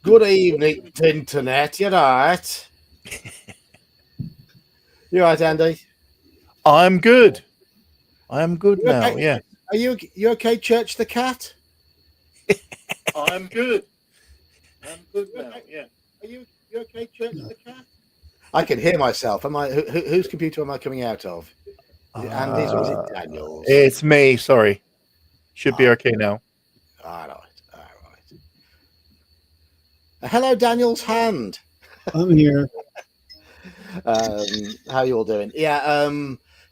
Good evening, Internet. You're right. You're right, Andy. I'm good. I'm good You now. okay? Yeah. Are you okay, Church the cat? I'm good. I'm good now. Yeah. Are you okay, Church the cat? I can hear myself. Am I? Whose computer am I coming out of? Is it Andy's or is it Daniel's? It's me. Sorry. Should be okay now. All right. Hello, Daniel's hand. I'm here. How are you all doing? Yeah.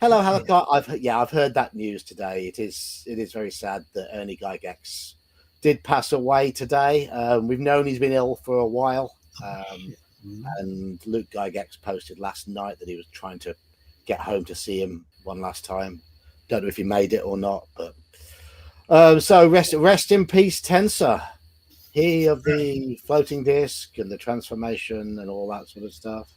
Hello, Halakar. I've heard that news today. It is very sad that Ernie Gygax did pass away today. We've known he's been ill for a while. And Luke Gygax posted last night that he was trying to get home to see him one last time. Don't know if he made it or not, but so rest in peace, Tensor. He of the floating disc and the transformation and all that sort of stuff.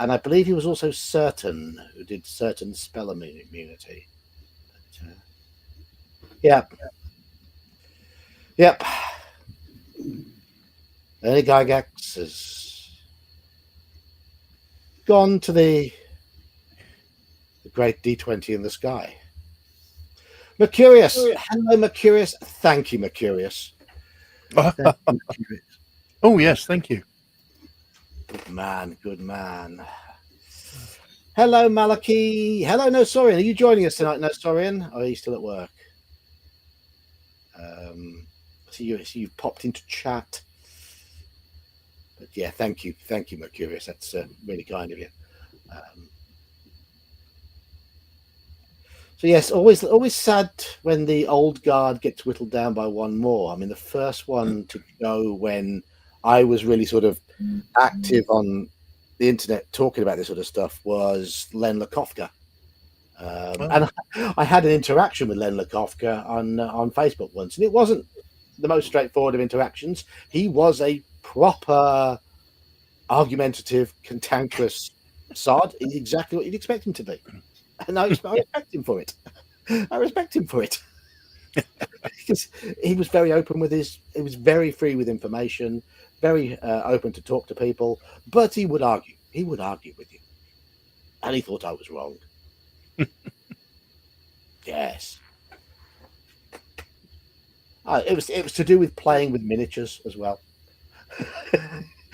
And I believe he was also Certain, who did Certain spell immunity. But, yep. Ernie Gygax has gone to the great D20 in the sky. Mercurius. Hello, Mercurius. Thank you, Mercurius. Oh, yes. Thank you. Good man. Hello, Malachi. Hello, Nosorian. Are you joining us tonight, Nosorian? Or are you still at work? So you've popped into chat. But yeah, thank you, Mercurius. That's really kind of you. So yes, always sad when the old guard gets whittled down by one more. I mean, the first one to go when I was really sort of active on the internet talking about this sort of stuff was Len Lakofka. And I had an interaction with Len Lakofka on Facebook once, and it wasn't the most straightforward of interactions. He was a proper argumentative, cantankerous sod. He's exactly what you'd expect him to be. And I respect him for it. Because he was very open with he was very free with information, very open to talk to people, but he would argue. He would argue with you. And he thought I was wrong. Yes. It was to do with playing with miniatures as well.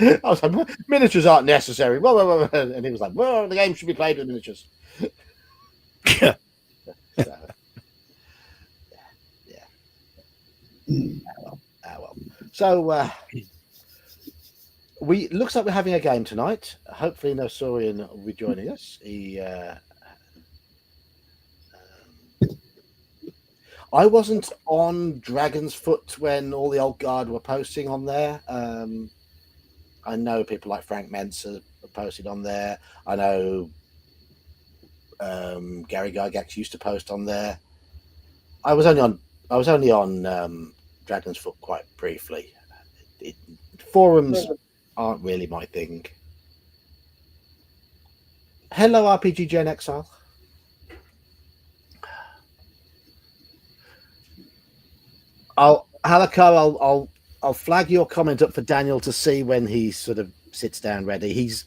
I was like, miniatures aren't necessary. And he was like, well, the game should be played with miniatures. Yeah. Well. So looks like we're having a game tonight. Hopefully Nosorian will be joining us. I wasn't on Dragon's Foot when all the old guard were posting on there. I know people like Frank Mensa posted on there. I know Gary Gygax used to post on there. I was only on Dragon's Foot quite briefly. Forums aren't really my thing. Hello, RPG Gen Exile. Halako, I'll flag your comment up for Daniel to see when he sort of sits down ready. He's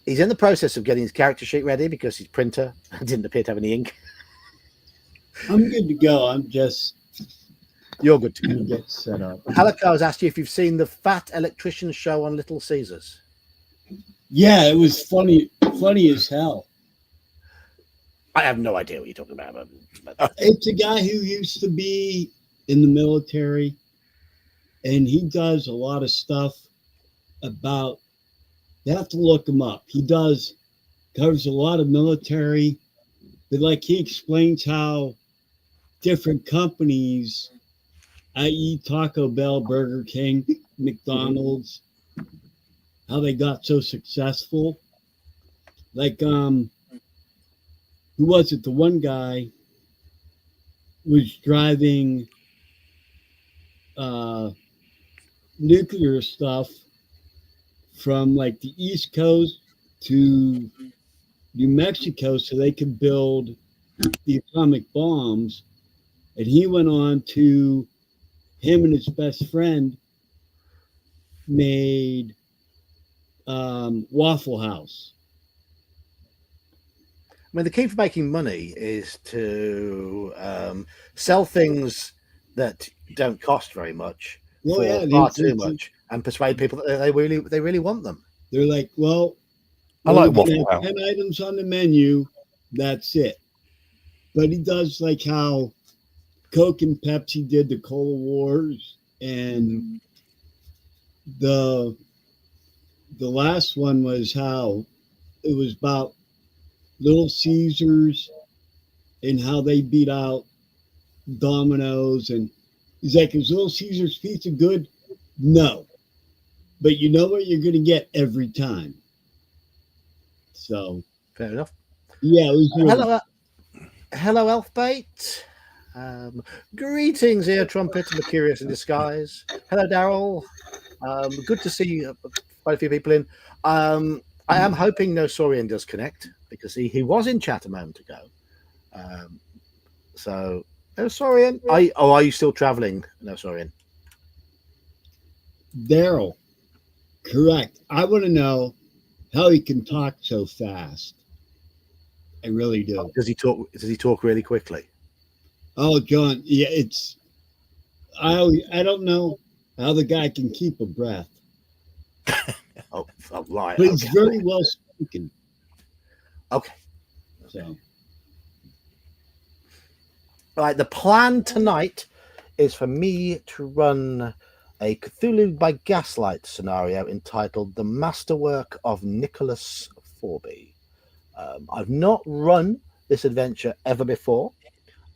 in the process of getting his character sheet ready because his printer didn't appear to have any ink. I'm good to go. You're good to go. Get set up. Halako has asked you if you've seen the Fat Electrician show on Little Caesars. Yeah, it was funny as hell. I have no idea what you're talking about. It's a guy who used to be in the military, and he does a lot of stuff about. You have to look him up. He covers a lot of military, but he explains how different companies, i.e. Taco Bell, Burger King, McDonald's, how they got so successful. Who was it? The one guy was driving nuclear stuff from the East Coast to New Mexico so they could build the atomic bombs. And he went on to him and his best friend made Waffle House. I mean, the key for making money is to sell things that don't cost very much for far too much, and persuade people that they really want them. They're like, well, I like we can Waffle have House. 10 items on the menu. That's it. But he does like how Coke and Pepsi did the Cola Wars, and the last one was how it was about Little Caesars and how they beat out Domino's. And he's like, is Little Caesars pizza good? No. But you know what you're going to get every time. So. Fair enough. Yeah. It was really... Hello, Elfbait. Greetings here, Trumpet and the Curious in Disguise. Hello, Daryl. Good to see quite a few people in. I am hoping Nosorian does connect, because he was in chat a moment ago. So, Nosorian, are you still traveling, Nosorian? Daryl, correct. I want to know how he can talk so fast. I really do. Does he talk really quickly? Oh, John, yeah, I don't know how the guy can keep a breath. Oh, right. But he's very well spoken. Okay. So. Right, the plan tonight is for me to run a Cthulhu by Gaslight scenario entitled The Masterwork of Nicholas Forby. I've not run this adventure ever before.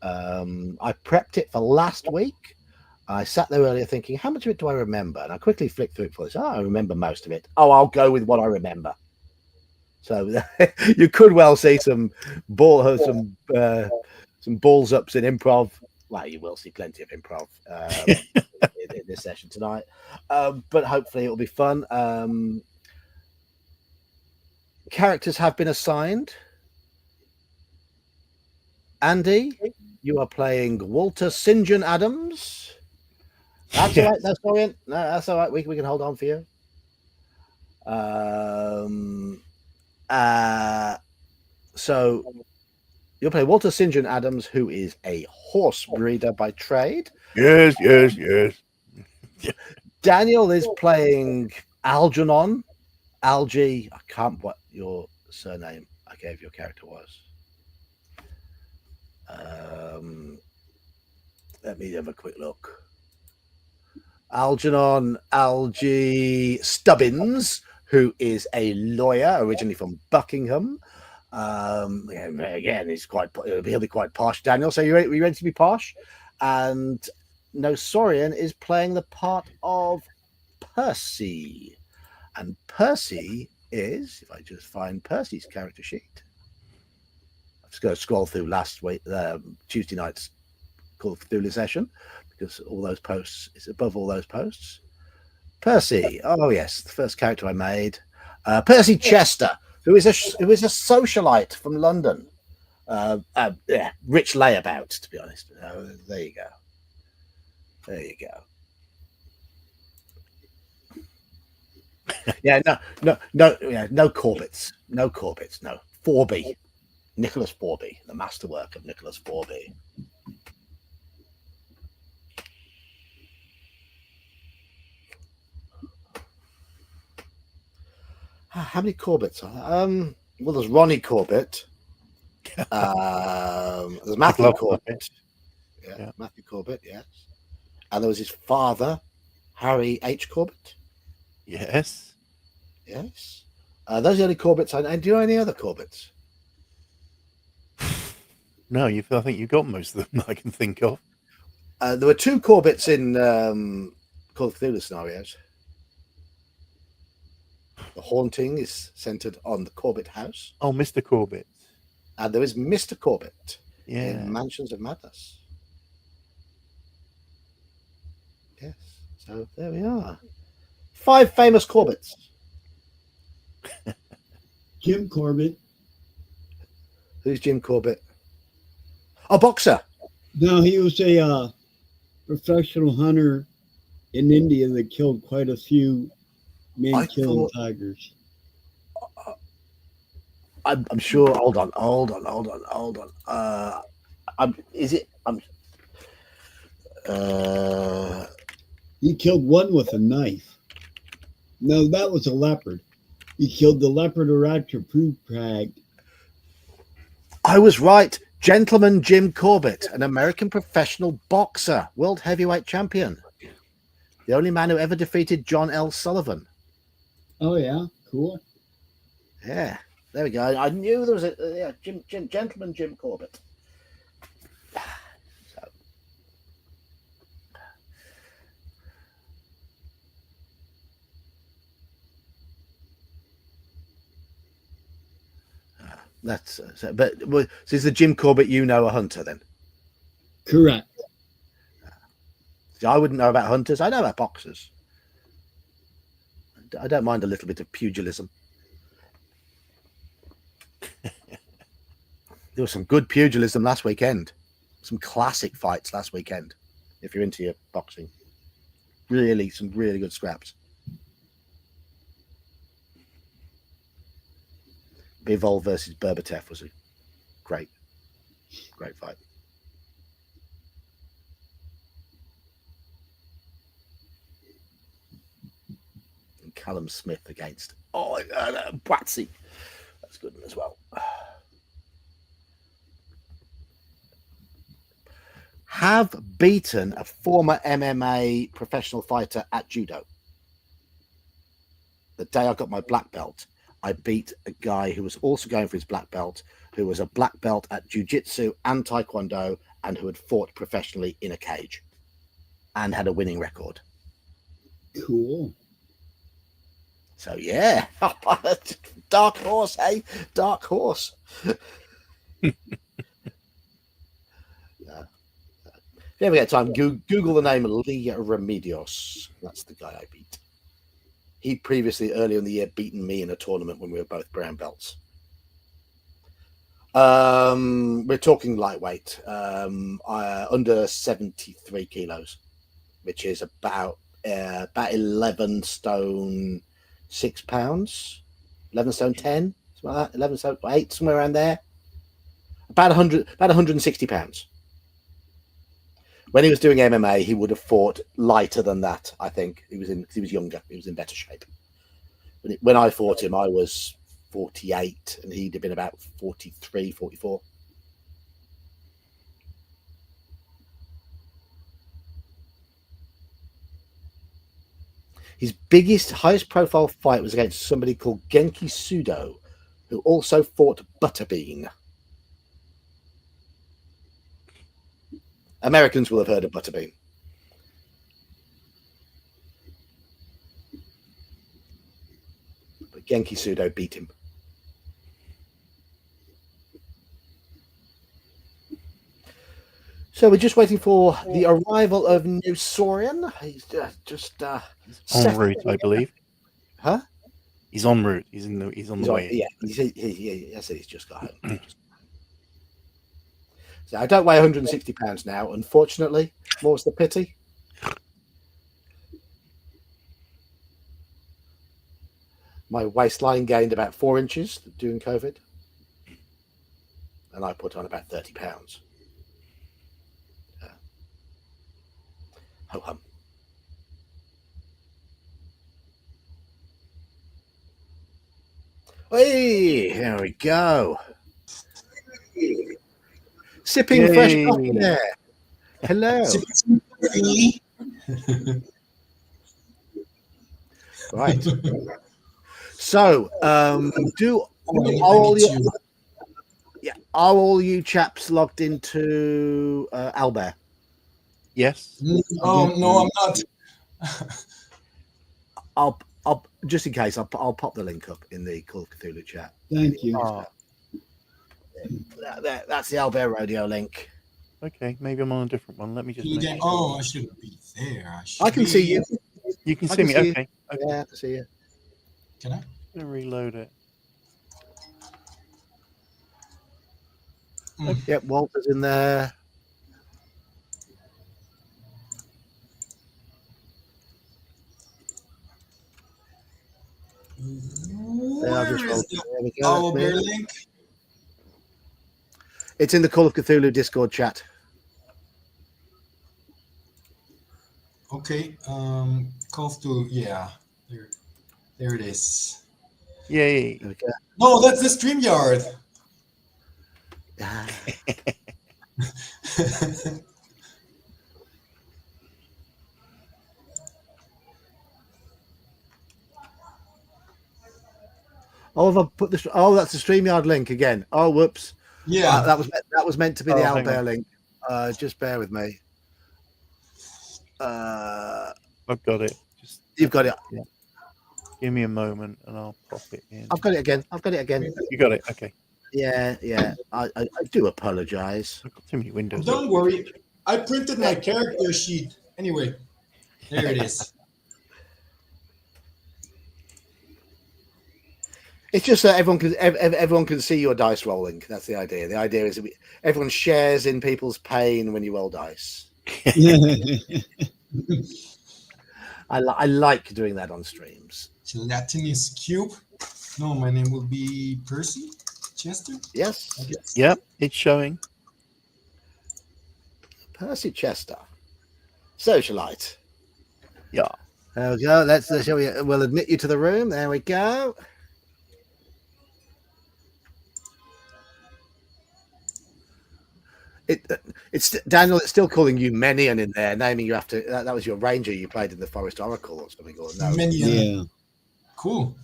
I prepped it for last week. I sat there earlier thinking, how much of it do I remember? And I quickly flicked through it for this. I remember most of it. I'll go with what I remember. So you could well see some balls ups in improv. Well, you will see plenty of improv in this session tonight. But hopefully it'll be fun. Characters have been assigned. Andy, you are playing Walter St. John Adams. That's all right. That's all right. No, that's all right. We can hold on for you. So you'll play Walter St. John Adams, who is a horse breeder by trade. Yes. Daniel is playing Algernon. Algie, I can't what your surname I gave your character was. Let me have a quick look. Algernon Algie Stubbins, who is a lawyer originally from Buckingham. Again, he'll be quite posh. Daniel, so you ready to be posh? And Nosorian is playing the part of Percy. And Percy is, if I just find Percy's character sheet, I'm just going to scroll through last week, Tuesday night's Call of Cthulhu session, because all those posts, it's above all those posts. Percy, oh yes, the first character I made, Percy Chester, who is a socialite from London, rich layabout, to be honest. There you go. Yeah, no Corbetts, no Forby, Nicholas Forby, the masterwork of Nicholas Forby. How many Corbetts are there? Well, there's Ronnie Corbett. There's Matthew Corbett. Yeah, Matthew Corbett, yes. And there was his father, Harry H. Corbett. Yes. Those are the only Corbetts I know. And do you know any other Corbetts? No, I think you got most of them I can think of. There were two Corbetts in Call of Cthulhu scenarios. The haunting is centered on the Corbett house. Oh, Mr. Corbett. And there is Mr. Corbett in Mansions of Madness. Yes. So there we are. 5 famous Corbetts. Jim Corbett. Who's Jim Corbett? A boxer. No, he was a professional hunter in India that killed quite a few Me I and killing thought- tigers. I'm sure. Hold on. Is it? He killed one with a knife. No, that was a leopard. He killed the leopard around your food bag. I was right. Gentleman Jim Corbett, an American professional boxer, world heavyweight champion. The only man who ever defeated John L. Sullivan. Oh yeah, cool. Yeah, there we go. I knew there was a Gentleman Jim Corbett. So. That's but is the Jim Corbett you know a hunter then? Correct. I wouldn't know about hunters. I know about boxers. I don't mind a little bit of pugilism. There was some good pugilism last weekend. Some classic fights last weekend. If you're into your boxing, some really good scraps. Bivol versus Berbatov was a great fight. And Callum Smith against Bratsy. That's good as well. Have beaten a former MMA professional fighter at judo. The day I got my black belt, I beat a guy who was also going for his black belt, who was a black belt at jiu-jitsu and taekwondo, and who had fought professionally in a cage and had a winning record. Cool. So yeah, dark horse, eh? Dark horse. If you ever get time, Google the name of Lee Remedios. That's the guy I beat. He previously, earlier in the year, beaten me in a tournament when we were both brown belts. We're talking lightweight, under 73 kilos, which is about 11 stone 6 pounds, 11 stone 10, something like that, 11 stone 8, somewhere around there. About 160 pounds. When he was doing MMA, he would have fought lighter than that. I think he was younger. He was in better shape. When I fought him, I was 48, and he'd have been about 43, 44. His biggest, highest profile fight was against somebody called Genki Sudo, who also fought Butterbean. Americans will have heard of Butterbean. But Genki Sudo beat him. So we're just waiting for the arrival of New Saurian. He's just en route, I believe. Huh? He's en route. He's on the way. Yeah, he's just got home. So I don't weigh 160 pounds now, unfortunately. More's the pity. My waistline gained about 4 inches during COVID, and I put on about 30 pounds. Ho hum. Hey, here we go. Sipping fresh Yay. coffee there. Hello. Right. So, are all you chaps logged into Owlbear? Yes. Oh no, I'm not. I'll just in case I'll pop the link up in the Call of Cthulhu chat. Thank you. That's the Owlbear Radio link. Okay, maybe I'm on a different one. Let me just. Oh, I shouldn't be there. I can see you. You can I see can me. see you. Okay. Yeah, I can see you. Can I? I'm gonna reload it. Yep, Walter's in there. Where is the There we go. owlbear link? It's in the Call of Cthulhu Discord chat. Okay, Call of Duty, yeah, there it is. Yay. There we go. No, that's the StreamYard. Ah. Oh, have I put this? Oh, that's the StreamYard link again. Oh, whoops. Yeah, That was meant to be the Oh, hang owlbear on. link. Just bear with me. I've got it. Just You've got it. give me a moment and I'll pop it in. I've got it again. You got it. Okay. Yeah. I do apologize. I've got too many windows. don't worry. I printed my character sheet. Anyway, there it is. It's just that everyone can see your dice rolling. That's the idea. The idea is that everyone shares in people's pain when you roll dice. I like doing that on streams. Gelatinous cube. No, my name will be Percy Chester, I Yes, guess. Yep, it's showing. Percy Chester, socialite. Yeah. There we go. We'll admit you to the room. There we go. It's Daniel. It's still calling you Menion in there, naming you after that was your ranger you played in the Forest Oracle or something. Or no? Minion. Yeah. Cool.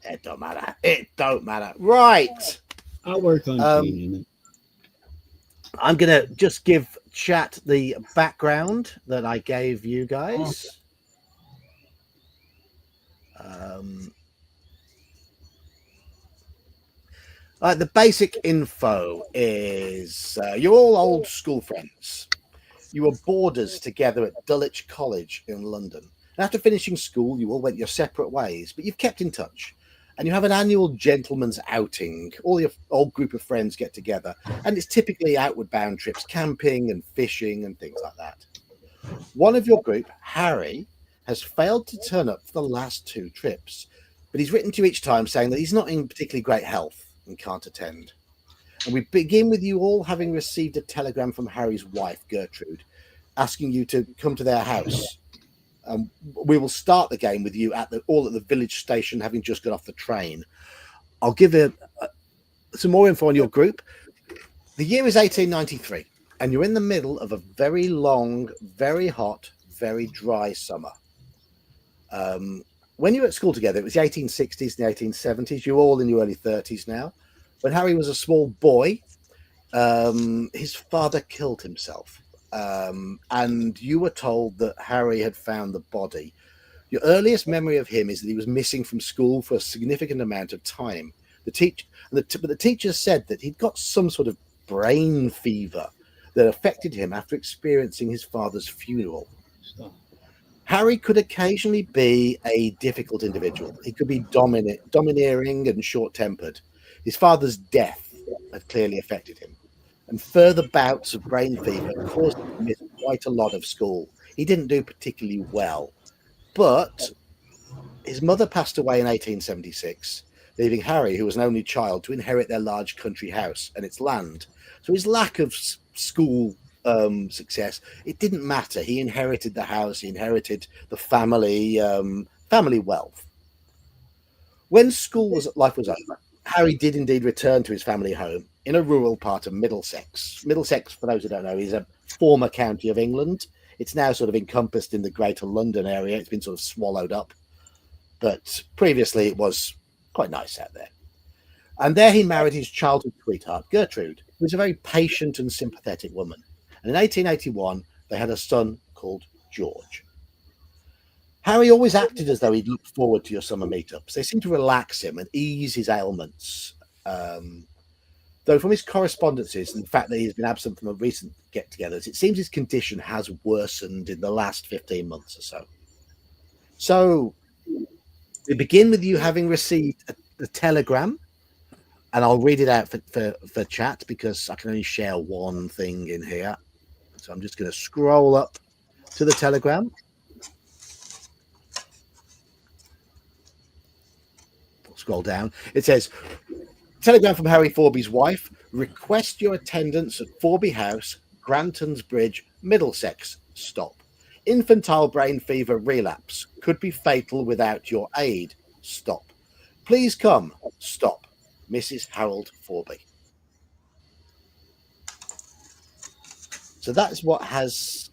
It don't matter. Right. I'll work on changing it. I'm gonna just give chat the background that I gave you guys. The basic info is you're all old school friends. You were boarders together at Dulwich College in London. And after finishing school, you all went your separate ways, but you've kept in touch. And you have an annual gentleman's outing. All your old group of friends get together. And it's typically outward bound trips, camping and fishing and things like that. One of your group, Harry, has failed to turn up for the last 2 trips. But he's written to you each time saying that he's not in particularly great health and can't attend. And we begin with you all having received a telegram from Harry's wife, Gertrude, asking you to come to their house. We will start the game with you at the village station, having just got off the train. I'll give some more info on your group. The year is 1893, and you're in the middle of a very long, very hot, very dry summer. When you were at school together, it was the 1860s and the 1870s. You're all in your early 30s now. When Harry was a small boy, his father killed himself. And you were told that Harry had found the body. Your earliest memory of him is that he was missing from school for a significant amount of time. But the teacher said that he'd got some sort of brain fever that affected him after experiencing his father's funeral. Stop. Harry could occasionally be a difficult individual. He could be domineering and short-tempered. His father's death had clearly affected him. And further bouts of brain fever caused him to miss quite a lot of school. He didn't do particularly well. But his mother passed away in 1876, leaving Harry, who was an only child, to inherit their large country house and its land. So his lack of school success, it didn't matter. He inherited the house, he inherited the family wealth. When life was over, Harry did indeed return to his family home in a rural part of Middlesex. Middlesex, for those who don't know, is a former county of England. It's now sort of encompassed in the Greater London area. It's been sort of swallowed up. But previously it was quite nice out there. And there he married his childhood sweetheart, Gertrude, who was a very patient and sympathetic woman. And in 1881, they had a son called George. Harry always acted as though he'd looked forward to your summer meetups. They seemed to relax him and ease his ailments. Though from his correspondences and the fact that he's been absent from the recent get-togethers, it seems his condition has worsened in the last 15 months or so. So we begin with you having received a telegram, and I'll read it out for chat because I can only share one thing in here. So I'm just going to scroll up to the telegram. scroll down. It says, telegram from Harry Forby's wife. Request your attendance at Forby House, Granton's Bridge, Middlesex. Stop. Infantile brain fever relapse. Could be fatal without your aid. Stop. Please come. Stop. Mrs. Harold Forby. So that's what has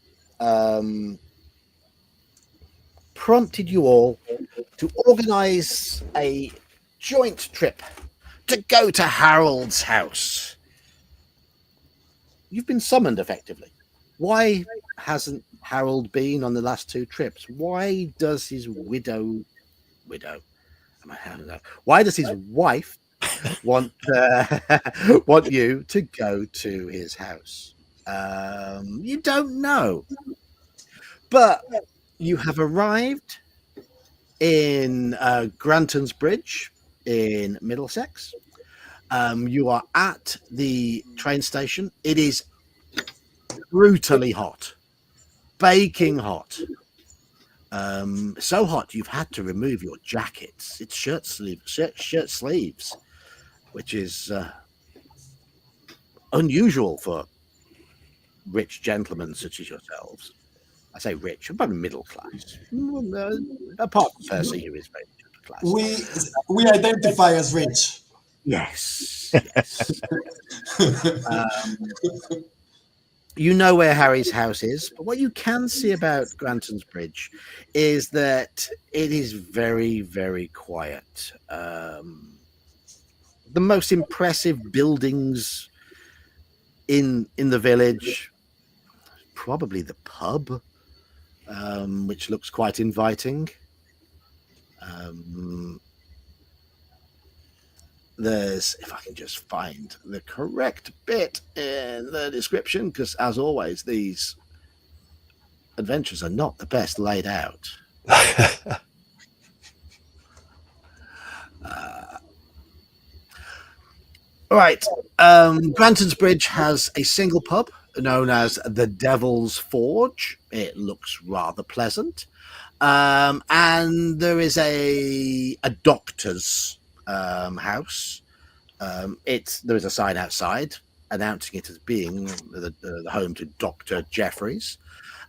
prompted you all to organise a joint trip to go to Harold's house. You've been summoned, effectively. Why hasn't Harold been on the last 2 trips? Why does his why does his wife want you to go to his house? You don't know, but you have arrived in Granton's Bridge in Middlesex. You are at the train station. It is brutally hot, baking hot. So hot you've had to remove your jackets. It's shirt sleeves, which is unusual for rich gentlemen such as yourselves. I say rich, about middle class. Apart from Percy, who is very middle class. We identify as rich. Yes. You know where Harry's house is, but what you can see about Granton's Bridge is that it is very, very quiet. The most impressive buildings in the village, probably the pub, which looks quite inviting. There's, if I can just find the correct bit in the description, because as always, these adventures are not the best laid out. All right. Granton's Bridge has a single pub known as the Devil's Forge. It looks rather pleasant. And there is a doctor's house. There is a sign outside announcing it as being the home to Dr. Jeffries.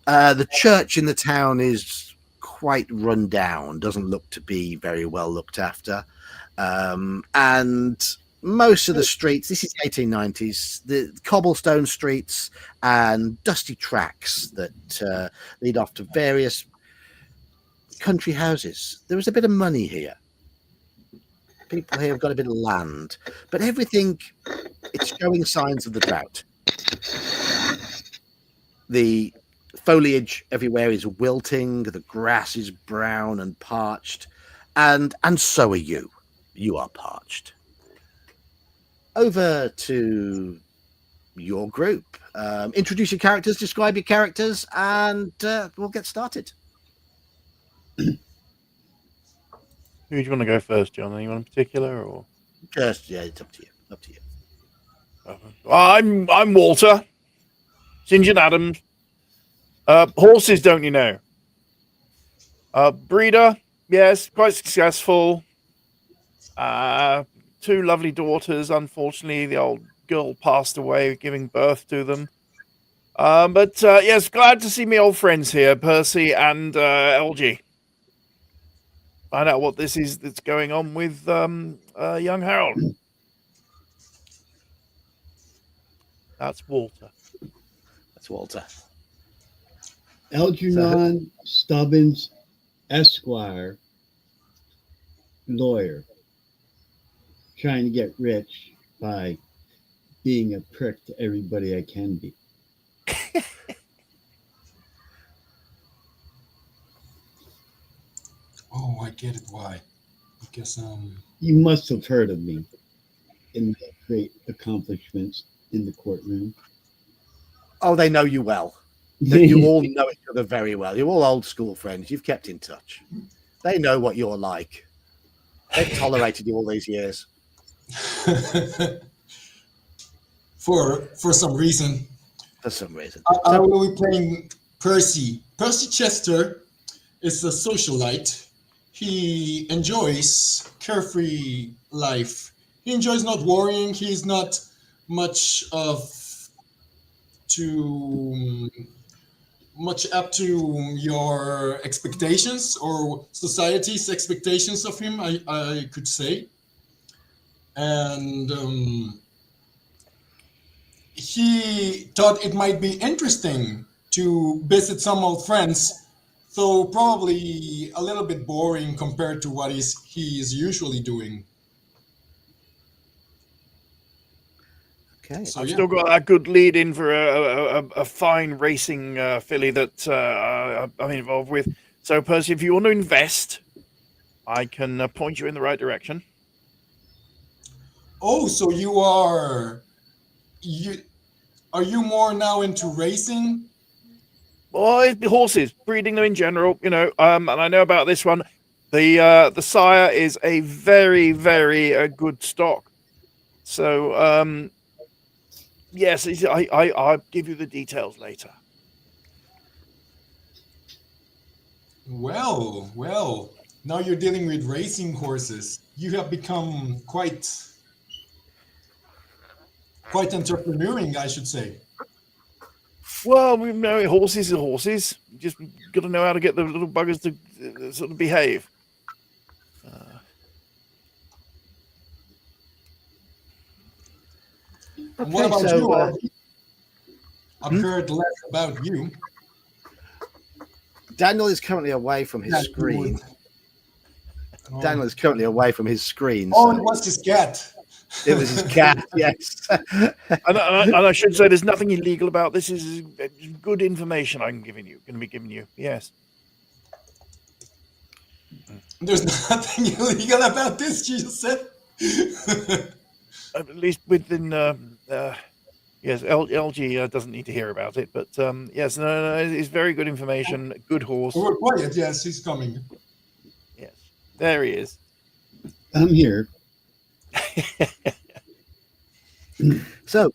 The church in the town is quite run down, doesn't look to be very well looked after. And most of the streets, this is 1890s, the cobblestone streets and dusty tracks that lead off to various country houses. There is a bit of money here. People here have got a bit of land, but everything, it's showing signs of the drought. The foliage everywhere is wilting, the grass is brown and parched, and so are you. You are parched. Over to your group. Introduce your characters, describe your characters, and we'll get started. Who do you want to go first, John? Anyone in particular, or Just it's up to you. Up to you. I'm Walter. St. John Adams. Horses, don't you know? Breeder, yes, quite successful. 2 lovely daughters. Unfortunately, the old girl passed away giving birth to them. But yes, glad to see me old friends here, Percy and LG. Find out what this is that's going on with young Harold. That's Walter. That's Walter. Algernon Stubbins, Esquire, lawyer, trying to get rich by being a prick to everybody I can be. Oh, I get it. Why? Because You must have heard of me in my great accomplishments in the courtroom. Oh, they know you well. You all know each other very well. You're all old school friends. You've kept in touch. They know what you're like. They've tolerated you all these years. for some reason. For some reason. I will be playing Percy. Percy Chester is a socialite. he enjoys carefree life. He enjoys not worrying. He's not much of to much up to your expectations or society's expectations of him. I could say, and he thought it might be interesting to visit some old friends, though probably a little bit boring compared to what he is usually doing. Okay. So I've yeah. still got that good lead in for a fine racing filly that I'm involved with. So, Percy, if you want to invest, I can point you in the right direction. Oh, so are you more now into racing? Well, horses, breeding them in general, and I know about this one. The sire is a very, very good stock. So, yes, I'll give you the details later. Well. Now you're dealing with racing horses. You have become quite entrepreneuring, I should say. Well, we know horses are horses. You just got to know how to get the little buggers to sort of behave. And what about you, Arby? I've heard less about you. Daniel is currently away from his screen. Daniel is currently away from his screen. Oh, it was his cat. It was his cat, yes. And I should say there's nothing illegal about this. This is good information I'm going to be giving you. Yes. There's nothing illegal about this, you just said? At least within... yes, LG doesn't need to hear about it. But yes, no, it's very good information. Good horse. We're quiet. Yes, he's coming. Yes. There he is. I'm here. So,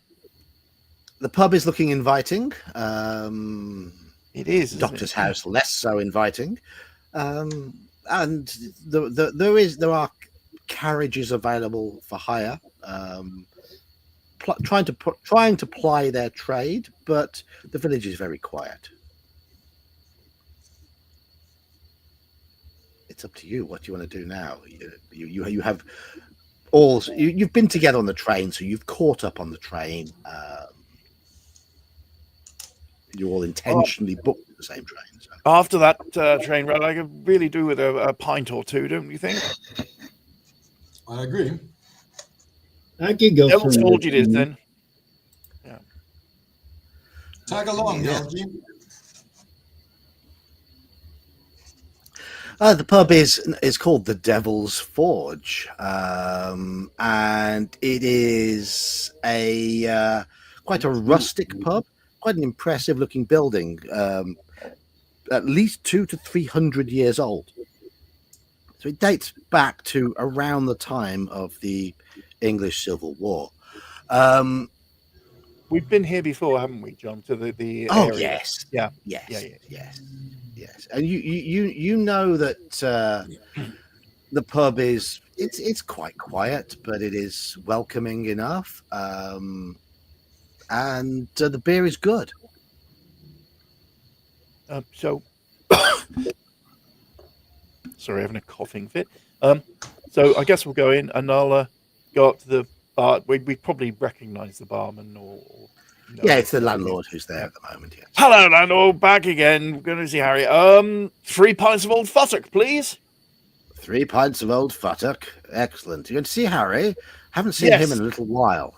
the pub is looking inviting. It is. Doctor's house less so inviting. And there are carriages available for hire. Trying to ply their trade, but the village is very quiet. It's up to you. What do you want to do now? You have all you've been together on the train, so you've caught up on the train. You all intentionally booked the same train. So. After that train ride, I could really do with a pint or two, don't you think? I agree. I could go Never for told you this then. Yeah. Tag along, LG. The pub is called the Devil's Forge, and it is a quite a rustic pub, quite an impressive looking building, at least 200 to 300 years old. So it dates back to around the time of the English Civil War. We've been here before, haven't we, John? To the Oh area. yes, Yeah. Yes, and you know that the pub it's quite quiet, but it is welcoming enough, and the beer is good. So, sorry, having a coughing fit. So I guess we'll go in, and I'll go up to the bar. We probably recognise the barman, or Yeah, it's the landlord who's there at the moment. Yes. Hello, landlord. Back again. We're going to see Harry. 3 pints of old futtock, please. 3 pints of old futtock. Excellent. You can see Harry. Haven't seen him in a little while.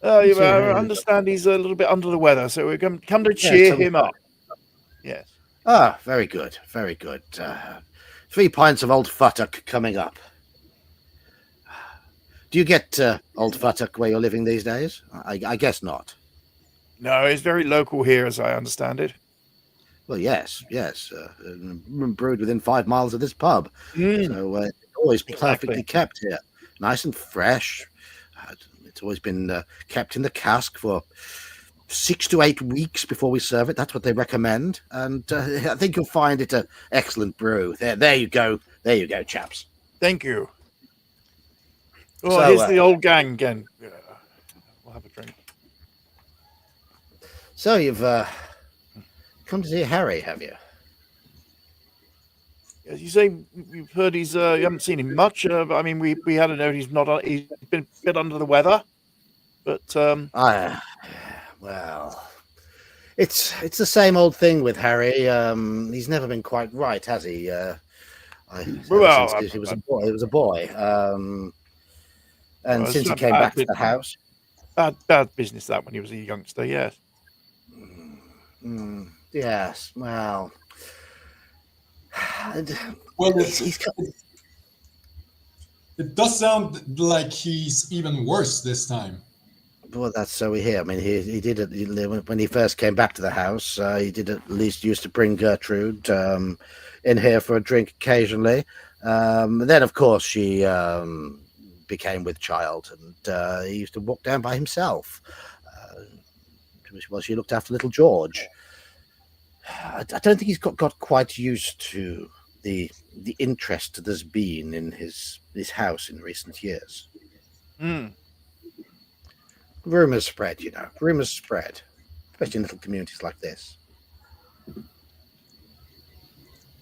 I understand he's a little bit under the weather, so we're going to come to cheer him up. Yes. Ah, very good. Very good. 3 pints of old futtock coming up. Do you get old futtock where you're living these days? I guess not. No, it's very local here, as I understand it. Well, yes. Brewed within 5 miles of this pub. So it's always perfectly kept here. Nice and fresh. It's always been kept in the cask for 6 to 8 weeks before we serve it. That's what they recommend. And I think you'll find it an excellent brew. There you go. There you go, chaps. Thank you. Well, So, here's the old gang again. We'll have a drink. So you've come to see Harry, have you? As you say, you've heard you haven't seen him much. But I mean, we had a note he's been a bit under the weather. But well, it's the same old thing with Harry. He's never been quite right, has he? Since he was a boy. He was a boy. And since he came back to the house, bad business that when he was a youngster. Yes. Yes. Well. Well, it does sound like he's even worse this time. Well, that's so we hear. I mean, he did it when he first came back to the house. He did at least used to bring Gertrude in here for a drink occasionally. Then, of course, she became with child, and he used to walk down by himself. Well, she looked after little George. I don't think he's got quite used to the interest there's been in his house in recent years. Rumors spread, you know. Rumors spread, especially in little communities like this.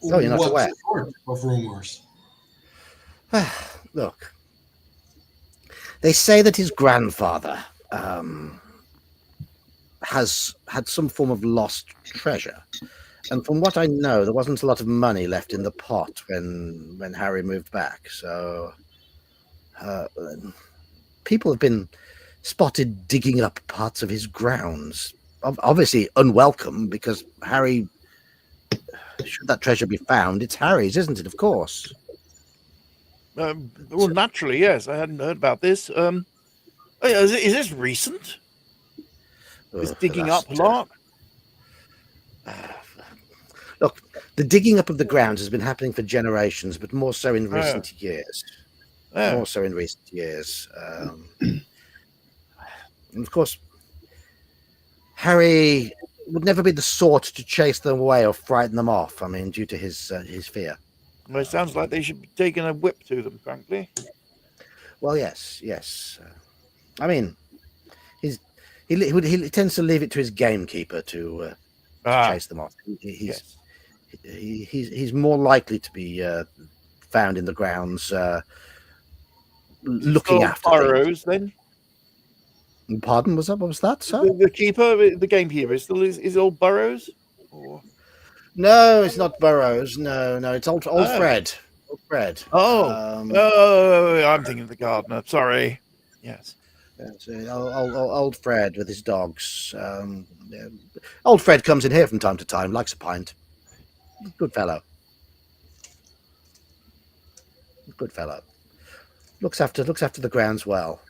Oh, you're not aware? What sort of rumors? Look, they say that his grandfather has had some form of lost treasure. And from what I know, there wasn't a lot of money left in the pot when Harry moved back. So people have been spotted digging up parts of his grounds. Obviously unwelcome, because Harry, should that treasure be found, it's Harry's, isn't it? Of course. Well, naturally, yes. I hadn't heard about this. Is this recent? This digging up a lot? Look, the digging up of the grounds has been happening for generations, but more so in recent years. More so in recent years. And of course, Harry would never be the sort to chase them away or frighten them off. I mean, due to his fear. Well, it sounds like they should be taking a whip to them, frankly. Well, yes. I mean, he tends to leave it to his gamekeeper to chase them off. He's more likely to be found in the grounds, looking after burrows. Then, pardon, what was that, sir? The gamekeeper is old Burrows. Or... No, it's not Burrows. No, it's old Fred. Old Fred. I'm thinking of the gardener. Sorry. Yes. Old Fred with his dogs. Old Fred comes in here from time to time, likes a pint. Good fellow. Looks after the grounds well.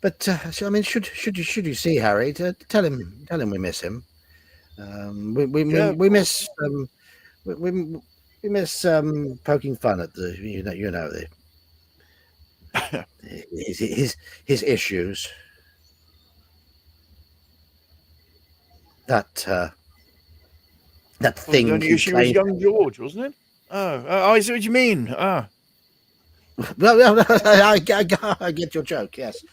But I mean, should you see Harry, tell him we miss him. We miss poking fun at the his issues. That thing. The only issue was young George, wasn't it? Oh, I see what you mean. Well, I get your joke. Yes.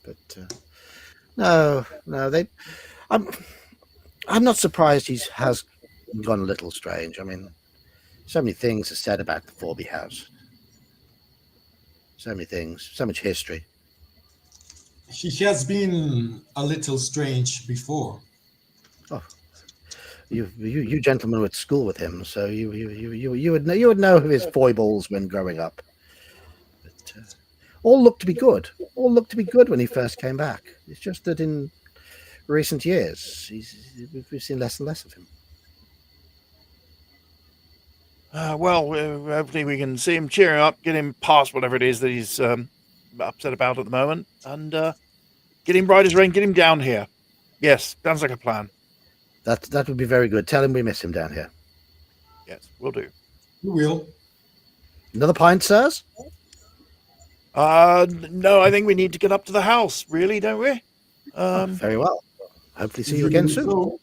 But no. I'm not surprised he has gone a little strange. I mean, so many things are said about the Forby house. So many things, so much history. He has been a little strange before. Oh, you gentlemen were at school with him, so you would know his foibles when growing up. But all looked to be good. All looked to be good when he first came back. It's just that in recent years, we've seen less and less of him. Well, hopefully we can see him cheering up, get him past whatever it is that he's upset about at the moment, and get him right as rain, get him down here. Yes, sounds like a plan. That would be very good. Tell him we miss him down here. Yes, we'll do. We will. Another pint, sirs? No, I think we need to get up to the house, really, don't we? Very well. Hopefully see you again soon.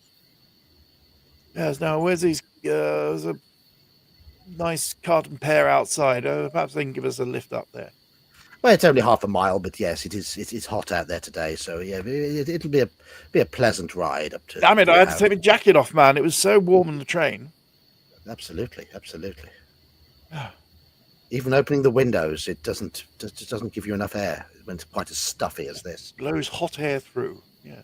Yes. Now, where's these? There's a nice cart and pair outside. Perhaps they can give us a lift up there. Well, it's only half a mile, but yes, it is. It's hot out there today, so yeah, it'll be a pleasant ride up to. Damn it! I your had to house. take my jacket off, man. It was so warm on the train. Absolutely. Even opening the windows, it doesn't give you enough air when it's quite as stuffy as this. Blows hot air through. Yes.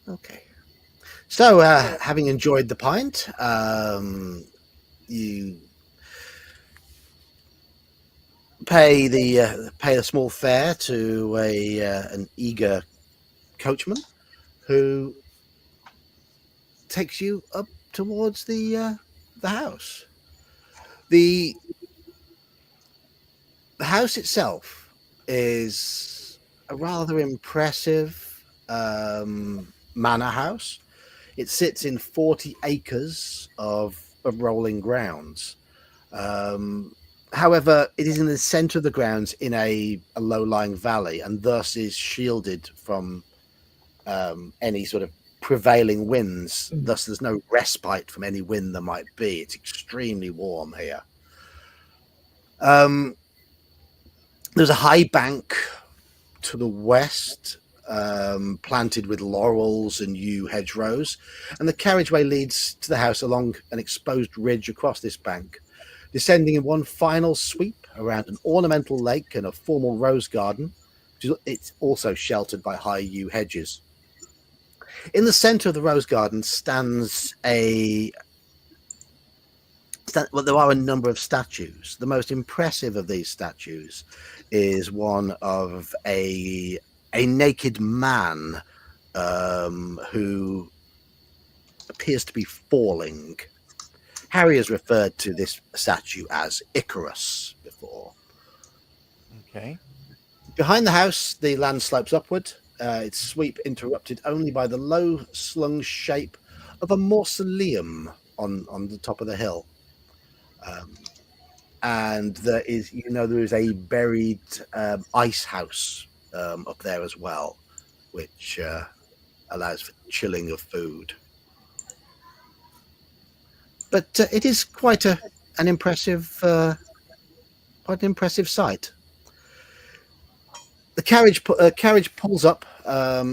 Okay. So, having enjoyed the pint, you pay a small fare to an eager coachman who takes you up towards the house. The house itself is a rather impressive manor house. It sits in 40 acres of rolling grounds. However, it is in the center of the grounds in a low-lying valley, and thus is shielded from any sort of prevailing winds. Thus, there's no respite from any wind there might be. It's extremely warm here. There's a high bank to the west, planted with laurels and yew hedgerows, and the carriageway leads to the house along an exposed ridge across this bank, descending in one final sweep around an ornamental lake and a formal rose garden. It's also sheltered by high yew hedges. In the center of the rose garden stands there are a number of statues. The most impressive of these statues is one of a naked man who appears to be falling. Harry has referred to this statue as Icarus before. Okay. Behind the house, the land slopes upward, its sweep interrupted only by the low slung shape of a mausoleum on the top of the hill. And there is a buried ice house up there as well, which allows for chilling of food. But it is quite an impressive sight. The carriage pulls up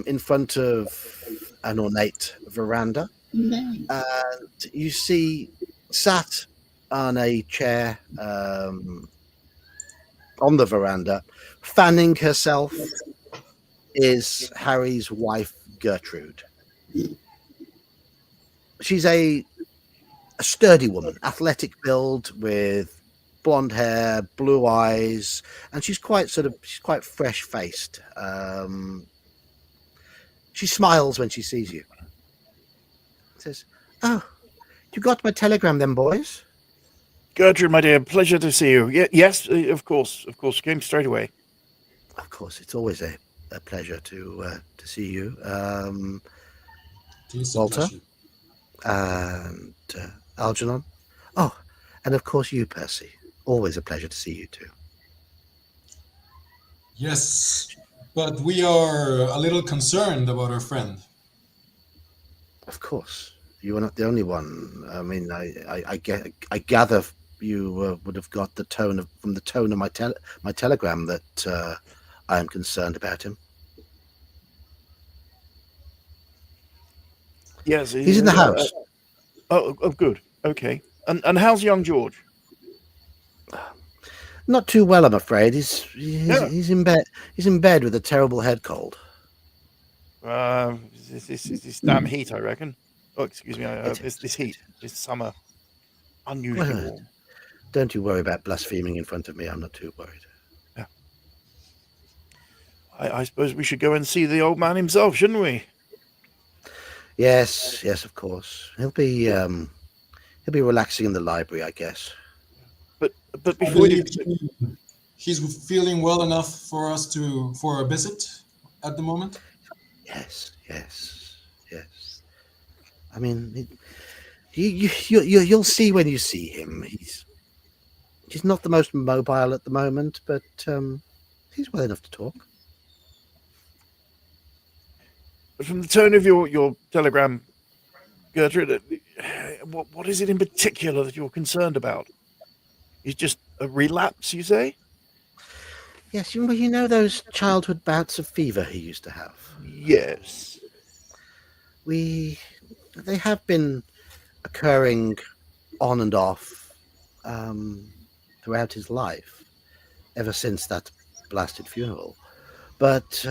in front of an ornate veranda, and you see sat on a chair on the veranda, fanning herself, is Harry's wife, Gertrude. She's a sturdy woman, athletic build, with blonde hair, blue eyes, and she's quite fresh faced. She smiles when she sees you. Says, "Oh, you got my telegram then, boys?" Gertrude, my dear, pleasure to see you. Yes, of course. Came straight away. Of course, it's always a pleasure to see you, Walter, and Algernon. Oh, and of course you, Percy. Always a pleasure to see you too. Yes, but we are a little concerned about our friend. Of course, you are not the only one. I mean, I gather you would have got the tone from the tone of my telegram that I am concerned about him. Yes, he's in the house. Oh, good. Okay. And how's young George? Not too well, I'm afraid. He's in bed. He's in bed with a terrible head cold. This damn heat, I reckon. Oh, excuse me. This heat, this summer, unusually warm. Don't you worry about blaspheming in front of me. I'm not too worried. Yeah. I suppose we should go and see the old man himself, shouldn't we? Yes, of course. He'll be relaxing in the library, I guess. But before he's feeling well enough for us for a visit at the moment. Yes. I mean, you'll see when you see him. He's not the most mobile at the moment, but he's well enough to talk. from the tone of your telegram, Gertrude, what is it in particular that you're concerned about? It's just a relapse, you say? Yes, you know those childhood bouts of fever he used to have. Yes. They have been occurring on and off throughout his life, ever since that blasted funeral. But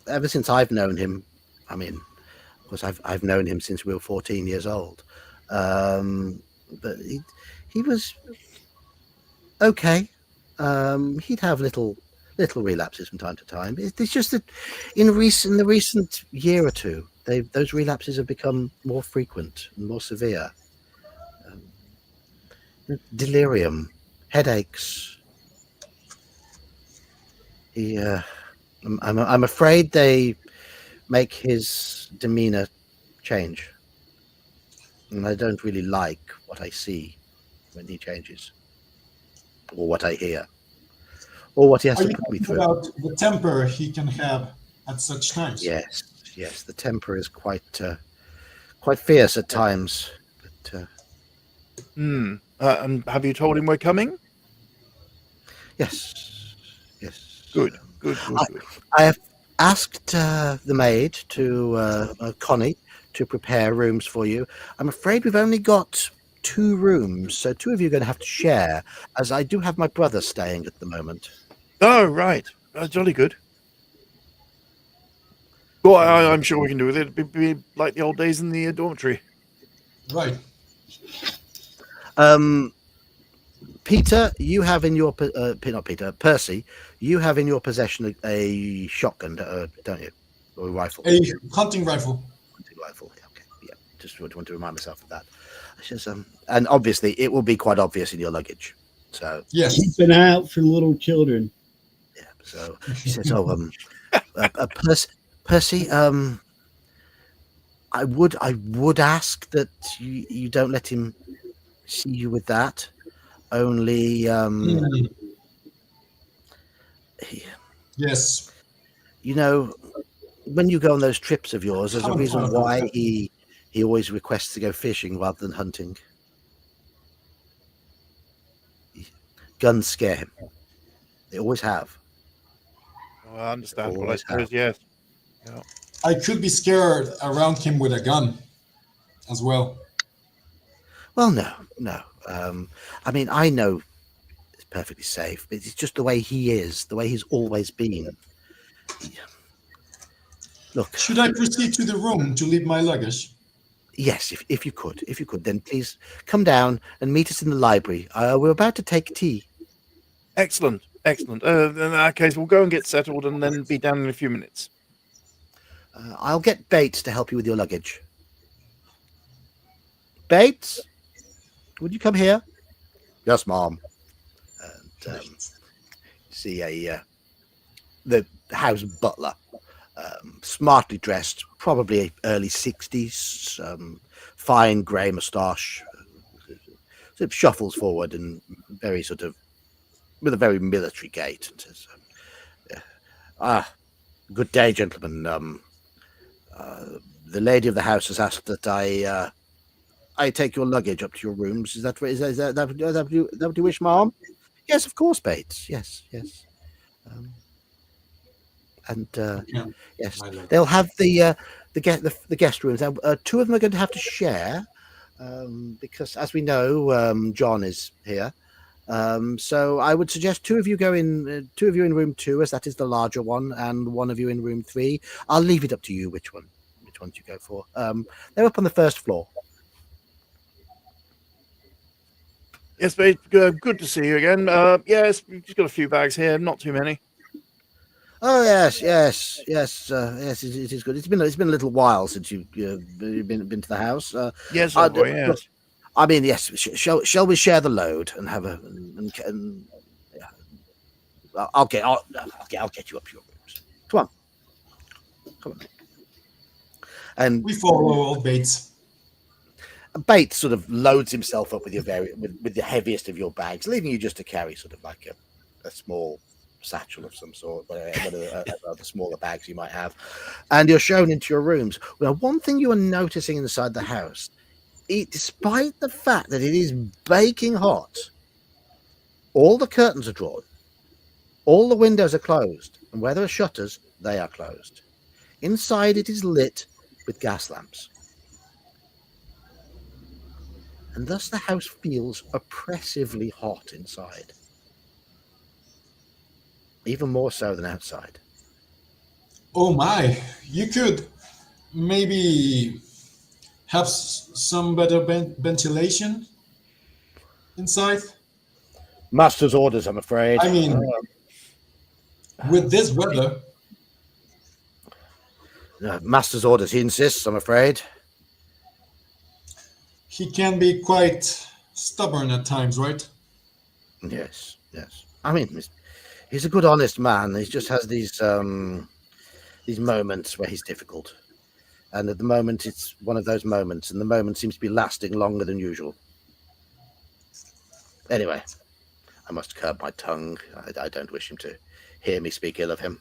ever since I've known him, I mean, of course, I've known him since we were 14 years old. But he was okay. He'd have little relapses from time to time. It's just that in the recent year or two, those relapses have become more frequent and more severe. Delirium, headaches. I'm afraid they make his demeanor change, and I don't really like what I see when he changes, or what I hear, or what he has Are to you put me talking through. about the temper he can have at such times? Yes, the temper is quite fierce at times. But And have you told him we're coming? yes. Good. I have asked the maid Connie to prepare rooms for you. I'm afraid we've only got 2 rooms, so 2 of you are going to have to share, as I do have my brother staying at the moment. Oh, right. Jolly good. Well, I'm sure we can do with it. It'd be like the old days in the dormitory. Right. Peter, you have in your not Peter, Percy, you have in your possession a shotgun, don't you, or a rifle? A hunting rifle. Hunting rifle. Okay, yeah. Just want to remind myself of that. It's just, and obviously, it will be quite obvious in your luggage. So Yes. Keep an eye out for little children. yeah. So he says, "Oh, Percy, I would ask that you don't let him see you with that. Only, Yes. you know, when you go on those trips of yours, there's a reason why he always requests to go fishing rather than hunting. Guns scare him. They always have. Oh, I understand. Well, I Always suppose, have. yes. Yeah. I could be scared around him with a gun as well. Well, no. I mean, I know it's perfectly safe, but it's just the way he is, the way he's always been. Look. Should I proceed to the room to leave my luggage? Yes, if you could, then please come down and meet us in the library. We're about to take tea. Excellent. In that case, we'll go and get settled and then be down in a few minutes. I'll get Bates to help you with your luggage. Bates, would you come here? Yes, Mom. And see the house butler, smartly dressed, probably early 60s, fine grey moustache, sort of shuffles forward and very sort of with a very military gait and says, good day, gentlemen. The lady of the house has asked that I take your luggage up to your rooms. Is that what you wish, Mom? Yes, of course, Bates. Yes. Yes, they'll have the guest rooms. Now, 2 of them are going to have to share because, as we know, John is here. So I would suggest 2 of you go in. 2 of you in room 2, as that is the larger one, and 1 of you in room 3. I'll leave it up to you which ones you go for. They're up on the 1st floor. Yes, mate. Good to see you again. Yes, we've just got a few bags here, not too many. Oh yes. It is good. It's been a little while since you've been to the house. Yes, old boy, yes. Look, I mean, yes. Shall we share the load and have a? And yeah. I'll get you up to your rooms. Come on. And We follow old Bates. Bates sort of loads himself up with with the heaviest of your bags, leaving you just to carry sort of like a small satchel of some sort, whatever other smaller bags you might have, and you're shown into your rooms. Well, one thing you are noticing inside the house, despite the fact that it is baking hot, all the curtains are drawn, all the windows are closed, and where there are shutters, they are closed. Inside, it is lit with gas lamps. And thus the house feels oppressively hot inside. Even more so than outside. Oh my, you could maybe have some better ventilation inside. Master's orders, I'm afraid. I mean, with this weather. Master's orders, he insists, I'm afraid. He can be quite stubborn at times, right? Yes. I mean, he's a good, honest man. He just has these moments where he's difficult. And at the moment, it's one of those moments, and the moment seems to be lasting longer than usual. Anyway, I must curb my tongue. I don't wish him to hear me speak ill of him.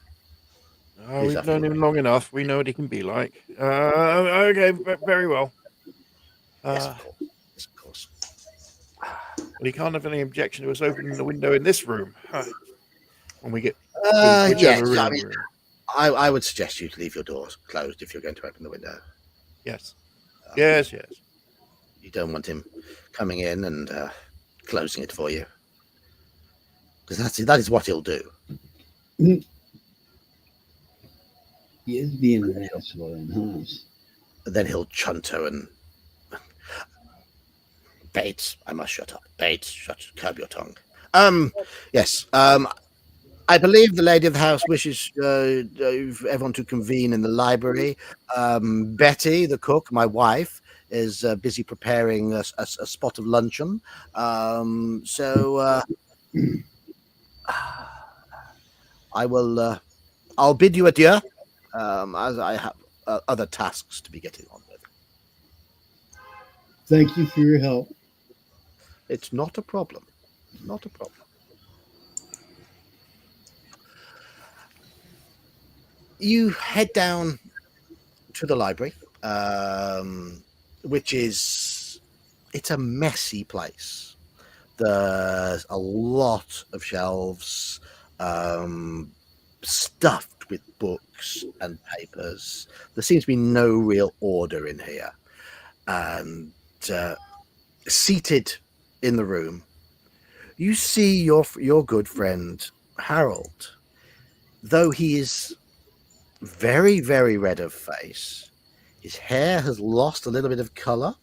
Oh, we've known him long enough. We know what he can be like. Okay, very well. Yes, of course. Well, he can't have any objection to us opening the window in this room when we get Yes, room. I mean, I would suggest you to leave your doors closed if you're going to open the window. Yes. Yes. You don't want him coming in and closing it for you, because that is what he'll do. He is being an asshole in house. Then he'll chunter and Bates, I must shut up. Bates, curb your tongue. Yes. I believe the lady of the house wishes everyone to convene in the library. Betty, the cook, my wife, is busy preparing a spot of luncheon. I will. I'll bid you adieu, as I have other tasks to be getting on with. Thank you for your help. It's not a problem. Not a problem. You head down to the library, which is, it's a messy place. There's a lot of shelves stuffed with books and papers. There seems to be no real order in here. And seated in the room, you see your good friend Harold. Though he is very, very red of face, his hair has lost a little bit of color,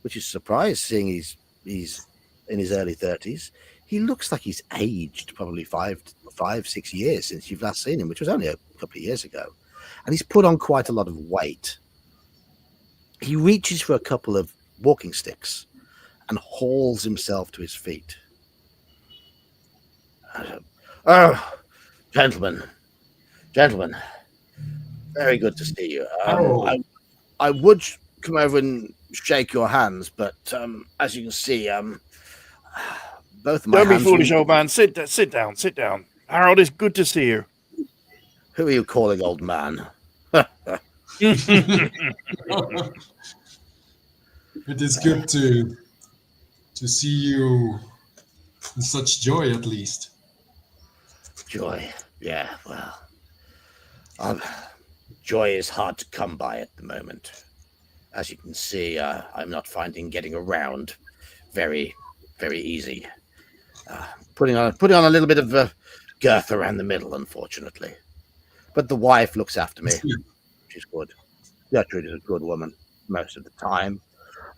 which is surprised seeing he's in his early 30s. He looks like he's aged probably 5-6 years since you've last seen him, which was only a couple of years ago. And he's put on quite a lot of weight. He reaches for a couple of walking sticks and hauls himself to his feet. Oh, gentlemen, very good to see you. I would come over and shake your hands, but as you can see, both of my Don't hands... be foolish, old man. Sit down. Harold, it's good to see you. Who are you calling old man? It is good to see you in such joy, at least. Joy, yeah, well, joy is hard to come by at the moment. As you can see, I'm not finding getting around very, very easy. Putting on a little bit of girth around the middle, unfortunately. But the wife looks after me. She's good. Gertrude is a good woman most of the time.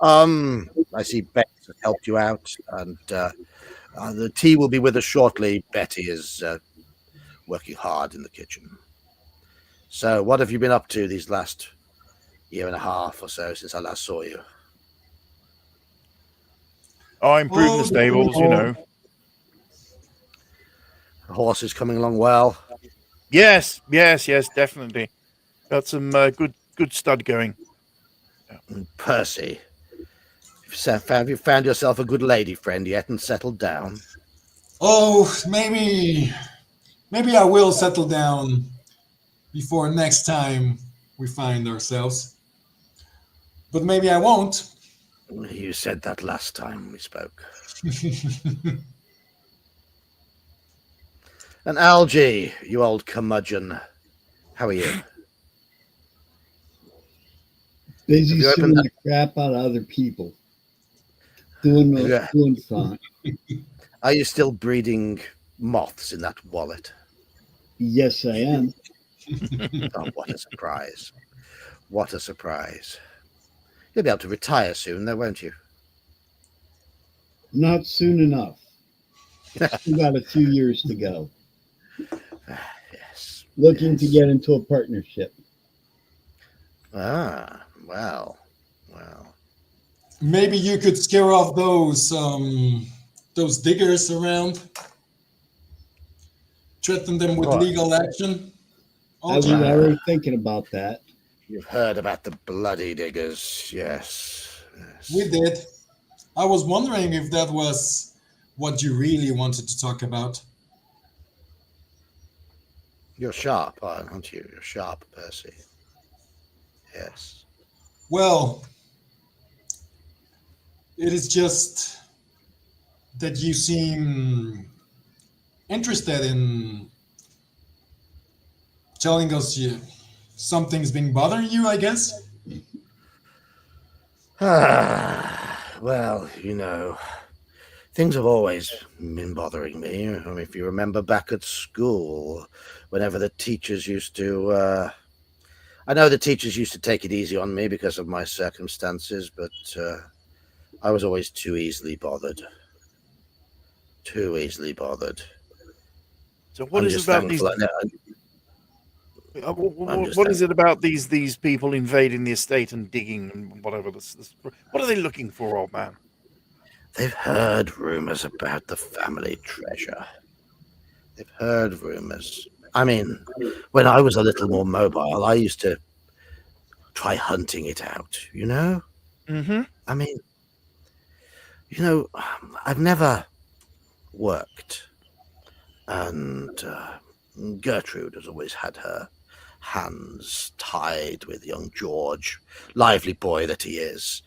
I see Betty has helped you out, and the tea will be with us shortly. Betty is working hard in the kitchen. So, what have you been up to these last year and a half or so since I last saw you? Oh, improving the stables, you know. The horse is coming along well. Yes, definitely. Got some good stud going. And Percy, have you found yourself a good lady friend yet and settled down? Oh, maybe Maybe I will settle down before next time we find ourselves. But maybe I won't. You said that last time we spoke. And Algie, you old curmudgeon, how are you? Busy Have you opened suing that? the crap out of other people. Doing Yeah. fine. Are you still breeding moths in that wallet? Yes, I am. Oh, what a surprise. What a surprise. You'll be able to retire soon, though, won't you? Not soon enough. Still got a few years to go. Yes. Looking to yes. get into a partnership. Ah, well. Maybe you could scare off those diggers around. Threaten them with What? legal action. I was Algie? already thinking about that. You've heard about the bloody diggers, yes. We did. I was wondering if that was what you really wanted to talk about. You're sharp, aren't you? You're sharp, Percy. Yes. Well, it is just that you seem interested in telling us something's been bothering you, I guess. Well, things have always been bothering me. If you remember back at school, whenever the teachers used to, I know the teachers used to take it easy on me because of my circumstances, but I was always too easily bothered. Too easily bothered. So what I'm is it just about these? thankful. What is it about these people invading the estate and digging and whatever? What are they looking for, old man? They've heard rumors about the family treasure. They've heard rumors. I mean, when I was a little more mobile, I used to try hunting it out, Mm-hmm. I mean, I've never worked. And Gertrude has always had her hands tied with young George, lively boy that he is.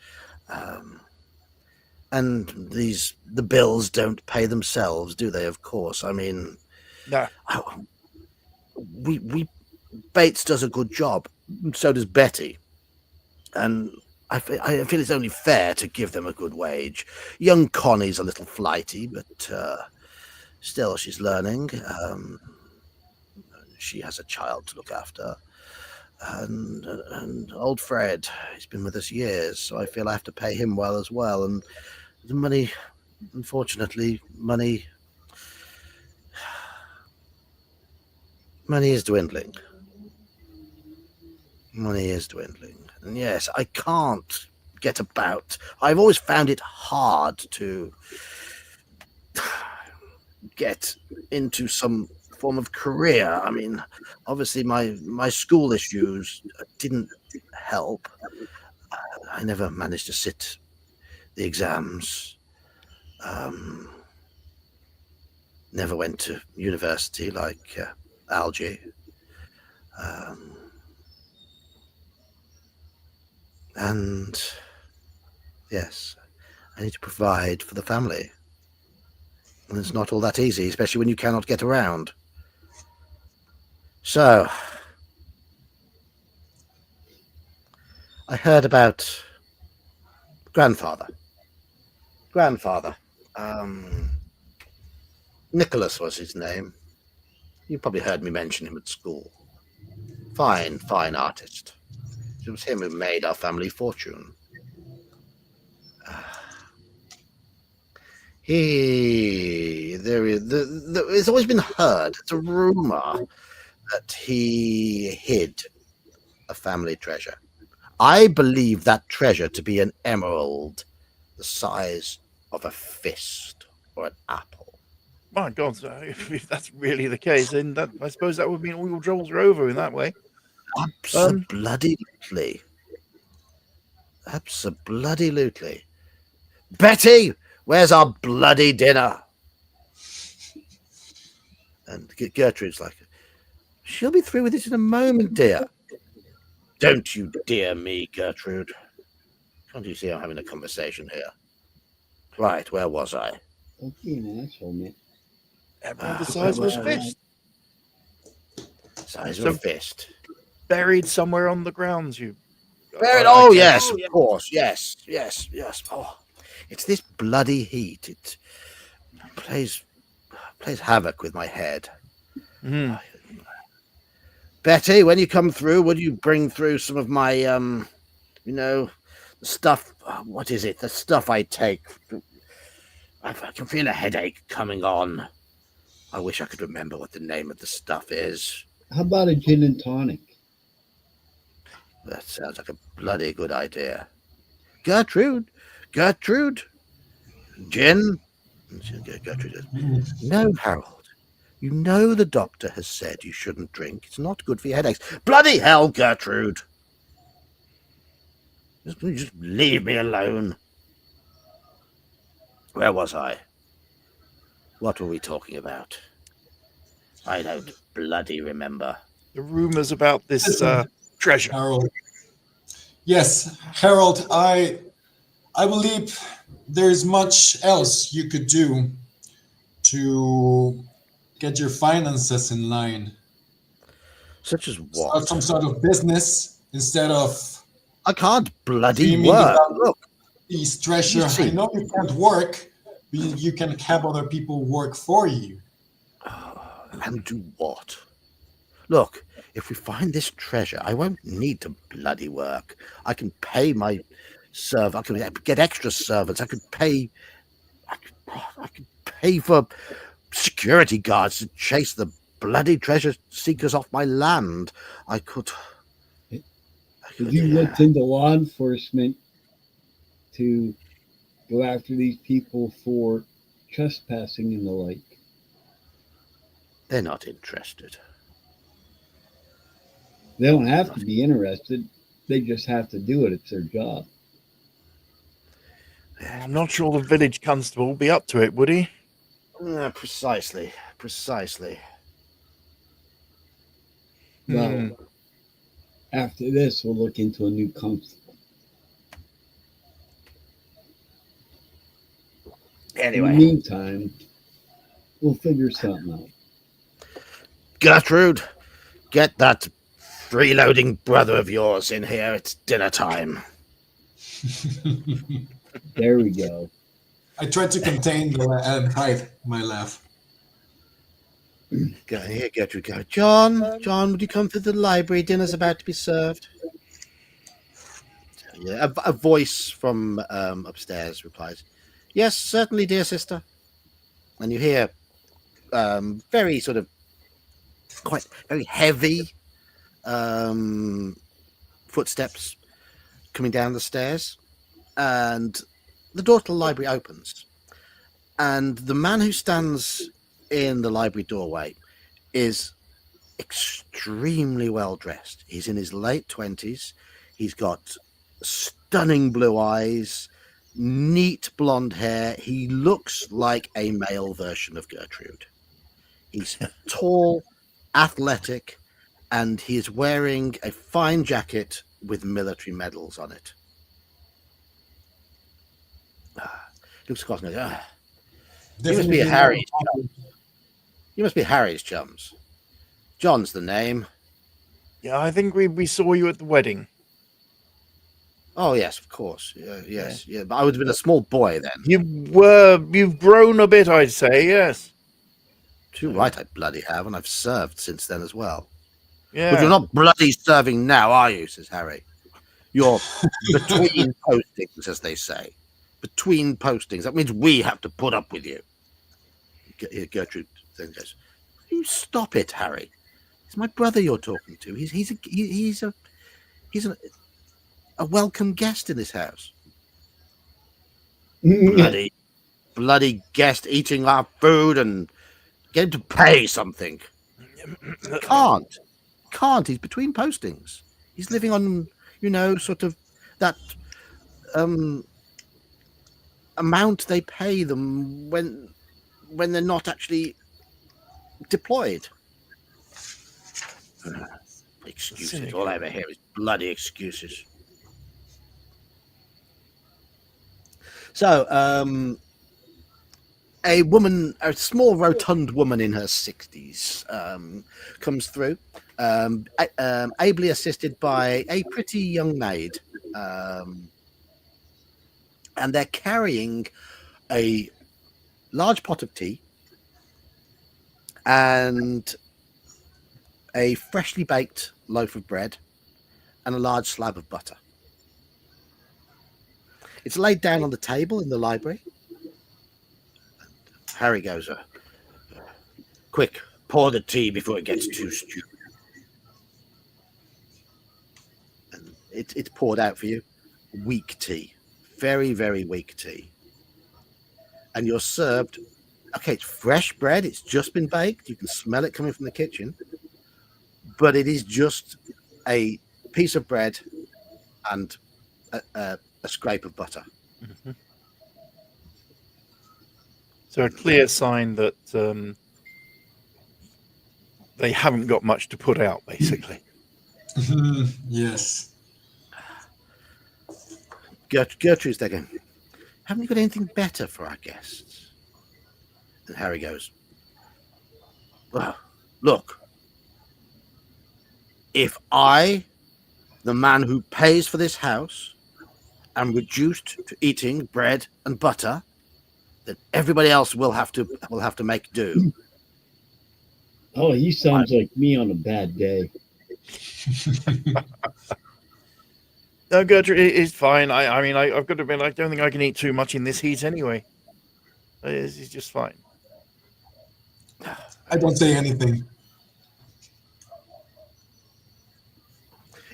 And the bills don't pay themselves, do they? Of course. I mean, No. we Bates does a good job. So does Betty. And I feel it's only fair to give them a good wage. Young Connie's a little flighty, but still she's learning. She has a child to look after. And old Fred, he's been with us years, so I feel I have to pay him well as well. And the money, unfortunately, money is dwindling. Money is dwindling. And yes, I can't get about. I've always found it hard to get into some form of career. I mean, obviously my school issues didn't help. I never managed to sit the exams. Never went to university like Algie. And yes, I need to provide for the family. And it's not all that easy, especially when you cannot get around. So, I heard about grandfather. Nicholas was his name. You probably heard me mention him at school. Fine artist. It was him who made our family fortune. It's always been heard, it's a rumor that he hid a family treasure. I believe that treasure to be an emerald the size of a fist or an apple. My God, so if that's really the case, then I suppose that would mean all your troubles are over in that way. Absolutely. Absolutely. Betty, where's our bloody dinner? And Gertrude's like, she'll be through with it in a moment, dear. Don't you dear me, Gertrude. Can't you see I'm having a conversation here? Right, where was I? Don't be an asshole, man. About the size of a fist. Size of So- a fist. Buried somewhere on the grounds, you. Buried. I Oh, guess. yes, of course. Yes. Oh, it's this bloody heat. It plays havoc with my head. Mhm. Betty, when you come through, would you bring through some of my, stuff? What is it? The stuff I take. I can feel a headache coming on. I wish I could remember what the name of the stuff is. How about a gin and tonic? That sounds like a bloody good idea. Gertrude, gin. Gertrude goes, no, Harold. You know the doctor has said you shouldn't drink. It's not good for your headaches. Bloody hell, Gertrude. Just leave me alone. Where was I? What were we talking about? I don't bloody remember. The rumors about this treasure. Harold. Yes, Harold, I believe there's much else you could do to get your finances in line. Such as Start what? some sort of business instead of I can't bloody dreaming work. about Look, these treasure. You see- I know you can't work, but you can have other people work for you. and do what? Look, if we find this treasure, I won't need to bloody work. I can pay my servant. I can get extra servants. I could pay for security guards to chase the bloody treasure seekers off my land. I could. Have you looked into law enforcement to go after these people for trespassing and the like? They're not interested. They don't have to be interested. They just have to do it. It's their job. I'm not sure the village constable would be up to it, would he? Precisely. Well, Hmm. after this, we'll look into a new constable. In the Anyway, meantime, we'll figure something out. Gertrude, get that freeloading brother of yours in here. It's dinner time. There we go. I tried to contain and hide my laugh. Go here, Gertrude. Go. John, would you come through the library? Dinner's about to be served. Yeah, a voice from upstairs replies, "Yes, certainly, dear sister." And you hear very sort of quite very heavy footsteps coming down the stairs, and the door to the library opens, and the man who stands in the library doorway is extremely well dressed. He's in his late 20s. He's got stunning blue eyes, neat blonde hair. He looks like a male version of Gertrude. He's tall, athletic, and he is wearing a fine jacket with military medals on it. Looks across and goes, You must be Harry. You must be Harry's chums. John's the name. Yeah, I think we saw you at the wedding. Oh, yes, of course. Yes. But I would have been a small boy then. You've grown a bit, I'd say, yes. Too right I bloody have, and I've served since then as well. Yeah. But you're not bloody serving now, are you? Says Harry. You're between postings, as they say. Between postings. That means we have to put up with you. Gertrude then goes, "You stop it, Harry. It's my brother you're talking to. He's a welcome guest in this house. bloody guest eating our food and get him to pay something. Can't. He's between postings. He's living on, sort of that amount they pay them when they're not actually deployed. Excuses. All I ever hear is bloody excuses. So, a small rotund woman in her 60s, comes through, ably assisted by a pretty young maid. And they're carrying a large pot of tea and a freshly baked loaf of bread and a large slab of butter. It's laid down on the table in the library. Harry goes, quick, pour the tea before it gets too stupid. And it's poured out for you. Weak tea. Very, very weak tea. And you're served, okay, it's fresh bread. It's just been baked. You can smell it coming from the kitchen. But it is just a piece of bread and a scrape of butter. Mm-hmm. So a clear sign that they haven't got much to put out, basically. Yes. Gertrude's there going, haven't you got anything better for our guests? And Harry goes, well, look, if I, the man who pays for this house, am reduced to eating bread and butter, then everybody else will have to make do. Oh, he sounds like me on a bad day. No, Gertrude, it's fine. I mean, I've got to admit, I don't think I can eat too much in this heat anyway. It's just fine. I don't say anything.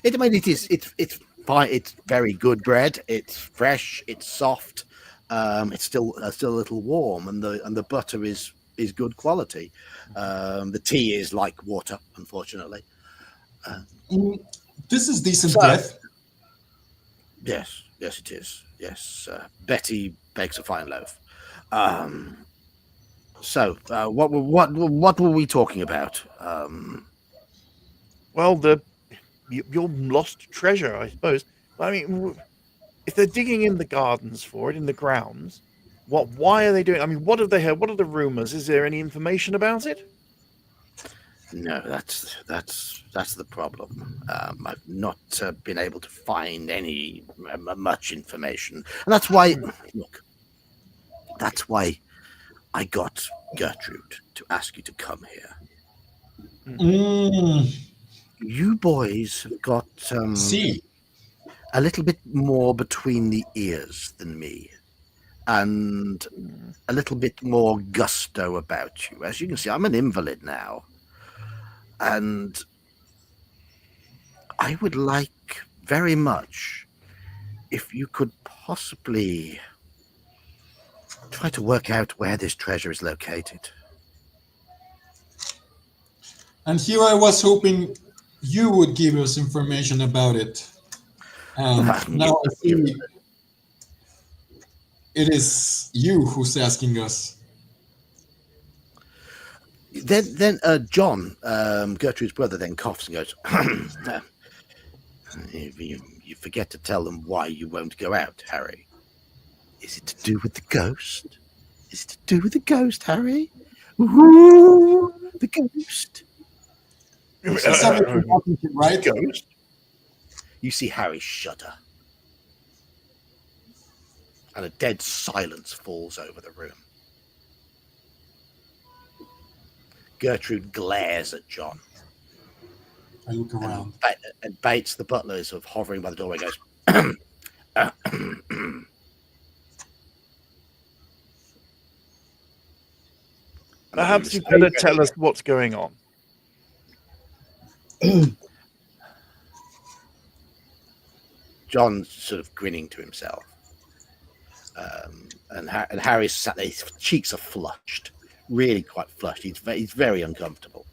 It's fine. It's very good bread. It's fresh. It's soft. It's still a little warm, and the butter is good quality. The tea is like water, unfortunately. This is decent bread. Yes, it is. Yes, Betty bakes a fine loaf. So, what were we talking about? Well, your lost treasure, I suppose. I mean, if they're digging in the gardens for it, in the grounds, why are they doing? I mean, what have they heard? What are the rumors? Is there any information about it? No, that's the problem. I've not been able to find any much information, and that's why. Look, that's why I got Gertrude to ask you to come here. You boys have got a little bit more between the ears than me, and a little bit more gusto about you. As you can see, I'm an invalid now. And I would like very much if you could possibly try to work out where this treasure is located. And here I was hoping you would give us information about it. And now I see it is you who's asking us. Then John, Gertrude's brother, then coughs and goes, you forget to tell them why you won't go out, Harry. Is it to do with the ghost? Is it to do with the ghost, Harry? Ooh, the ghost. Right? Ghost. You see Harry shudder. And a dead silence falls over the room. Gertrude glares at John. I look around. And Bates, the butler, is sort of hovering by the doorway, goes, Perhaps you better tell us what's going on. John's sort of grinning to himself. And Harry's sat there, his cheeks are flushed. Really quite flushed. He's very uncomfortable.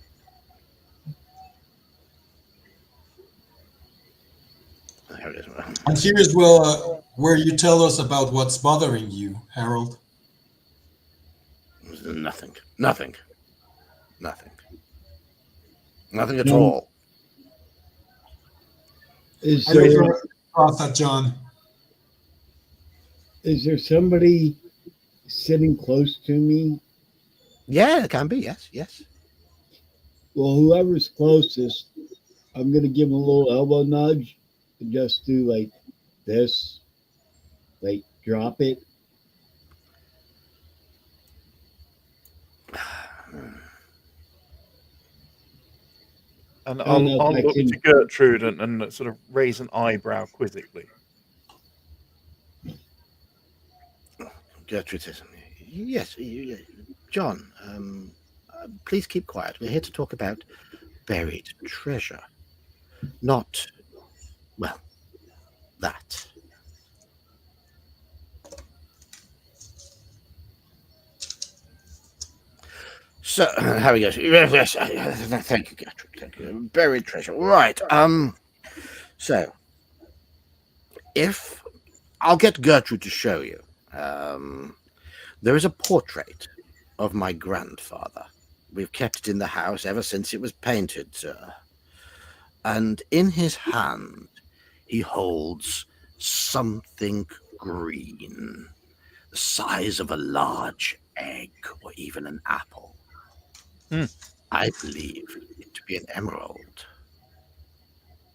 And here's where you tell us about what's bothering you, Harold. Nothing. Nothing. Nothing at No. all. Is I read there your thoughts that, John. somebody sitting close to me? Yeah, it can be. Yes, yes. Well, whoever's closest, I'm gonna give him a little elbow nudge and just do like this, like drop it. And I don't know I'll if I look can. to Gertrude and sort of raise an eyebrow quizzically. Gertrude says, yes, John, please keep quiet. We're here to talk about buried treasure. Not, well, that. So, Harry goes, yes, thank you, Gertrude, thank you. Buried treasure. Right. So, if I'll get Gertrude to show you, there is a portrait of my grandfather. We've kept it in the house ever since it was painted, sir. And in his hand, he holds something green, the size of a large egg or even an apple. I believe it to be an emerald.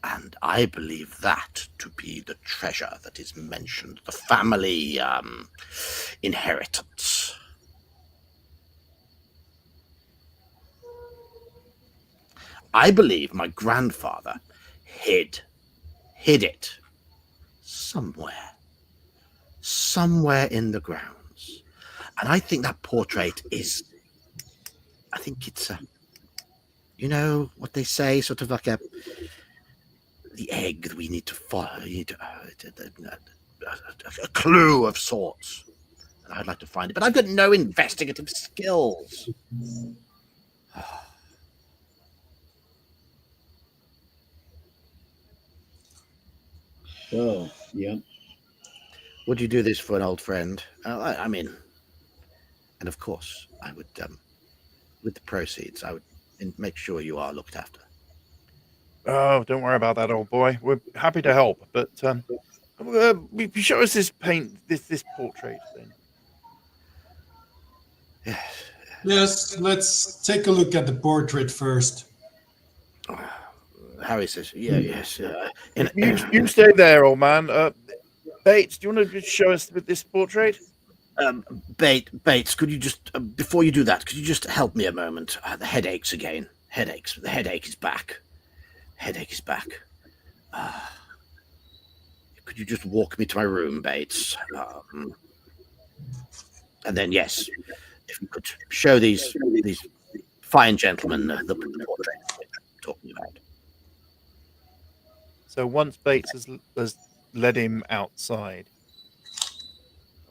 And I believe that to be the treasure that is mentioned, the family inheritance. I believe my grandfather hid it somewhere in the grounds. And I think that portrait is, I think it's a, you know what they say, sort of like the egg that we need to follow. You need to, a clue of sorts. And I'd like to find it, but I've got no investigative skills. Oh, yeah. Would you do this for an old friend? I mean, and of course, I would, with the proceeds, I would make sure you are looked after. Oh, don't worry about that, old boy. We're happy to help, but show us this this portrait then. Yes. Yes, let's take a look at the portrait first. Harry says, "Yeah, yes." You stay there, old man. Bates, do you want to just show us this portrait? Bates, could you just before you do that, could you just help me a moment? The headaches again. Headaches. The headache is back. Headache is back. Could you just walk me to my room, Bates? And then, yes, if you could show these fine gentlemen the portrait we're talking about. So once Bates has led him outside,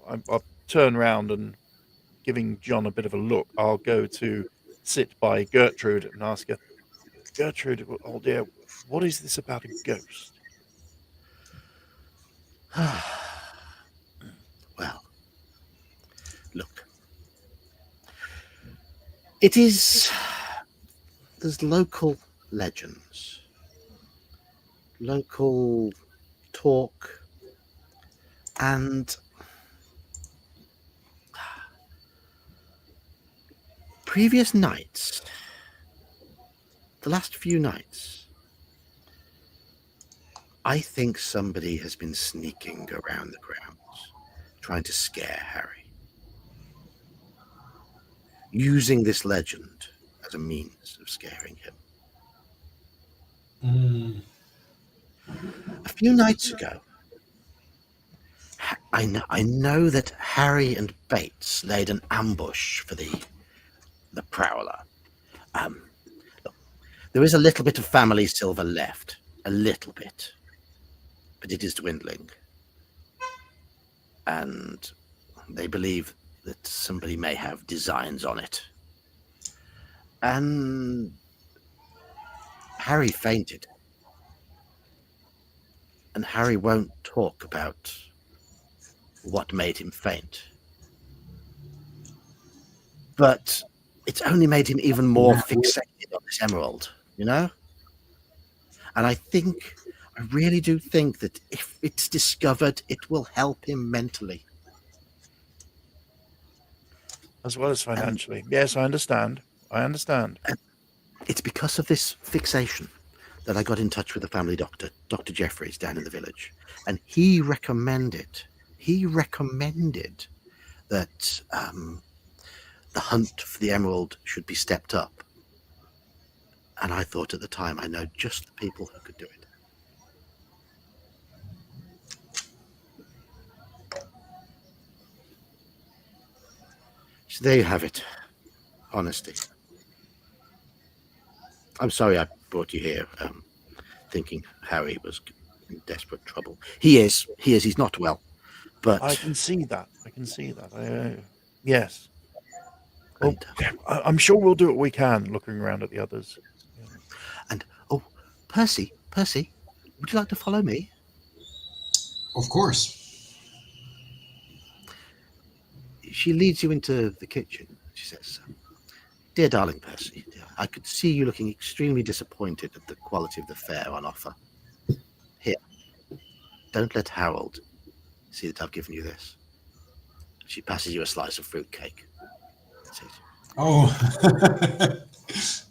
I'll turn around and, giving John a bit of a look, I'll go to sit by Gertrude and ask her, Gertrude, oh dear, what is this about a ghost? Well, look. There's local legends, local talk, and previous nights, the last few nights, I think somebody has been sneaking around the grounds, trying to scare Harry, using this legend as a means of scaring him. A few nights ago, I know that Harry and Bates laid an ambush for the prowler. Look, there is a little bit of family silver left, a little bit, but it is dwindling. And they believe that somebody may have designs on it. And Harry fainted. And Harry won't talk about what made him faint. But it's only made him even more fixated on this emerald, you know? And I really do think that if it's discovered, it will help him mentally. As well as financially. Yes, I understand. It's because of this fixation that I got in touch with the family doctor, Dr. Jeffries, down in the village. And he recommended that the hunt for the emerald should be stepped up. And I thought at the time, I know just the people who could do it. So there you have it. Honesty. I'm sorry I brought you here, thinking Harry was in desperate trouble. He is. He's not well. But I can see that. Yes. Well, I'm sure we'll do what we can, looking around at the others. Yeah. And Percy, would you like to follow me? Of course. She leads you into the kitchen. She says, "Dear darling Percy, I could see you looking extremely disappointed at the quality of the fare on offer. Here, don't let Harold see that I've given you this." She passes you a slice of fruitcake. Oh,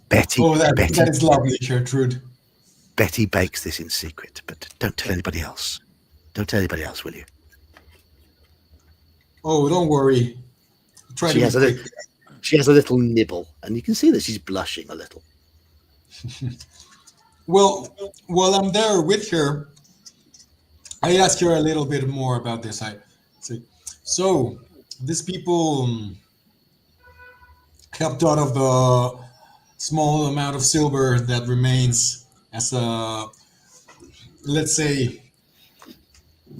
Betty. That is lovely, Gertrude. Betty bakes this in secret, but don't tell anybody else. Don't tell anybody else, will you? Oh, don't worry. She has a little nibble, and you can see that she's blushing a little. Well, while I'm there with her, I ask her a little bit more about this. I say, so these people helped out of the small amount of silver that remains as a, let's say,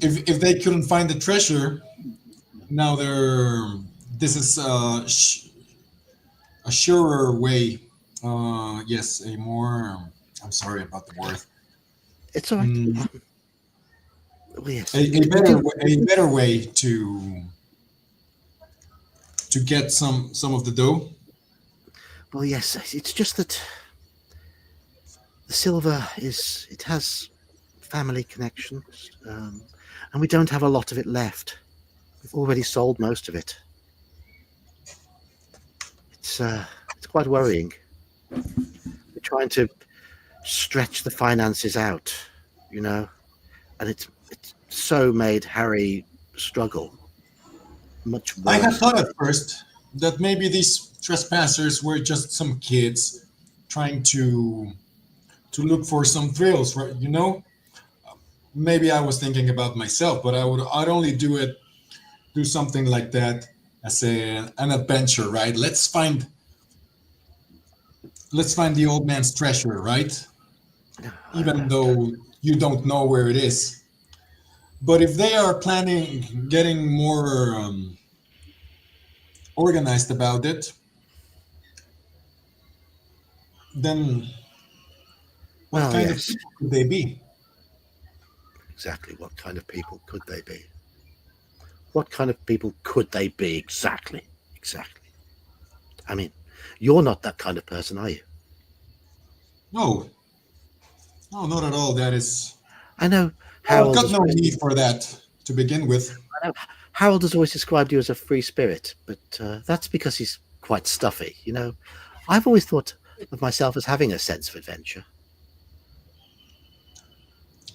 if they couldn't find the treasure, now this is a surer way. Yes, a more. I'm sorry about the word. It's all right. Well, yes. A better way to get some of the dough. Well, yes. It's just that the silver has family connections, and we don't have a lot of it left. We've already sold most of it. It's quite worrying. We're trying to stretch the finances out, you know, and it's so made Harry struggle much worse. I had thought at first that maybe these trespassers were just some kids trying to look for some thrills, right? You know, maybe I was thinking about myself, but I'd only do something like that as an adventure, right? Let's find the old man's treasure, right? Even though you don't know where it is. But if they are planning getting more organized about it, then what kind of people could they be? Exactly. What kind of people could they be? What kind of people could they be? Exactly. I mean, you're not that kind of person, are you? No, not at all. That is. I know. I've got no need for that to begin with. I know Harold has always described you as a free spirit, but that's because he's quite stuffy. You know, I've always thought of myself as having a sense of adventure.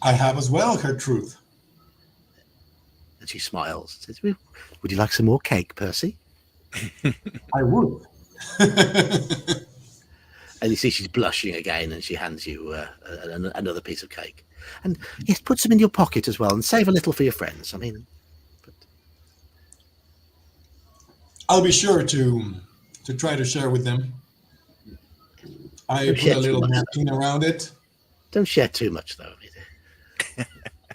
I have as well, Gertrude. And she smiles. Says, "Would you like some more cake, Percy?" I would. And you see she's blushing again, and she hands you another piece of cake. And yes, put some in your pocket as well, and save a little for your friends. I mean, I'll be sure to try to share with them. I put a little napkin around it. Don't share too much, though.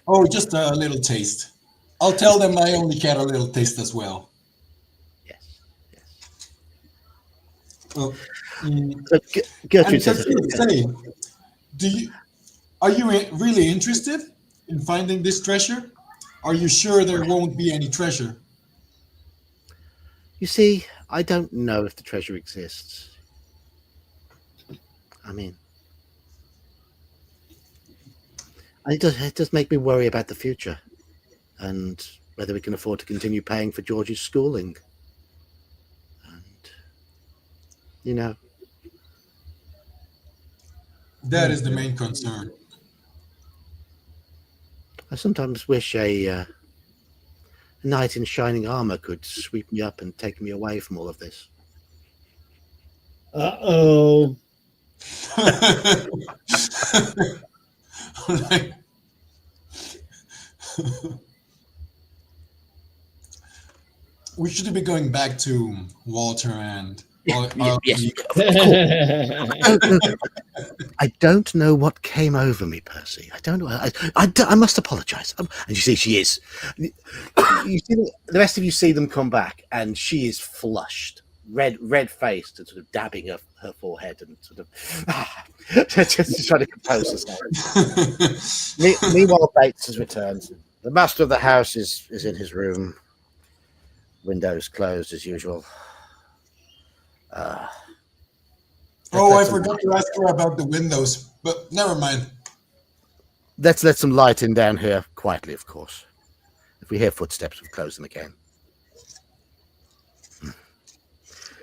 Oh, just a little taste. I'll tell them I only get a little taste as well. Yes. Well, Gertrude says, are you really interested in finding this treasure? Are you sure there won't be any treasure? You see, I don't know if the treasure exists. I mean, it does make me worry about the future and whether we can afford to continue paying for George's schooling. And, you know, That is the main concern. I sometimes wish a knight in shining armor could sweep me up and take me away from all of this. Uh-oh. Like, we should be going back to Walter and Yes, I don't know what came over me, Percy. I don't know. I must apologize. And you see, she is. You see, the rest of you see them come back, and she is flushed, red faced, and sort of dabbing her forehead, and sort of just trying to compose herself. Meanwhile, Bates has returned. The master of the house is in his room. Windows closed as usual. Oh, I forgot to ask her about the windows, but never mind. Let's let some light in down here, quietly, of course. If we hear footsteps, we'll close them again.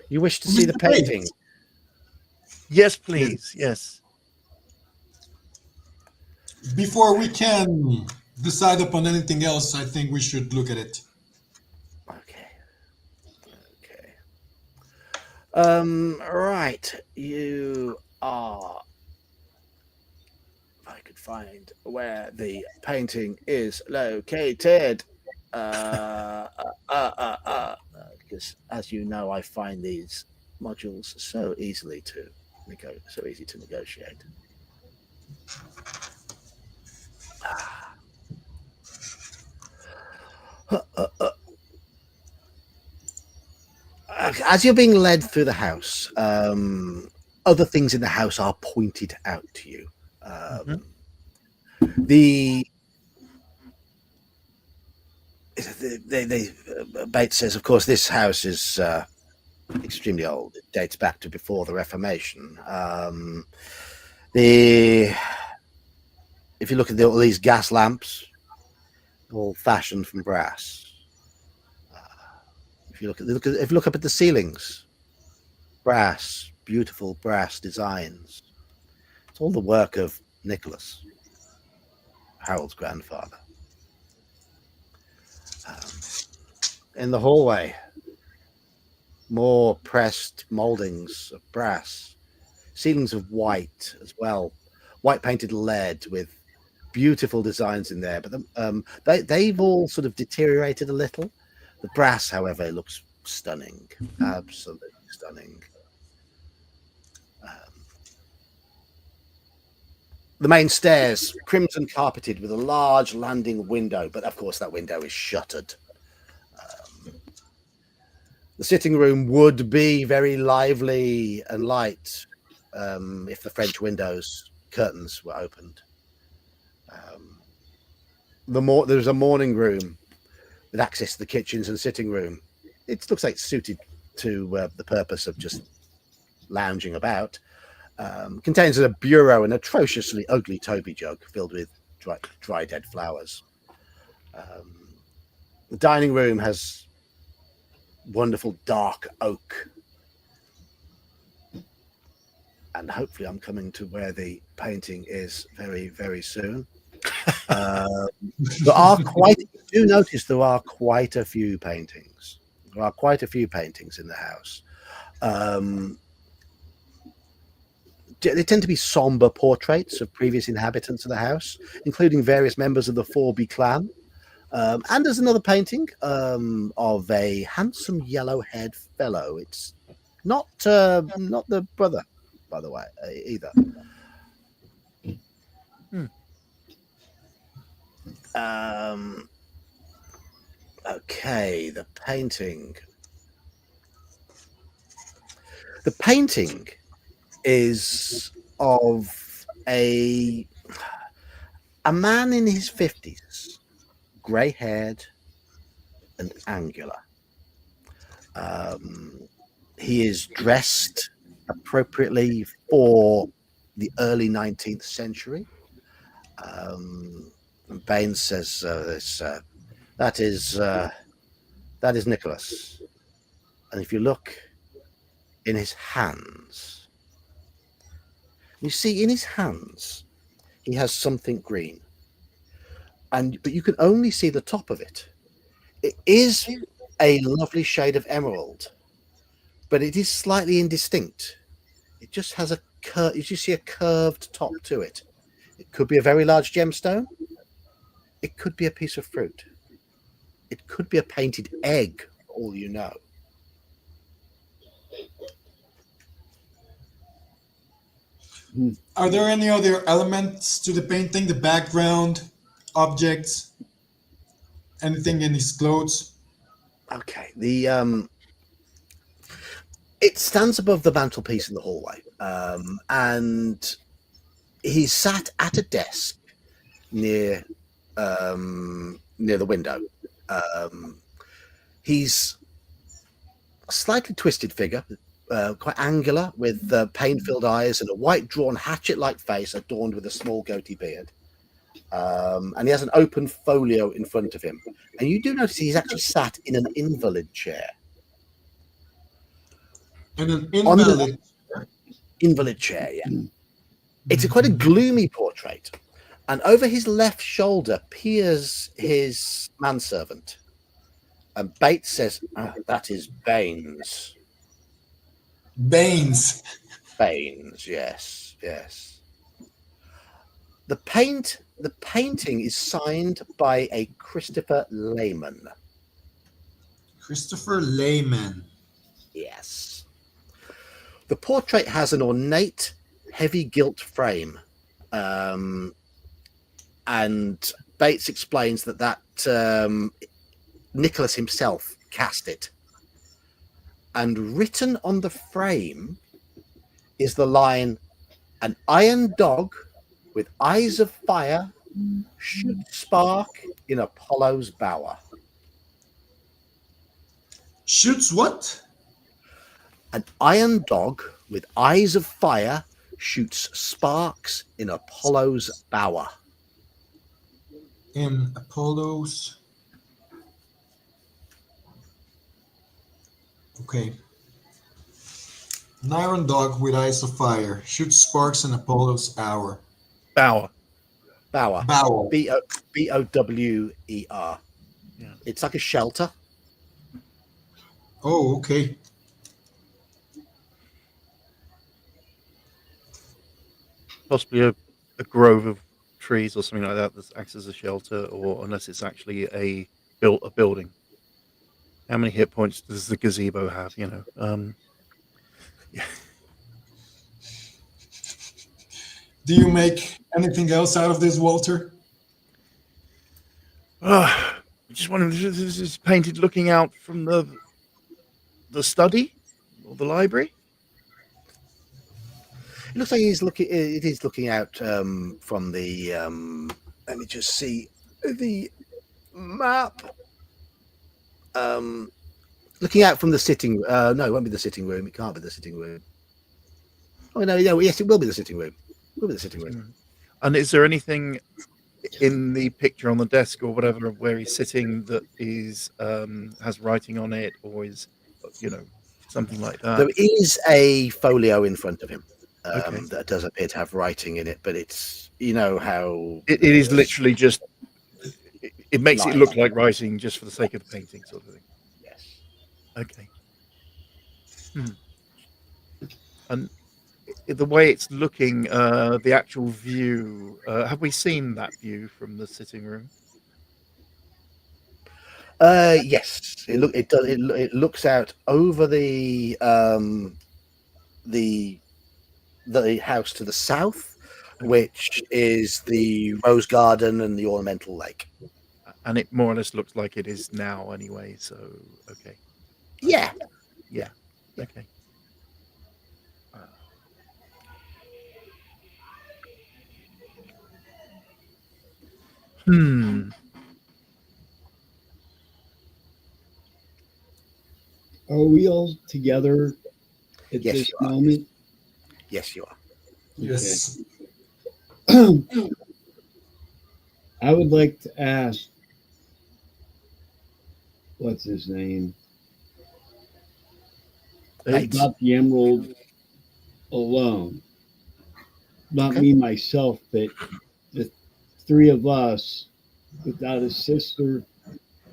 You wish to see the painting? Yes, please. Yes. Before we can decide upon anything else, I think we should look at it. Right. You are. If I could find where the painting is located. Because, as you know, I find these modules so easy to negotiate. As you're being led through the house, other things in the house are pointed out to you. Bates says, of course, this house is extremely old. It dates back to before the Reformation. If you look at all these gas lamps, all fashioned from brass. If you look up at the ceilings, brass, beautiful brass designs. It's all the work of Nicholas, Harold's grandfather. In the hallway, more pressed moldings of brass, ceilings of white as well, white painted lead with beautiful designs in there. But they've all sort of deteriorated a little. The brass, however, looks stunning, absolutely stunning. The main stairs, crimson carpeted with a large landing window, but of course that window is shuttered. The sitting room would be very lively and light if the French windows curtains were opened. There's a morning room with access to the kitchens and sitting room. It looks like it's suited to the purpose of just lounging about. Contains a bureau and atrociously ugly Toby jug filled with dry dead flowers. The dining room has wonderful dark oak. And hopefully I'm coming to where the painting is very, very soon. Do notice there are quite a few paintings. There are quite a few paintings in the house. They tend to be somber portraits of previous inhabitants of the house, including various members of the Forby clan. And there's another painting of a handsome yellow-haired fellow. It's not the brother, by the way, either. Okay, the painting. The painting is of a man in his 50s, grey-haired and angular. He is dressed appropriately for the early 19th century. And Baines says, that is Nicholas. And if you look in his hands, you see in his hands, he has something green. But you can only see the top of it. It is a lovely shade of emerald, but it is slightly indistinct. It just has a you just see a curved top to it. It could be a very large gemstone. It could be a piece of fruit. It could be a painted egg, for all you know. Are there any other elements to the painting? The background, objects, anything in his clothes? Okay. It stands above the mantelpiece in the hallway, and he's sat at a desk near the window. He's a slightly twisted figure, quite angular, with pain-filled eyes and a white drawn hatchet-like face adorned with a small goatee beard. And he has an open folio in front of him. And you do notice he's actually sat in an invalid chair. And an invalid. Invalid chair, yeah. It's quite a gloomy portrait. And over his left shoulder peers his manservant. And Bates says, that is Baines. Baines. Baines, yes. The painting is signed by a Christopher Lehman. Christopher Lehman. Yes. The portrait has an ornate, heavy gilt frame. And Bates explains that Nicholas himself cast it. And written on the frame is the line, "An iron dog with eyes of fire should spark in Apollo's bower." Shoots what? An iron dog with eyes of fire shoots sparks in Apollo's bower. In Apollo's. Okay. An iron dog with eyes of fire shoots sparks in Apollo's hour. Bower. Bower. Bower. Yeah. It's like a shelter. Oh, okay. Possibly a grove of trees or something like that acts as a shelter, or unless it's actually a building. How many hit points does the gazebo have? Yeah. Do you make anything else out of this, Walter? Just wondering, this is painted looking out from the study or the library. It looks like it is looking out from the. Let me just see the map. Looking out from the sitting. No, it won't be the sitting room. It can't be the sitting room. Oh no! Yes, it will be the sitting room. It will be the sitting room. And is there anything in the picture on the desk or whatever where he's sitting that is has writing on it, or is something like that? There is a folio in front of him. Okay. That does appear to have writing in it, but it's how it is literally just it makes lines. It look like writing just for the sake of the painting, sort of thing. Yes. Okay. And the way it's looking, the actual view, have we seen that view from the sitting room? Yes. It looks out over the house to the south, which is the rose garden and the ornamental lake. And it more or less looks like it is now anyway, so okay. Yeah. Okay. Are we all together at Yes, this you are. moment? Yes, you are. Yes. I would like to ask, what's his name? Bates. About the emerald alone. Not Okay. me, myself, but the three of us without a sister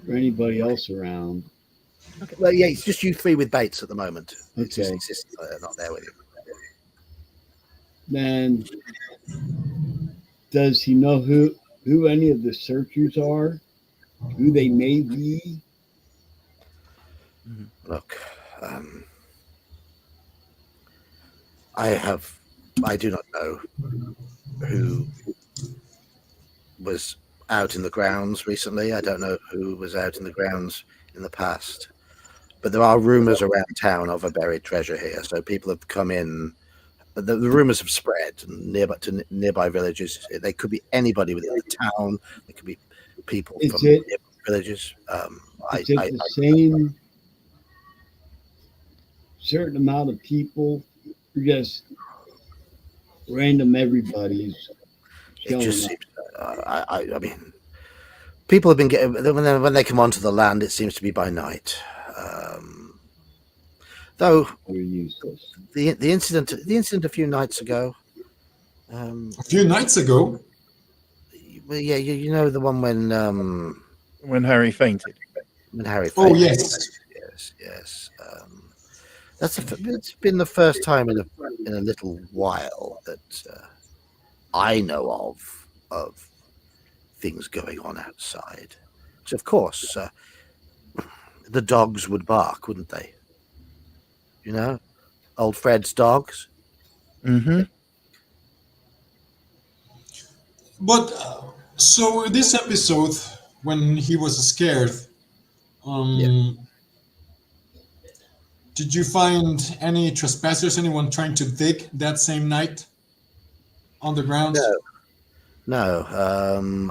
or anybody else around. Okay. Well, yeah, it's just you three with Bates at the moment. It's Okay. his sisters are not there with you. Then does he know who any of the searchers are? Who they may be? Look, I do not know who was out in the grounds recently. I don't know who was out in the grounds in the past. But there are rumors around town of a buried treasure here. So people have come in. But the rumors have spread to nearby villages. They could be anybody within the town. They could be people Is from it nearby villages. is it the same certain amount of people, or just random everybody's It showing just up? seems. I mean, people have been getting when they come onto the land. It seems to be by night. Though You're useless. the incident a few nights ago. A few nights ago. Well, yeah, you know the one When Harry fainted. when Harry. Oh, fainted. yes. yes. It's been the first time in a little while that I know of things going on outside. So of course, the dogs would bark, wouldn't they? You know, old Fred's dogs. Mm-hmm. But so this episode, when he was scared, did you find any trespassers? Anyone trying to dig that same night on the ground? No.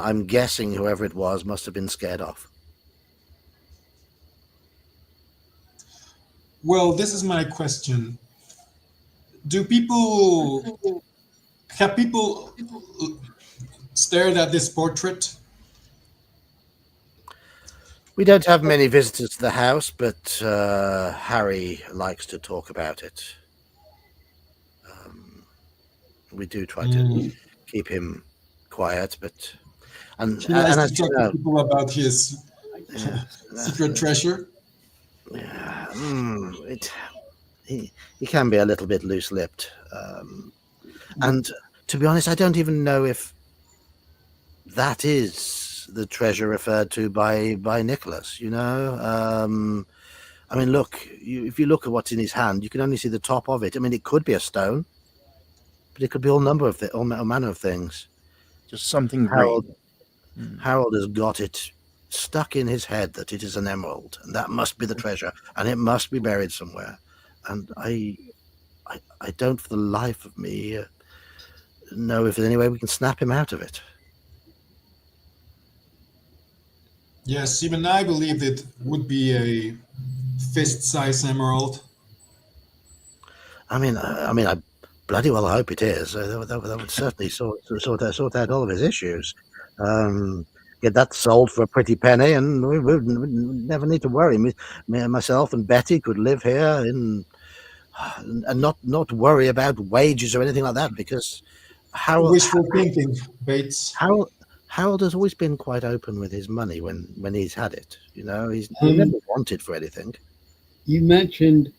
I'm guessing whoever it was must have been scared off. Well, this is my question. Have people stared at this portrait? We don't have many visitors to the house, but Harry likes to talk about it. We do try to keep him quiet, but and He likes as to you talk know, to people about his secret treasure. he can be a little bit loose-lipped, and to be honest, I don't even know if that is the treasure referred to by Nicholas. You know, I mean, look, if you look at what's in his hand, you can only see the top of it. I mean, it could be a stone, but it could be all manner of things. Just something green. Harold has got it stuck in his head that it is an emerald, and that must be the treasure, and it must be buried somewhere. And I don't, for the life of me, know if there's any way we can snap him out of it. Yes, even I believed it would be a fist-size emerald. I mean, I bloody well hope it is. That would certainly sort out all of his issues. Get that sold for a pretty penny, and we would never need to worry. Myself and Betty could live here and not worry about wages or anything like that, because Wishful thinking, Bates. Harold has always been quite open with his money when he's had it. You know, he's never wanted for anything. You mentioned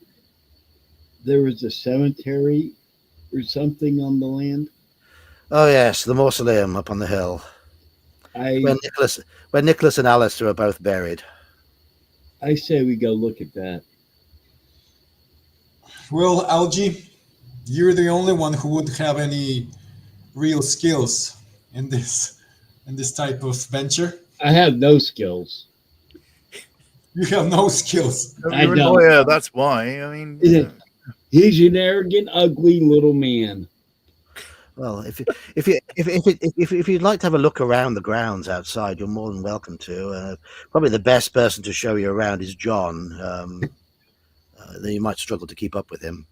there was a cemetery or something on the land. Oh yes, the mausoleum up on the hill where Nicholas and Alistair are both buried. I say we go look at that. Well, Algie, you're the only one who would have any real skills in this type of venture. I have no skills. You have no skills. You're a lawyer, that's why. I mean, he's an arrogant, ugly little man. Well, if you'd like to have a look around the grounds outside, you're more than welcome to. Probably the best person to show you around is John. Then you might struggle to keep up with him.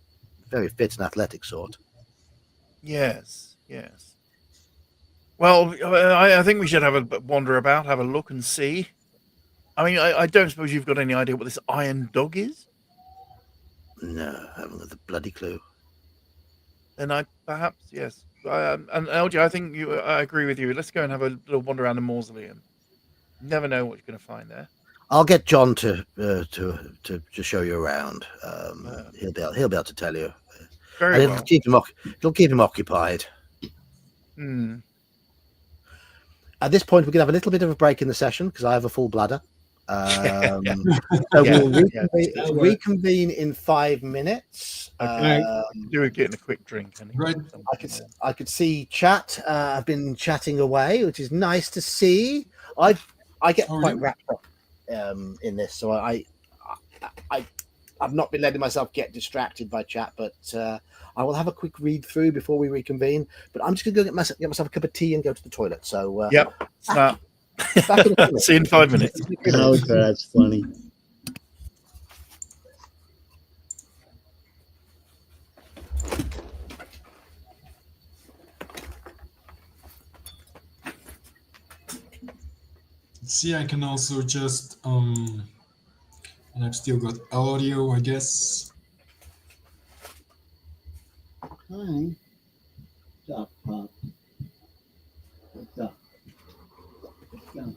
very fit and athletic sort. Yes, yes. Well, I think we should have a wander about, have a look and see. I mean, I don't suppose you've got any idea what this iron dog is? No, I haven't got the bloody clue. Then perhaps, yes. And LG, I think I agree with you. Let's go and have a little wander around the mausoleum. Never know what you're going to find there. I'll get John to show you around. He'll be able to tell you. Very well. It'll keep him occupied. Hmm. At this point, we're going to have a little bit of a break in the session because I have a full bladder. So we'll reconvene in 5 minutes. Okay. Do it getting a quick drink. Right. I could see chat. I've been chatting away, which is nice to see. I get quite wrapped up in this, so I've not been letting myself get distracted by chat, but I will have a quick read through before we reconvene. But I'm just going to go get myself a cup of tea and go to the toilet. So yep, smart. See you in 5 minutes. Oh, that's funny. See, I can also just and I've still got audio, I guess. Hi. What's up, Pop? What's up? What's up?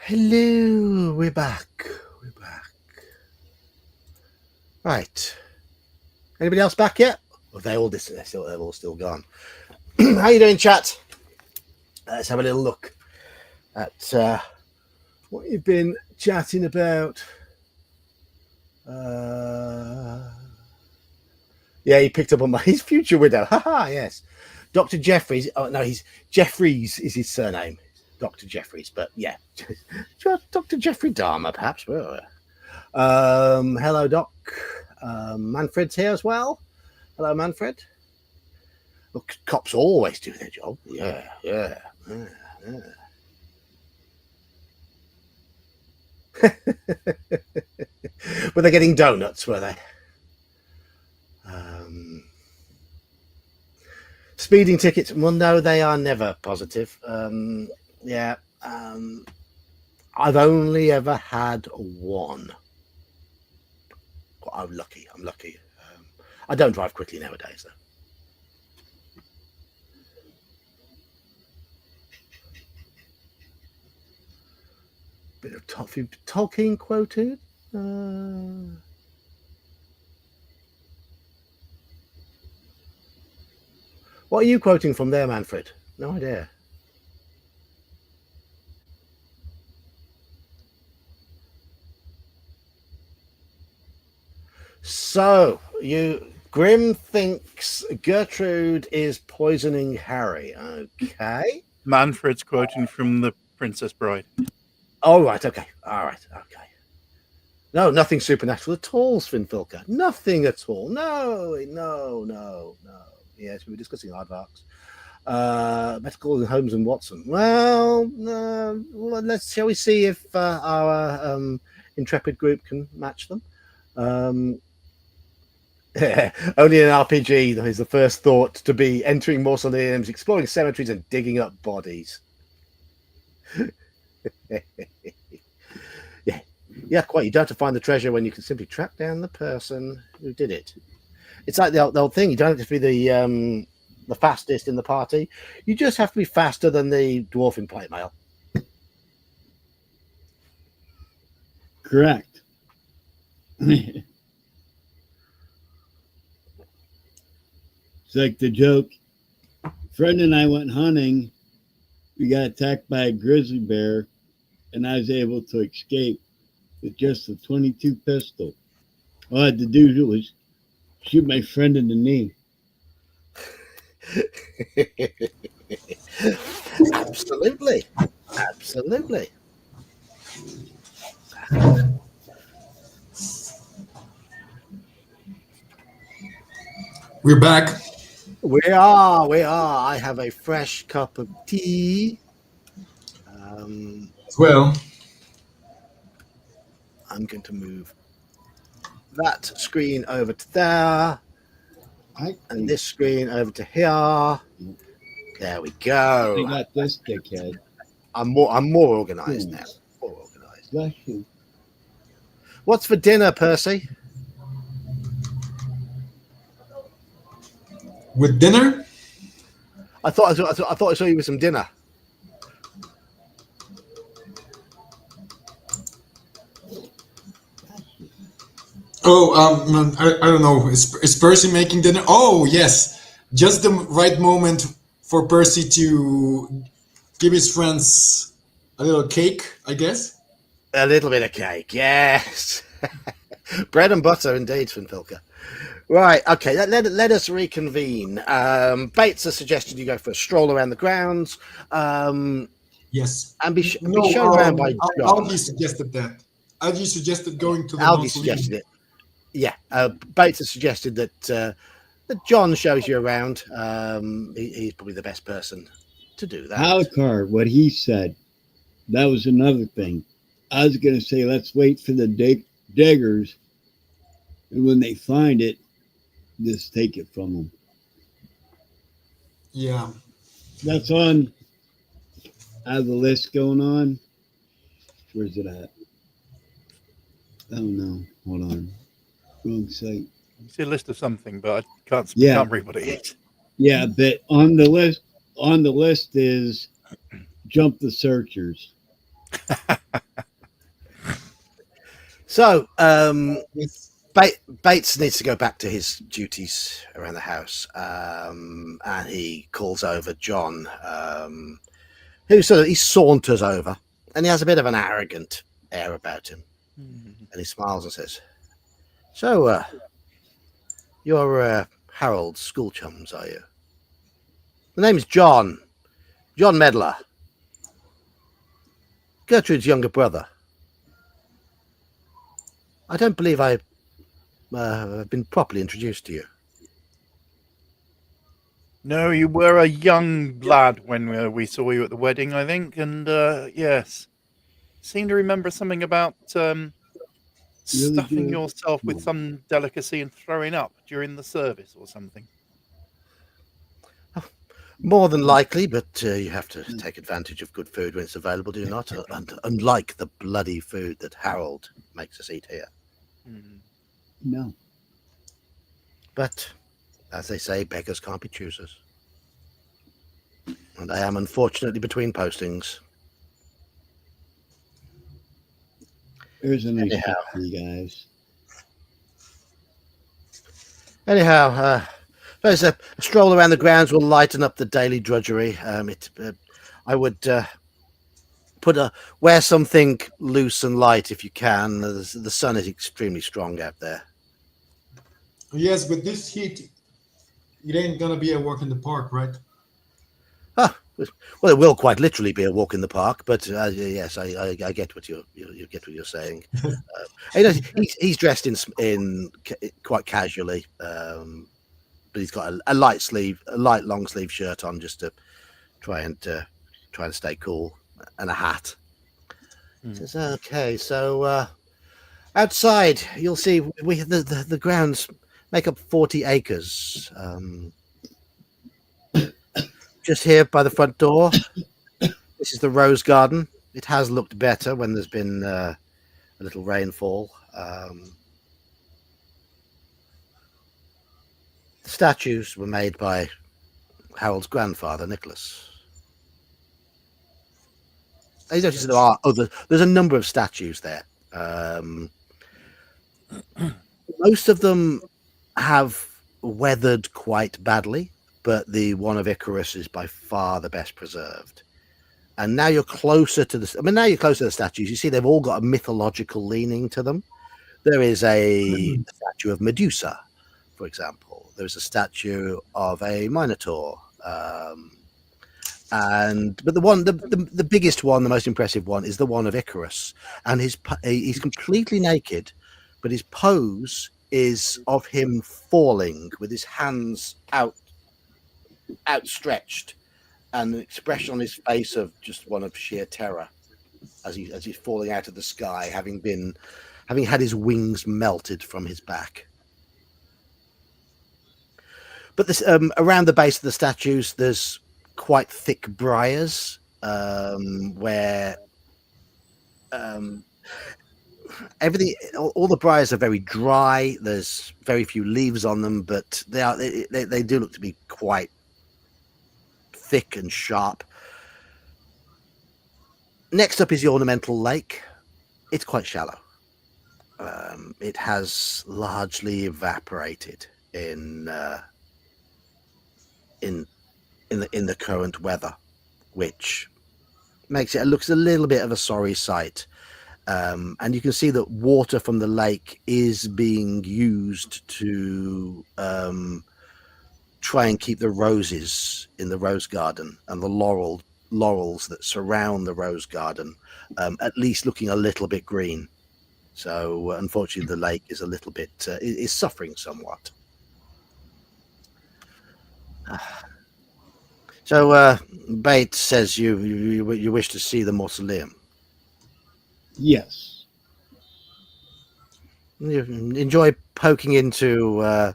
Hello, we're back. Right. Anybody else back yet? Well, they're all still gone. How you doing, chat? Let's have a little look at what you've been chatting about. Yeah, he picked up on his future widow. Haha, yes. Dr. Jeffries. Oh, no, Jeffries is his surname. Dr. Jeffries, but yeah. Dr. Jeffrey Dahmer, perhaps. Hello, Doc. Manfred's here as well. Hello, Manfred. Look, cops always do their job. Yeah. Were they getting donuts, were they? Speeding tickets. Well, no, they are never positive. I've only ever had one. I'm lucky. I don't drive quickly nowadays, though. Bit of Tolkien quoted. What are you quoting from there, Manfred? No idea. So, Grim thinks Gertrude is poisoning Harry. Okay. Manfred's quoting from The Princess Bride. Oh, right. Okay. All right. Okay. No, nothing supernatural at all, Svinfilka. Nothing at all. No. Yes, we were discussing aardvarks. Better call Holmes and Watson. Well, shall we see if our intrepid group can match them? Only an RPG is the first thought to be entering mausoleums, exploring cemeteries, and digging up bodies. Yeah, quite. You don't have to find the treasure when you can simply track down the person who did it. It's like the old thing. You don't have to be the fastest in the party. You just have to be faster than the dwarf in plate mail. Correct. It's like the joke. Friend and I went hunting. We got attacked by a grizzly bear, and I was able to escape with just a .22 pistol. All I had to do was shoot my friend in the knee. Absolutely. We're back. We are. I have a fresh cup of tea. Well, I'm going to move that screen over to there, and this screen over to here. There we go. I got this dickhead. I'm more organized now. More organized. Bless you. What's for dinner, Percy? with dinner? I thought I saw you with some dinner. Oh, I don't know. Is Percy making dinner? Oh, yes. Just the right moment for Percy to give his friends a little cake, I guess. A little bit of cake, yes. Bread and butter, indeed, Finfilka. Right, okay, let us reconvene. Bates has suggested you go for a stroll around the grounds. Yes. And be shown around by John. Algie suggested that. Algie suggested going to the Algie mausoleum. suggested it. Yeah, Bates has suggested that John shows you around. He's probably the best person to do that. Alucard, what he said, that was another thing. I was going to say, let's wait for the diggers, and when they find it, just take it from them. Yeah. That's on. I have the list going on. Where's it at? Oh, no. Hold on. Wrong site. It's a list of something, but I can't read what it is. Yeah, but on the list is Jump the Searchers. So, With Bates needs to go back to his duties around the house, and he calls over John, who he saunters over, and he has a bit of an arrogant air about him, and he smiles and says, "So, you're Harold's school chums, are you? The name's John Medler, Gertrude's younger brother. I don't believe I've been properly introduced to you." No, you were a young lad when we saw you at the wedding, I think, and yes, seem to remember something about stuffing good. yourself with some delicacy and throwing up during the service or something. More than likely, but you have to take advantage of good food when it's available, do you not? And unlike the bloody food that Harold makes us eat here. No. But, as they say, beggars can't be choosers. And I am unfortunately between postings. There's a nice Anyhow. for you guys. Anyhow, there's a stroll around the grounds will lighten up the daily drudgery. I would wear something loose and light if you can. The sun is extremely strong out there. yes, with this heat, it ain't gonna be a walk in the park, right? Well, it will quite literally be a walk in the park, but yes, I get what you get what you're saying. He's dressed in quite casually, but he's got a light long sleeve shirt on just to try and stay cool, and a hat. Says, okay, so outside you'll see the grounds make up 40 acres. Just here by the front door, this is the rose garden. It has looked better when there's been a little rainfall. The statues were made by Harold's grandfather, Nicholas. I notice there's a number of statues there. Most of them have weathered quite badly, but the one of Icarus is by far the best preserved. And now you're closer to the statues. You see, they've all got a mythological leaning to them. There is a statue of Medusa, for example. There's a statue of a Minotaur. But the biggest one, the most impressive one, is the one of Icarus. And he's completely naked, but his pose is of him falling with his hands outstretched, and an expression on his face of just one of sheer terror as he's falling out of the sky, having had his wings melted from his back. But this around the base of the statues, there's quite thick briars where everything, all the briars are very dry. There's very few leaves on them, but they do look to be quite thick and sharp. Next up is the ornamental lake. It's quite shallow. It has largely evaporated in the current weather, which makes it looks a little bit of a sorry sight. And you can see that water from the lake is being used to try and keep the roses in the rose garden and the laurels that surround the rose garden at least looking a little bit green. So unfortunately, the lake is a little bit is suffering somewhat. So Bates says you wish to see the mausoleum. Yes. You enjoy poking into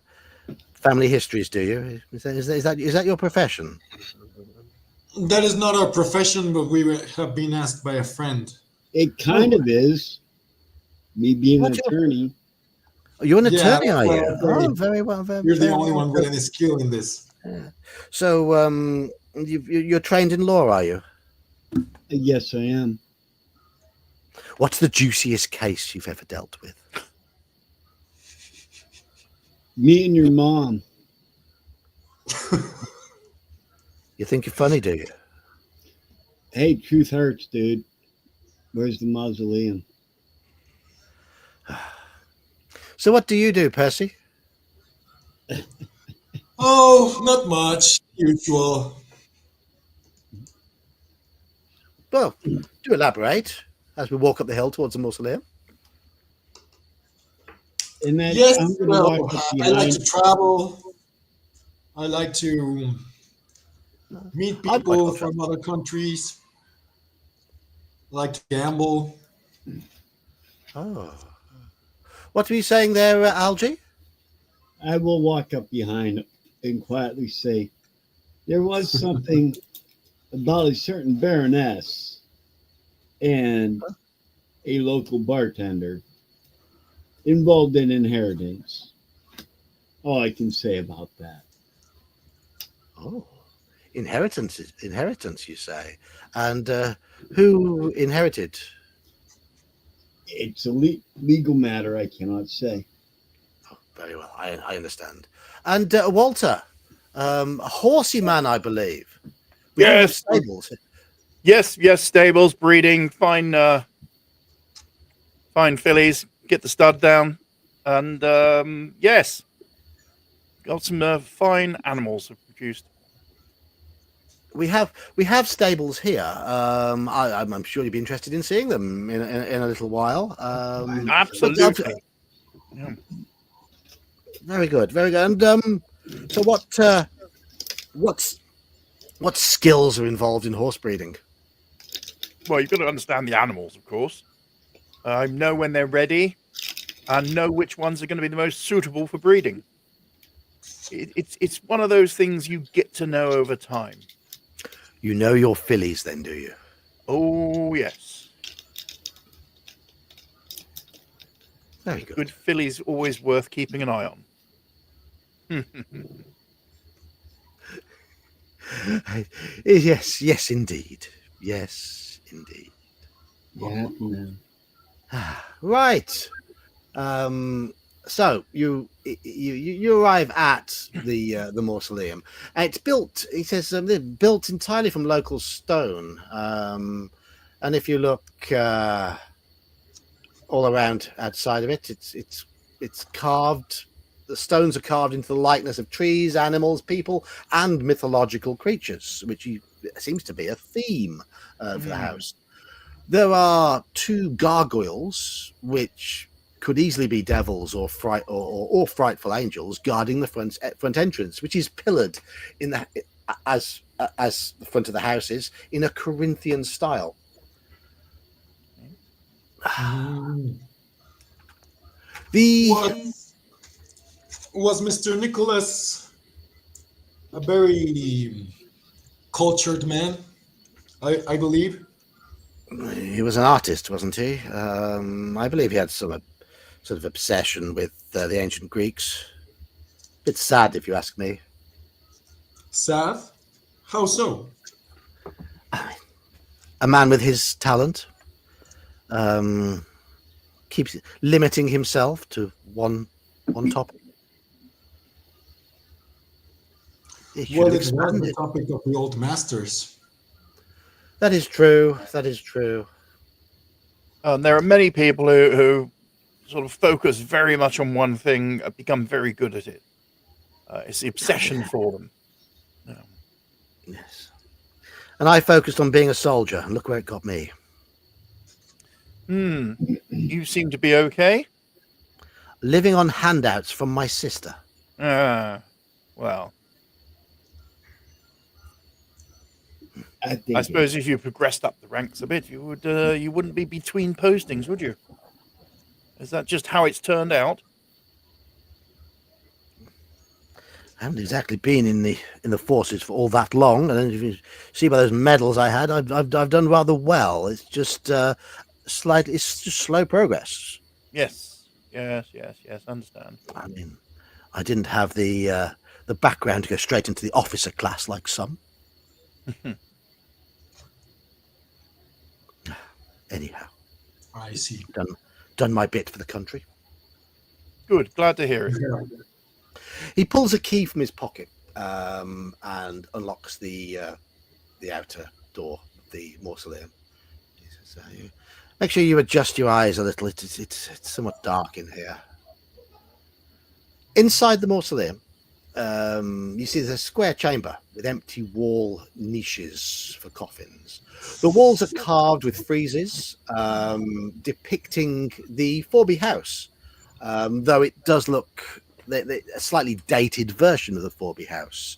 family histories, do you? Is that your profession? That is not our profession, but we have been asked by a friend. It kind of is. Me being an attorney. You're an attorney, Yeah, are you? well, Oh, very well. You're the only one with any skill in this. Yeah. So you're trained in law, are you? Yes, I am. What's the juiciest case you've ever dealt with? Me and your mom. You think you're funny, do you? Hey, truth hurts, dude. Where's the mausoleum? So what do you do, Percy? Oh, not much. Usual. Well, do elaborate as we walk up the hill towards the mausoleum. And then Yes, I'm gonna well, walk up I like behind. to travel. I like to meet I'd quite people well from other countries. I like to gamble. Oh. What were you saying there, Algie? I will walk up behind and quietly say, there was something about a certain baroness and a local bartender involved in inheritance. All I can say about that. Oh, inheritance, you say. And who inherited? It's a legal matter, I cannot say. Oh, very well, I understand. And Walter, a horsey man, I believe. We do have Yes. stables. Yes, stables, breeding, fine fillies, get the stud down. And yes, got some fine animals have produced. We have stables here. I'm sure you'd be interested in seeing them in a little while. Absolutely. Yeah. Very good, very good. And so what skills are involved in horse breeding? Well, you've got to understand the animals, of course. Know when they're ready, and know which ones are going to be the most suitable for breeding. It's one of those things you get to know over time. You know your fillies, then, do you? Oh yes. Very good. Good filly's always worth keeping an eye on. Yes, indeed. Yes, indeed. Yeah, Right. So you arrive at the mausoleum. It's built. He says built entirely from local stone. And if you look all around outside of it, it's carved. The stones are carved into the likeness of trees, animals, people, and mythological creatures, which seems to be a theme for the house. There are two gargoyles, which could easily be devils or frightful angels, guarding the front entrance, which is pillared in the as the front of the house is in a Corinthian style. Was Mr. Nicholas a very cultured man? I believe. He was an artist, wasn't he? I believe he had some sort of obsession with the ancient Greeks. It's sad, if you ask me. Sad? How so? A man with his talent keeps limiting himself to one topic. Well, it was the topic of the old masters. That is true. That is true. There are many people who sort of focus very much on one thing, become very good at it. It's the obsession for them. Yeah. Yes. And I focused on being a soldier, and look where it got me. You seem to be okay? Living on handouts from my sister. Well. I suppose if you progressed up the ranks a bit, you wouldn't be between postings, would you? Is that just how it's turned out? I haven't exactly been in the forces for all that long, and if you see by those medals I had, I've done rather well. It's just it's just slow progress. Yes. Understand. I mean, I didn't have the background to go straight into the officer class like some. Hmm. Anyhow, I see. Done my bit for the country. Good. Glad to hear it. He pulls a key from his pocket and unlocks the outer door of the mausoleum. He says, make sure you adjust your eyes a little. It's somewhat dark in here. Inside the mausoleum, you see there's a square chamber with empty wall niches for coffins. The walls are carved with friezes depicting the Forby house, though it does look a slightly dated version of the Forby house.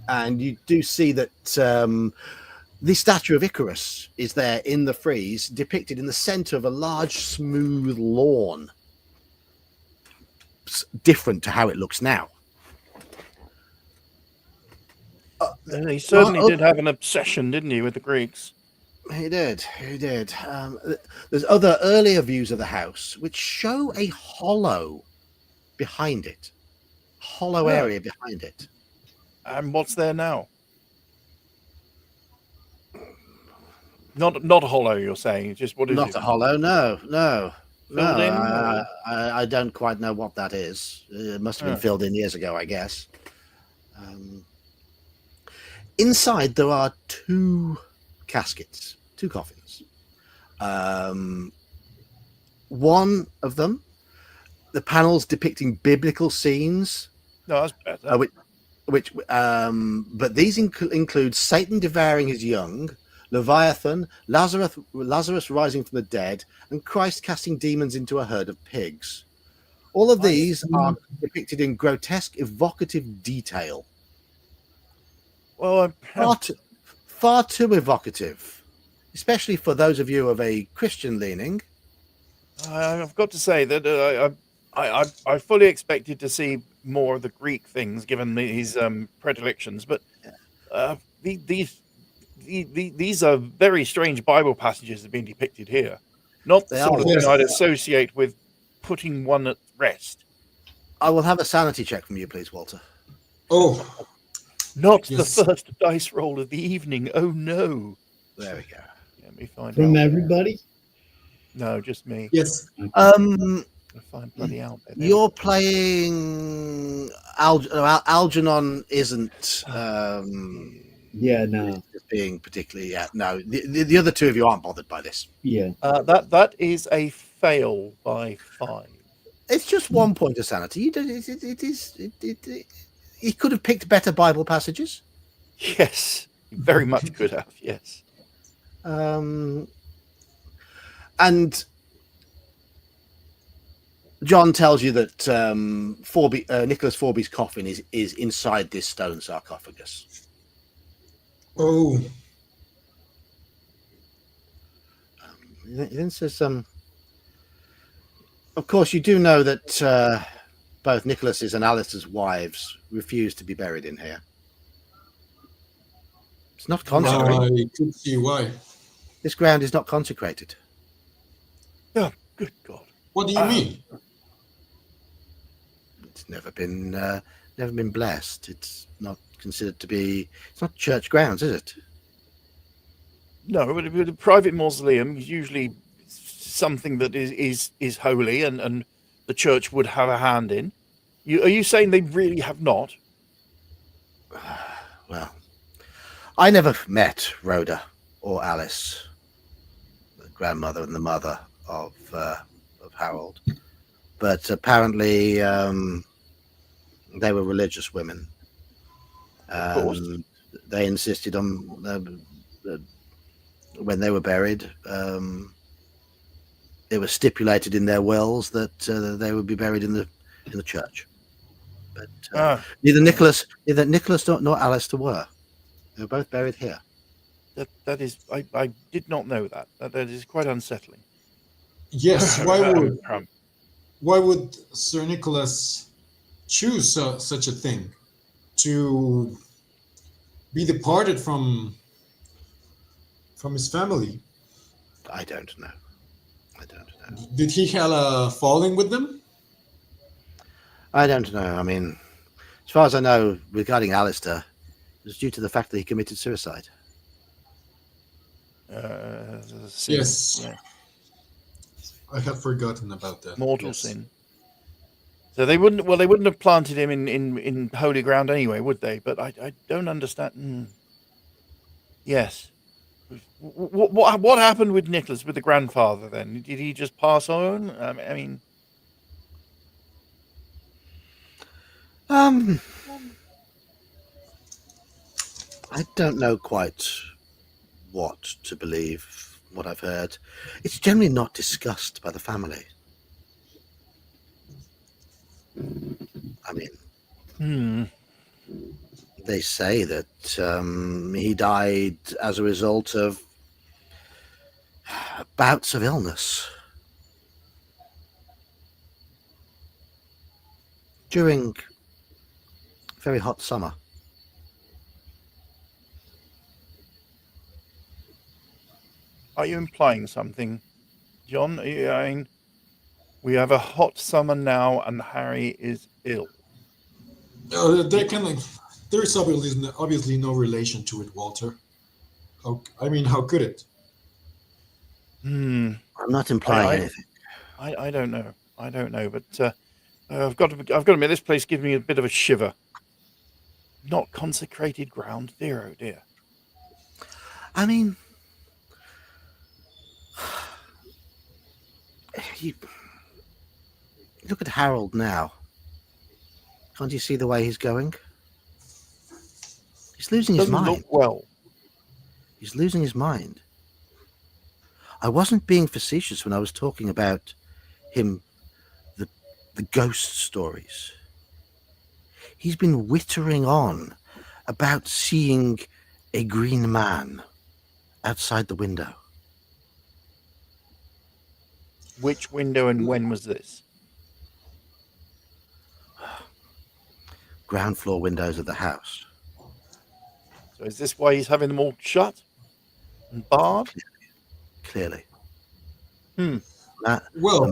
And you do see that the statue of Icarus is there in the frieze, depicted in the center of a large, smooth lawn. Different to how it looks now. He certainly did have an obsession, didn't he, with the Greeks? He did. There's other earlier views of the house which show a hollow behind it. Hollow area behind it. And what's there now? Not hollow, you're saying. Just what is Not it? a hollow, no. Filled in, I don't quite know what that is. It must have been filled in years ago, I guess. Inside, there are two caskets, two coffins. One of them, the panels depicting biblical scenes. No, that's better. But these include Satan devouring his young, Leviathan, Lazarus rising from the dead, and Christ casting demons into a herd of pigs. All of these are depicted in grotesque, evocative detail. Well, far too evocative, especially for those of you of a Christian leaning. I've got to say that I fully expected to see more of the Greek things, given his predilections, but these are very strange Bible passages that have been depicted here. Not the sort of thing I'd associate with putting one at rest. I will have a sanity check from you, please, Walter. Oh. Not the first dice roll of the evening. Oh, no. There we go. Let me find From out. everybody? No, just me. Yes. I'll find bloody out there. You're playing Algernon isn't no. being particularly no. The other two of you aren't bothered by this. Yeah. That is a fail by 5. It's just 1 point of sanity. He could have picked better Bible passages. Yes, very much could have. Yes. And John tells you that Nicholas Forby's coffin is inside this stone sarcophagus. Oh. He then says, of course, you do know that both Nicholas's and Alistair's wives refused to be buried in here. It's not consecrated. I could see why. This ground is not consecrated. Oh, good God. What do you mean? It's never been blessed. It's not considered to be. It's not church grounds, is it? No, but a private mausoleum is usually something that is holy, and the church would have a hand in. Are you saying they really have not? Well, I never met Rhoda or Alice, the grandmother and the mother of Harold, but apparently they were religious women. They insisted on when they were buried. It was stipulated in their wills that they would be buried in the church. But neither Nicholas nor Alistair were. They were both buried here. That is, I did not know that. That is quite unsettling. Yes. Why would Sir Nicholas choose such a thing, to be departed from his family? I don't know. Did he have a falling with them? I don't know. I mean, as far as I know, regarding Alistair, it was due to the fact that he committed suicide. a sin. Yes. Yeah. I had forgotten about that. Mortal Yes. sin. So they wouldn't. Well, they wouldn't have planted him in holy ground anyway, would they? But I don't understand. Yes. What happened with Nicholas, with the grandfather? Then did he just pass on? I mean, I don't know quite what to believe. What I've heard, it's generally not discussed by the family. I mean, they say that he died as a result of bouts of illness during a very hot summer. are you implying something, John? I mean, we have a hot summer now, and Harry is ill. There's obviously no relation to it, Walter. How could it? I'm not implying anything. I don't know. I don't know, but I've got to admit, this place gives me a bit of a shiver. Not consecrated ground, dear oh dear. I mean, you look at Harold now. Can't you see the way he's going? He's losing his Doesn't mind. look well. He's losing his mind. I wasn't being facetious when I was talking about him, the ghost stories. He's been wittering on about seeing a green man outside the window. Which window and when was this? Ground floor windows of the house. So is this why he's having them all shut and barred? Clearly. Well,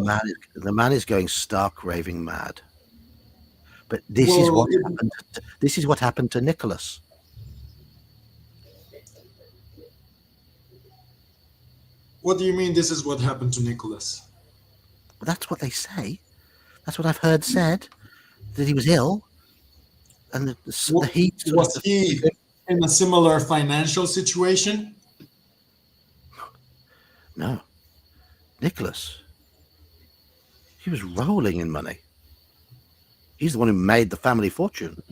the man is going stark raving mad. But this is what happened to Nicholas. What do you mean? This is what happened to Nicholas? Well, that's what they say. That's what I've heard said. That he was ill, and the heat. Was he in a similar financial situation? No, Nicholas. He was rolling in money. He's the one who made the family fortune.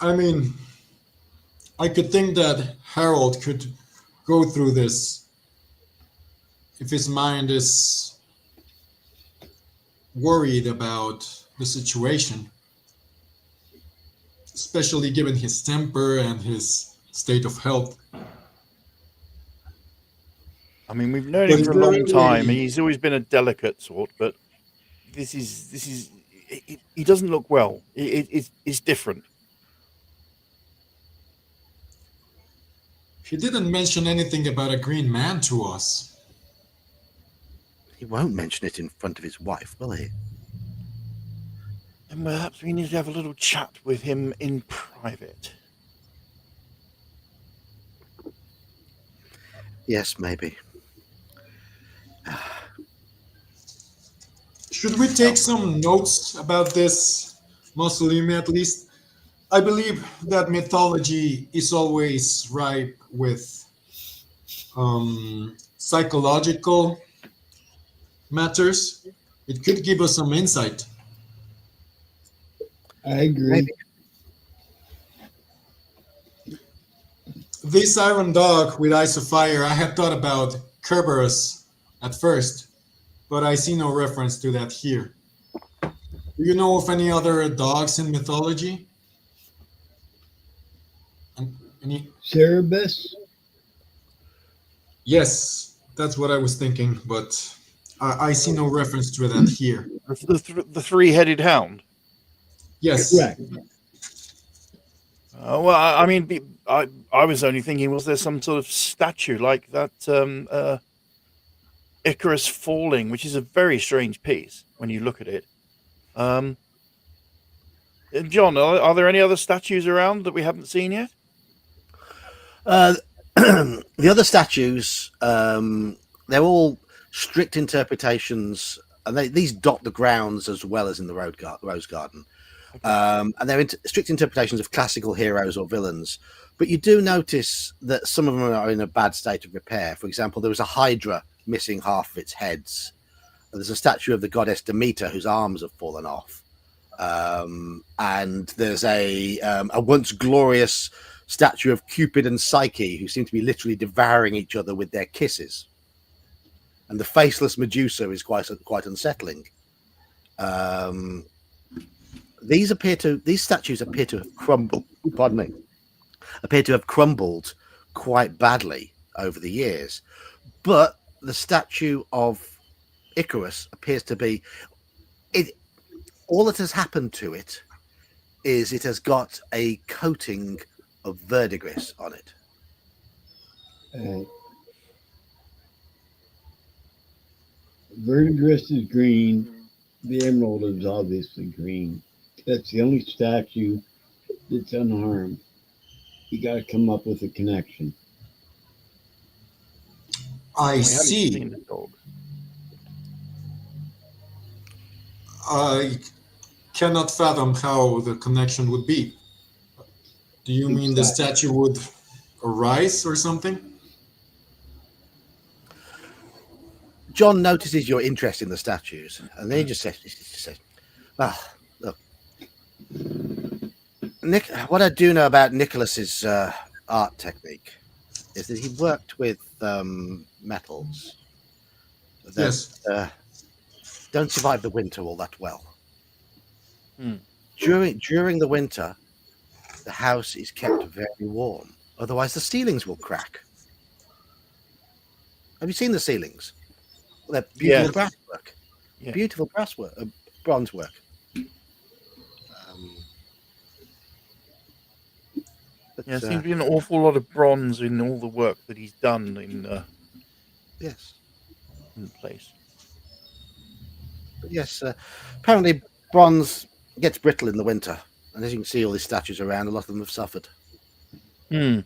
I mean, I could think that Harold could go through this if his mind is worried about the situation, especially given his temper and his state of health. I mean, we've known him for a long time, and he's always been a delicate sort. But this is he doesn't look well. It's different. He didn't mention anything about a green man to us. He won't mention it in front of his wife, will he? And perhaps we need to have a little chat with him in private. Yes, maybe. Should we take some notes about this mausoleum at least? I believe that mythology is always ripe with psychological matters. It could give us some insight. I agree. Maybe. This iron dog with eyes of fire, I had thought about Kerberos at first, but I see no reference to that here. Do you know of any other dogs in mythology? Any? Cerebus? Yes, that's what I was thinking, but I see no reference to that here. The three-headed hound. Yes. Correct. Well, I mean, I was only thinking, was there some sort of statue like that Icarus falling, which is a very strange piece when you look at it. John, are there any other statues around that we haven't seen yet? Uh, the other statues, they're all strict interpretations, and these dot the grounds as well as in the Rose Garden. Okay. And they're strict interpretations of classical heroes or villains. But you do notice that some of them are in a bad state of repair. For example, there was a Hydra missing half of its heads. There's a statue of the goddess Demeter whose arms have fallen off. And there's a once glorious statue of Cupid and Psyche who seem to be literally devouring each other with their kisses. And the faceless Medusa is quite unsettling. These statues appear to have crumbled. Pardon me. Appear to have crumbled quite badly over the years, but the statue of Icarus appears to be it. All that has happened to it is it has got a coating of verdigris on it. Verdigris is green. The emerald is obviously green. That's the only statue that's unharmed. You got to come up with a connection. I We haven't see. seen the dog. I cannot fathom how the connection would be. Do you mean the statue would arise or something? John notices your interest in the statues, and then he just says, "Well, look, Nick. What I do know about Nicholas's art technique is that he worked with metals that Yes. don't survive the winter all that well. Hmm. During the winter, the house is kept very warm. Otherwise, the ceilings will crack. Have you seen the ceilings? They're beautiful Yes. brass work. Yeah. Beautiful brass work, bronze work. But, Yeah, there seems to be an awful lot of bronze in all the work that he's done yes, in the place. but yes. Apparently, bronze gets brittle in the winter, and as you can see, all these statues around, a lot of them have suffered. Hmm.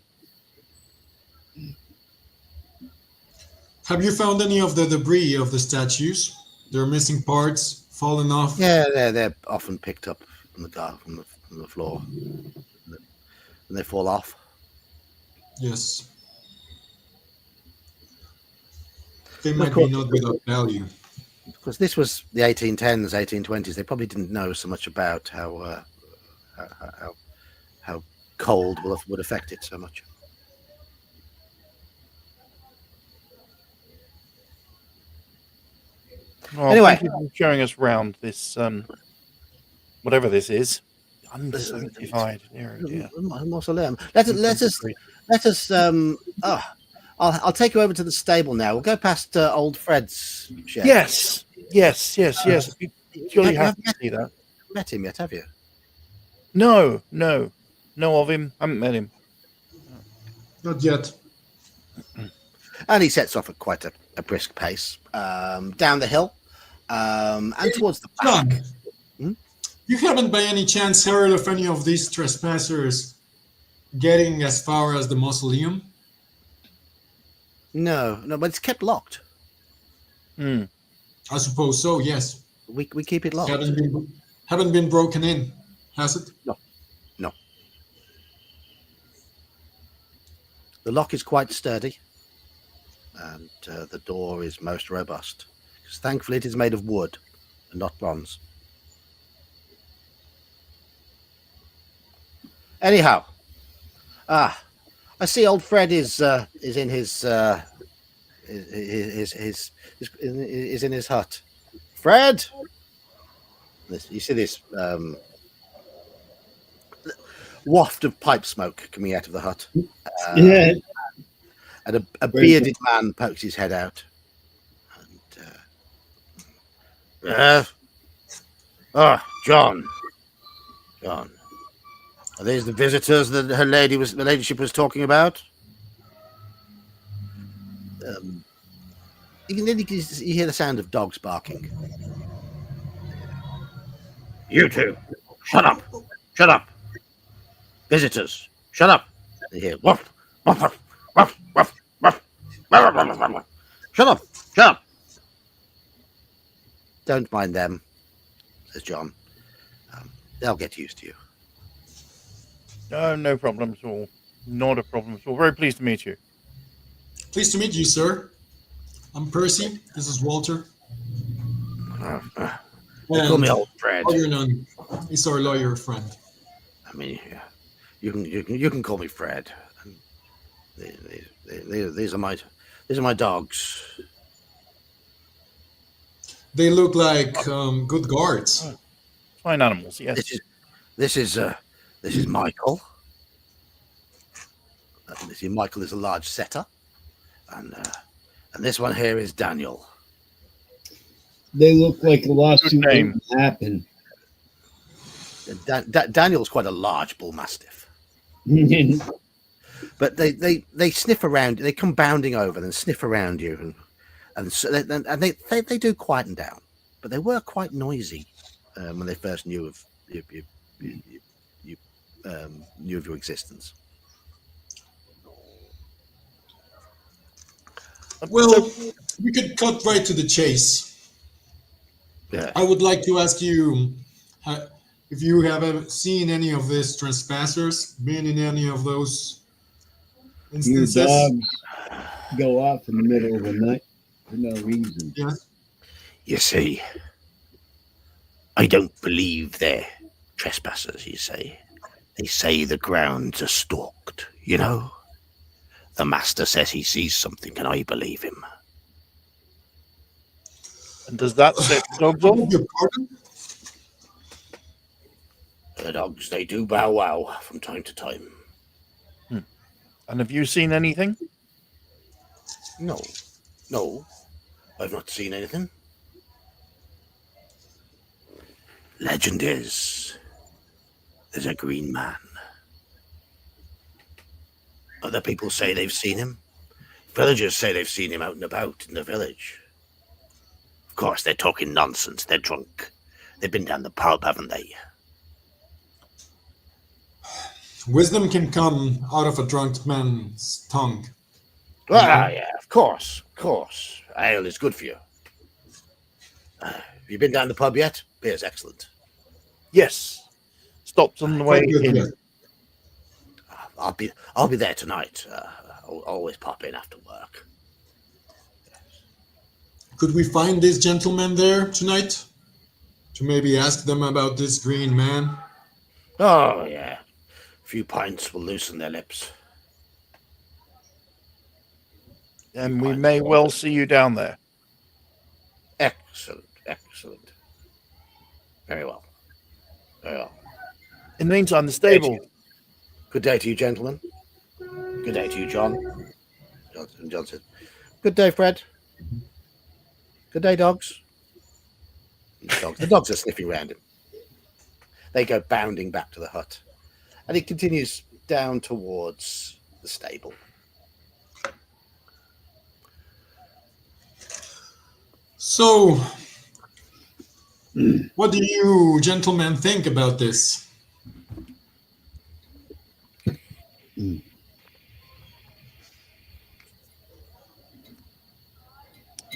Have you found any of the debris of the statues? There are missing parts, fallen off. Yeah, they're often picked up from the floor, and they fall off. Yes. They Of might be course. not without value. Because this was the 1810s, 1820s. They probably didn't know so much about how cold would affect it so much. Well, Anyway. thank you for showing us round this, whatever this is. Unsanctified. Dear, oh dear. Mausoleum. Let us. I'll take you over to the stable now. We'll go past old Fred's shed. Yes. We surely have to see that. Met him yet? Have you? No. Know of him. Haven't met him. Not yet. And he sets off at quite a brisk pace down the hill and towards the back. John, you haven't by any chance heard of any of these trespassers getting as far as the mausoleum? No, but it's kept locked. Hmm. I suppose so, yes. We keep it locked. Haven't been broken in, has it? No. The lock is quite sturdy, and the door is most robust. Because thankfully, it is made of wood and not bronze. Anyhow, I see old Fred is in his in his hut. Fred, you see this waft of pipe smoke coming out of the hut. Yeah. And a bearded man pokes his head out. And John. Are these the visitors that the ladyship was talking about? You hear the sound of dogs barking. You two, shut up! Visitors, shut up! You hear woof, Shut up! Shut up! Don't mind them, says John. They'll get used to you. No problem at all. Not a problem at all. Very pleased to meet you. Pleased to meet you, sir. I'm Percy. This is Walter. They call me Old Fred. Lawyer Nunn is our lawyer friend. I mean, yeah, you can call me Fred. These are my dogs. They look like good guards. Fine animals, yes. This is Michael. Michael is a large setter, and this one here is Daniel. They look like a lawsuit wouldn't happen. Daniel's quite a large bull mastiff. But they sniff around. They come bounding over and sniff around you, and they do quieten down. But they were quite noisy when they first knew of knew of your existence. Well, we could cut right to the chase. Yeah. I would like to ask you if you have ever seen any of these trespassers, been in any of those Your instances? dogs go off in the middle of the night for no reason. Yes. You see, I don't believe they're trespassers, you say. They say the grounds are stalked, you know? The master says he sees something, and I believe him. And does that set dogs I off? beg your pardon? The dogs, they do bow wow from time to time. And have you seen anything? No, I've not seen anything. Legend is, there's a green man. Other people say they've seen him. Villagers say they've seen him out and about in the village. Of course, they're talking nonsense. They're drunk. They've been down the pub, haven't they? Wisdom can come out of a drunk man's tongue. Ah, yeah, of course. Ale is good for you. Have you been down the pub yet? Beer's excellent. Yes. Stopped on the way Quite good, in. yeah. I'll be there tonight. I'll always pop in after work. Could we find this gentleman there tonight? To maybe ask them about this green man? Oh, yeah. A few pints will loosen their lips. And we may well see you down there. Excellent. Very well. In the meantime, the stable. Good day to you, gentlemen. Good day to you, John. John said, good day, Fred. Good day, dogs. The dogs are sniffing around him. They go bounding back to the hut. And he continues down towards the stable. So, what do you gentlemen think about this?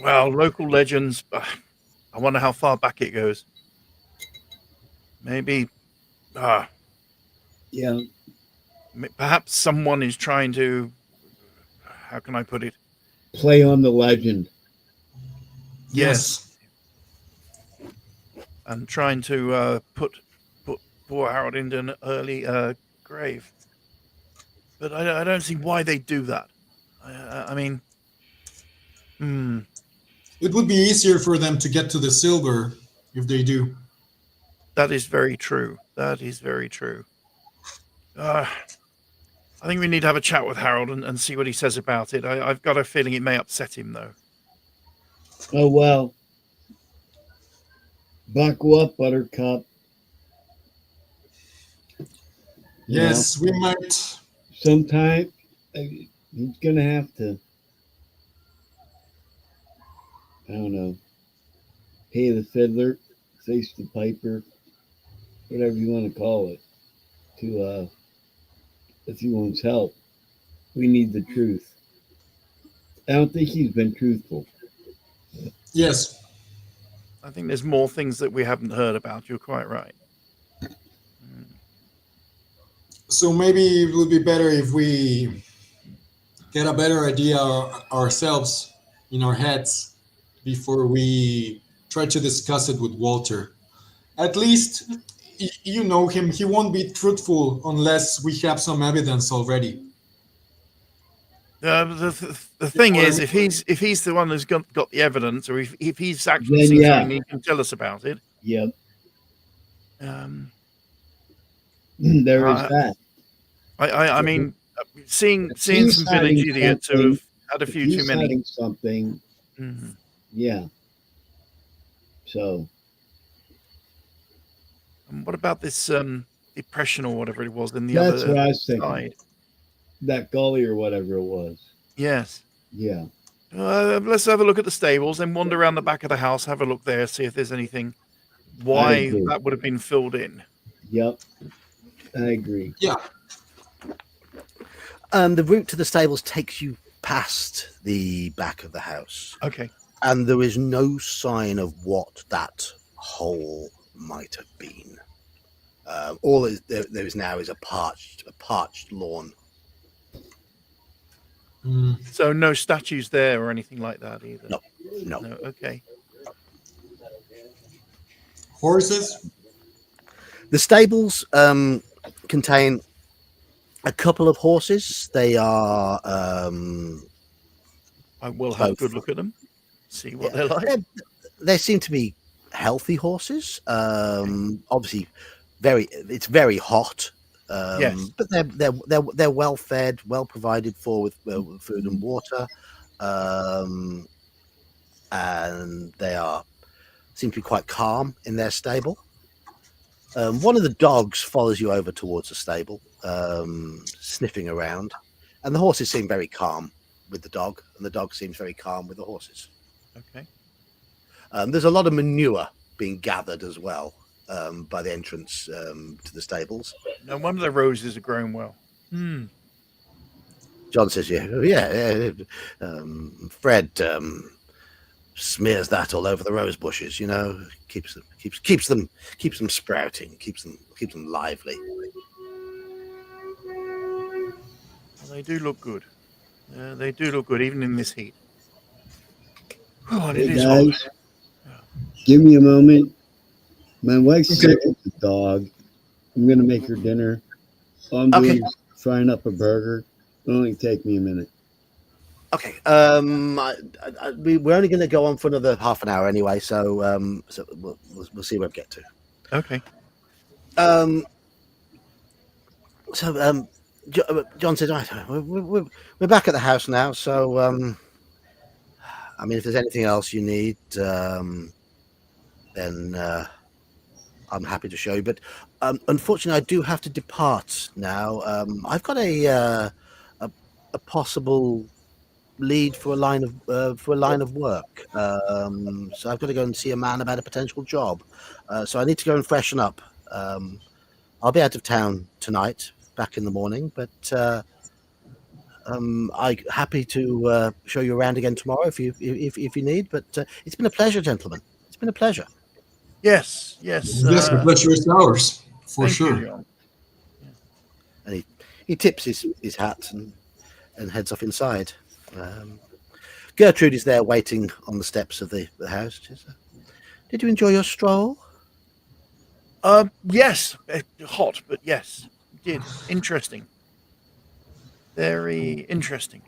Well, local legends. I wonder how far back it goes. Maybe. Yeah. Perhaps someone is trying to. How can I put it? Play on the legend. Yes. And trying to put poor Harold into an early grave. But I don't see why they do that. I mean, It would be easier for them to get to the silver if they do. that is very true. I think we need to have a chat with Harold and see what he says about it. I've got a feeling it may upset him, though. Oh, well. Buckle up, Buttercup. Yes, we might. Sometime he's going to have to, I don't know, pay the fiddler, face the piper, whatever you want to call it, to if he wants help. We need the truth. I don't think he's been truthful. Yes. I think there's more things that we haven't heard about. You're quite right. So maybe it would be better if we get a better idea ourselves in our heads before we try to discuss it with Walter. At least you know him. He won't be truthful unless we have some evidence already. The thing what I is, mean? if he's the one who's got the evidence, or if he's actually Then, seen yeah. something, he can tell us about it. Yep. There is that. I mean, seeing he's some village hiding idiots who something, have had a if few too he's many. hiding something. Mhm. Yeah. So. And what about this depression or whatever it was in the That's other what I was thinking. side? That gully or whatever it was. Yes. Yeah. Let's have a look at the stables, then wander around the back of the house, have a look there, see if there's anything why that would have been filled in. Yep. I agree. Yeah. The route to the stables takes you past the back of the house. Okay. And there is no sign of what that hole might have been. All there is now is a parched lawn. So no statues there or anything like that either? No. Okay. Horses? The stables contain a couple of horses. They are... I will have a good look at them, see what they're like. They seem to be healthy horses. Obviously, it's very hot. Yes. But they're well fed, well provided for with food and water, and they seem to be quite calm in their stable. One of the dogs follows you over towards the stable, sniffing around, and the horses seem very calm with the dog, and the dog seems very calm with the horses. Okay. There's a lot of manure being gathered as well by the entrance to the stables. No wonder the roses are growing well. John says, yeah. Fred smears that all over the rose bushes. You know, keeps them sprouting, keeps them lively. Well, they do look good. They do look good, even in this heat. Oh, and Hey it is guys, hot. give me a moment. My wife's sick with the dog. I'm gonna make her dinner. All I'm doing is frying up a burger. It'll only take me a minute. Okay. We're only going to go on for another half an hour anyway, so we'll see where we get to. Okay. John says, we're back at the house now, so I mean, if there's anything else you need, then I'm happy to show you. But unfortunately, I do have to depart now. I've got a possible lead for a line of work. So I've got to go and see a man about a potential job. So I need to go and freshen up. I'll be out of town tonight, back in the morning, but I'm happy to show you around again tomorrow if you need. But it's been a pleasure, gentlemen. It's been a pleasure. Yes. Yes, the pleasure is ours, for sure. You, and he tips his hat and heads off inside. Gertrude is there waiting on the steps of the house. Did you enjoy your stroll? Yes, hot, but yes, did. Interesting. Very interesting.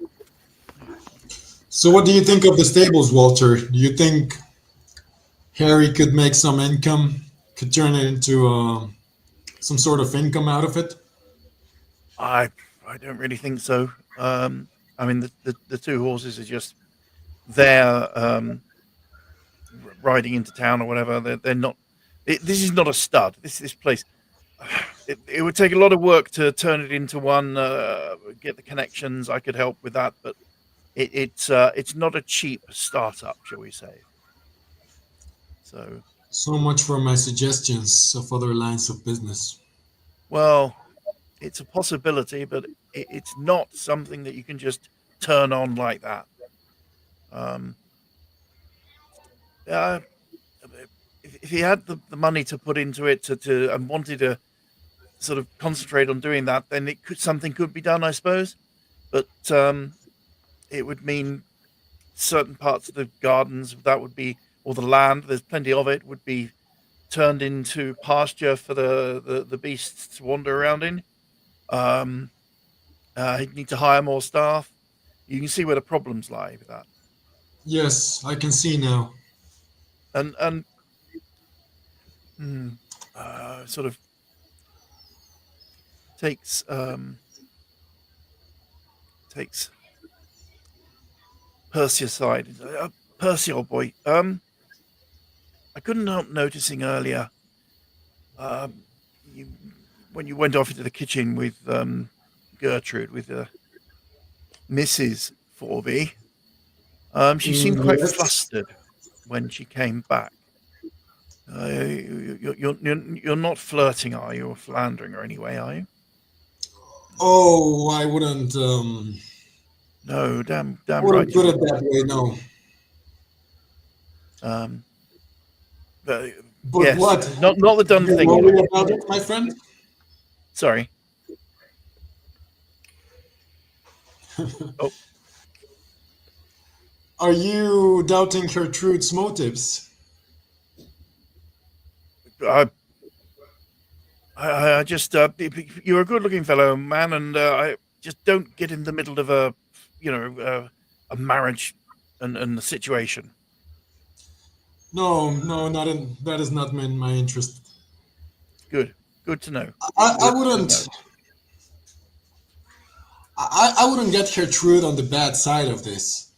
So what do you think of the stables, Walter? Do you think Harry could make some income, could turn it into some sort of income out of it? I don't really think so. I mean, the two horses are just there riding into town or whatever. They're not. This is not a stud. This place. It would take a lot of work to turn it into one. Get the connections. I could help with that, but it's not a cheap startup, shall we say? So much for my suggestions of other lines of business. Well, it's a possibility, but it's not something that you can just turn on like that. Uh, if he had the money to put into it and wanted to sort of concentrate on doing that, then something could be done, I suppose. But it would mean certain parts of the gardens that would be, or the land, there's plenty of it, would be turned into pasture for the beasts to wander around in. He'd need to hire more staff. You can see where the problems lie with that. Yes, I can see now. And sort of takes Percy aside. Percy, old boy. I couldn't help noticing earlier, when you went off into the kitchen with Gertrude, with Mrs. Forby. She seemed quite Yes. flustered when she came back. You're not flirting, are you, or philandering, or anyway, are you? Oh, I wouldn't. No, damn Wouldn't right. put it that way. No. But But yes, what? not the done You thing. worry about it, my friend? Sorry. Are you doubting Gertrude's motives? I just you're a good-looking fellow, man, and I just don't get in the middle of a marriage and the situation. No, not in. That is not in my interest. Good to know. I wouldn't. I wouldn't get Gertrude on the bad side of this,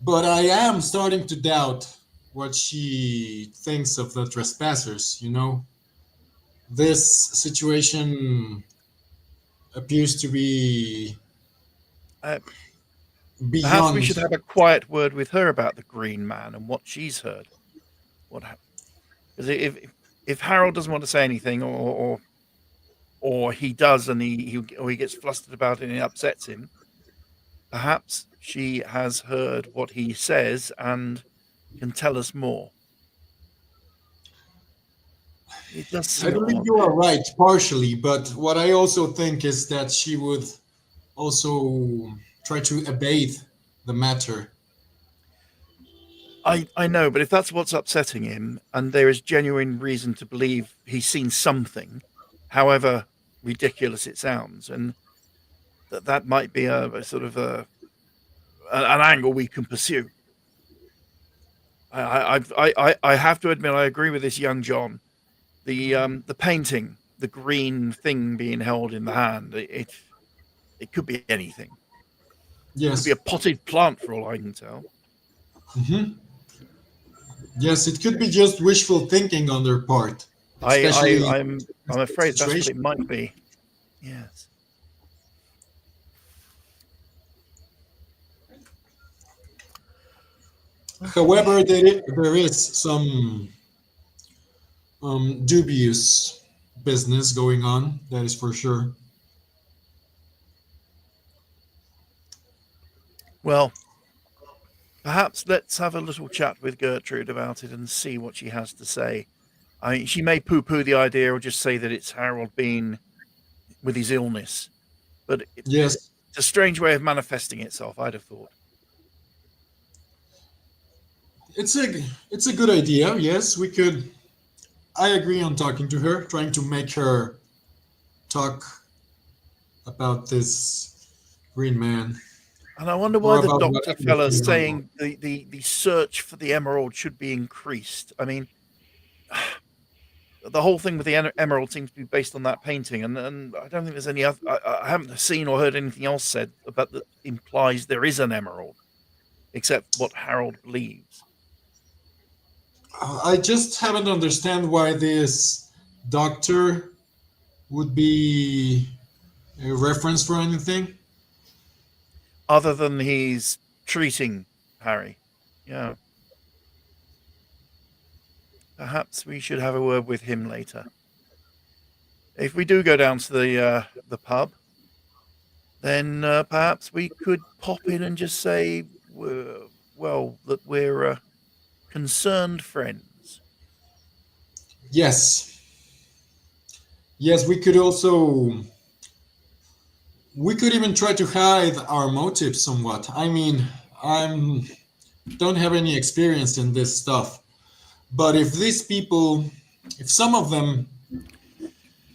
but I am starting to doubt what she thinks of the trespassers. You know, this situation appears to be Perhaps we beyond. should have a quiet word with her about the Green Man and what she's heard. What happened? Because if Harold doesn't want to say anything, or he does, and he gets flustered about it and it upsets him, perhaps she has heard what he says and can tell us more. It does seem I believe odd. you are right, partially, but what I also think is that she would also try to evade the matter. I know, but if that's what's upsetting him, and there is genuine reason to believe he's seen something, however ridiculous it sounds, and that might be a sort of an angle we can pursue. I have to admit, I agree with this young John. The painting, the green thing being held in the hand, it could be anything. It could Yes. be a potted plant for all I can tell. Hmm. Yes, it could be just wishful thinking on their part, especially I'm afraid that's what it situation. might be. Yes. However, there is some dubious business going on. That is for sure. Well, perhaps let's have a little chat with Gertrude about it and see what she has to say. I mean, she may poo-poo the idea or just say that it's Harold Bean with his illness, but Yes, it's a strange way of manifesting itself, I'd have thought. it's a good idea. Yes, we could. I agree on talking to her, trying to make her talk about this green man. And I wonder why Or the about doctor whatever is fella's going on. saying the search for the emerald should be increased. I mean, the whole thing with the emerald seems to be based on that painting, and I don't think there's any other. I haven't seen or heard anything else said about that implies there is an emerald, except what Harold believes. I just haven't understand why this doctor would be a reference for anything. Other than he's treating Harry, yeah. Perhaps we should have a word with him later. If we do go down to the pub, then perhaps we could pop in and just say, well, that we're concerned friends. Yes. Yes, we could even try to hide our motives somewhat. I mean, I'm don't have any experience in this stuff, but if some of them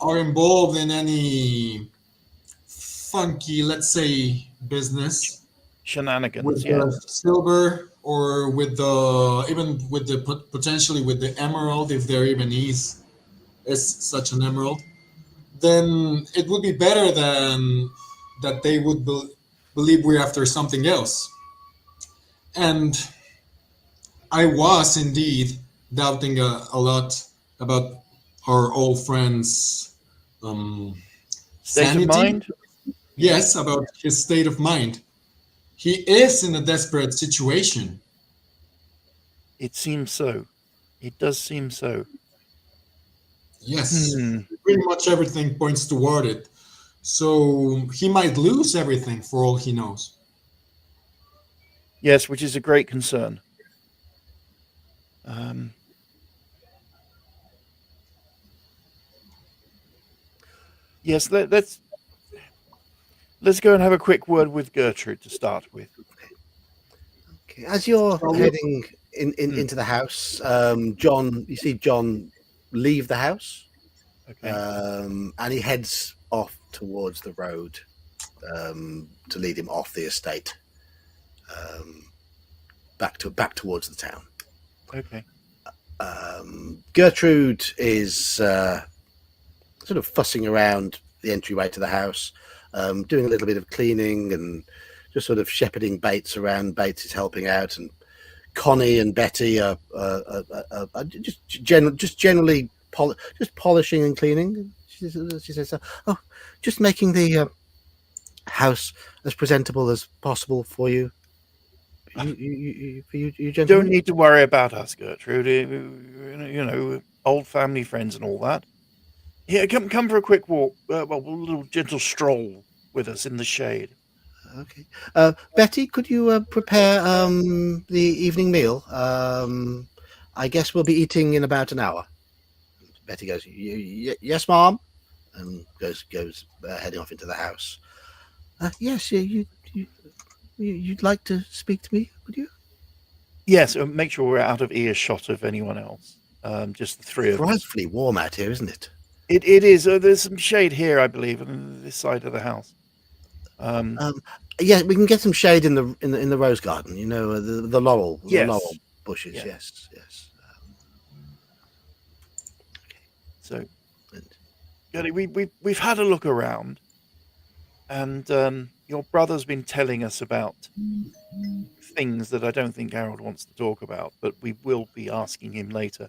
are involved in any funky, let's say, business Shenanigans, with yeah. the silver or with the even with the potentially with the emerald, if there even is such an emerald, then it would be better than that they would believe we're after something else. And I was indeed doubting a lot about our old friend's um, State of sanity. mind? Yes, about his state of mind. He is in a desperate situation. It seems so. It does seem so. Yes, Hmm. pretty much everything points toward it. So he might lose everything for all he knows. Yes, which is a great concern. Um, yes, let's go and have a quick word with Gertrude to start with. Okay. As you're heading into the house, John, you see John leave the house, Okay. and he heads off towards the road to lead him off the estate, back towards the town. Okay. Gertrude is sort of fussing around the entryway to the house, doing a little bit of cleaning and just sort of shepherding Bates around. Bates is helping out, and Connie and Betty are just generally polishing and cleaning. She says, "Oh, just making the house as presentable as possible for you. You gentlemen. Don't need to worry about us, Gertrude. You know, old family friends and all that. Here, come for a quick walk. A little gentle stroll with us in the shade. Okay. Betty, could you prepare the evening meal? I guess we'll be eating in about an hour." Betty goes, "Yes, Mom," and goes heading off into the house. Yes, you'd like to speak to me, would you? Yes, make sure we're out of earshot of anyone else. Just the three of us. Frightfully warm out here, isn't it? It is. There's some shade here, I believe, on this side of the house. Yeah, we can get some shade in the rose garden. You know, the laurel, Yes. the laurel bushes. Yeah. Yes. So, Gertie, we've had a look around, and your brother's been telling us about things that I don't think Harold wants to talk about, but we will be asking him later.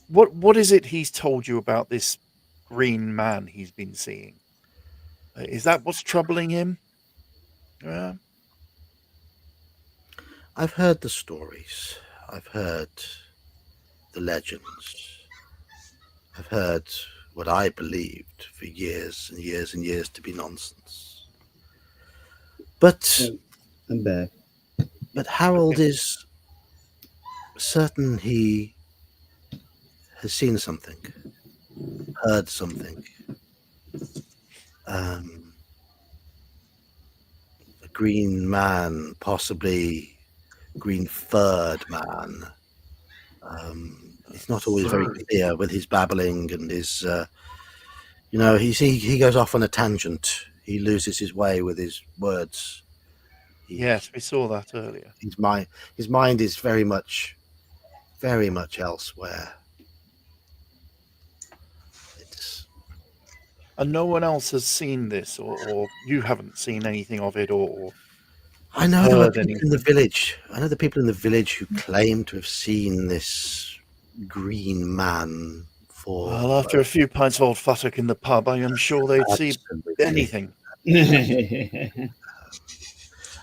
What is it he's told you about this green man he's been seeing? Is that what's troubling him? I've heard the stories. I've heard the legends. I've heard what I believed for years and years and years to be nonsense. But I'm back. But Harold is certain he has seen something, heard something. A green man, possibly green-furred man. He's not always very clear with his babbling and his, he goes off on a tangent. He loses his way with his words. Yes, we saw that earlier. His mind is very much elsewhere. And no one else has seen this, or you haven't seen anything of it, or I know there are people in the village. I know the people in the village who claim to have seen this green man for. Well, after a few pints of old futtock in the pub, I am sure they'd see anything.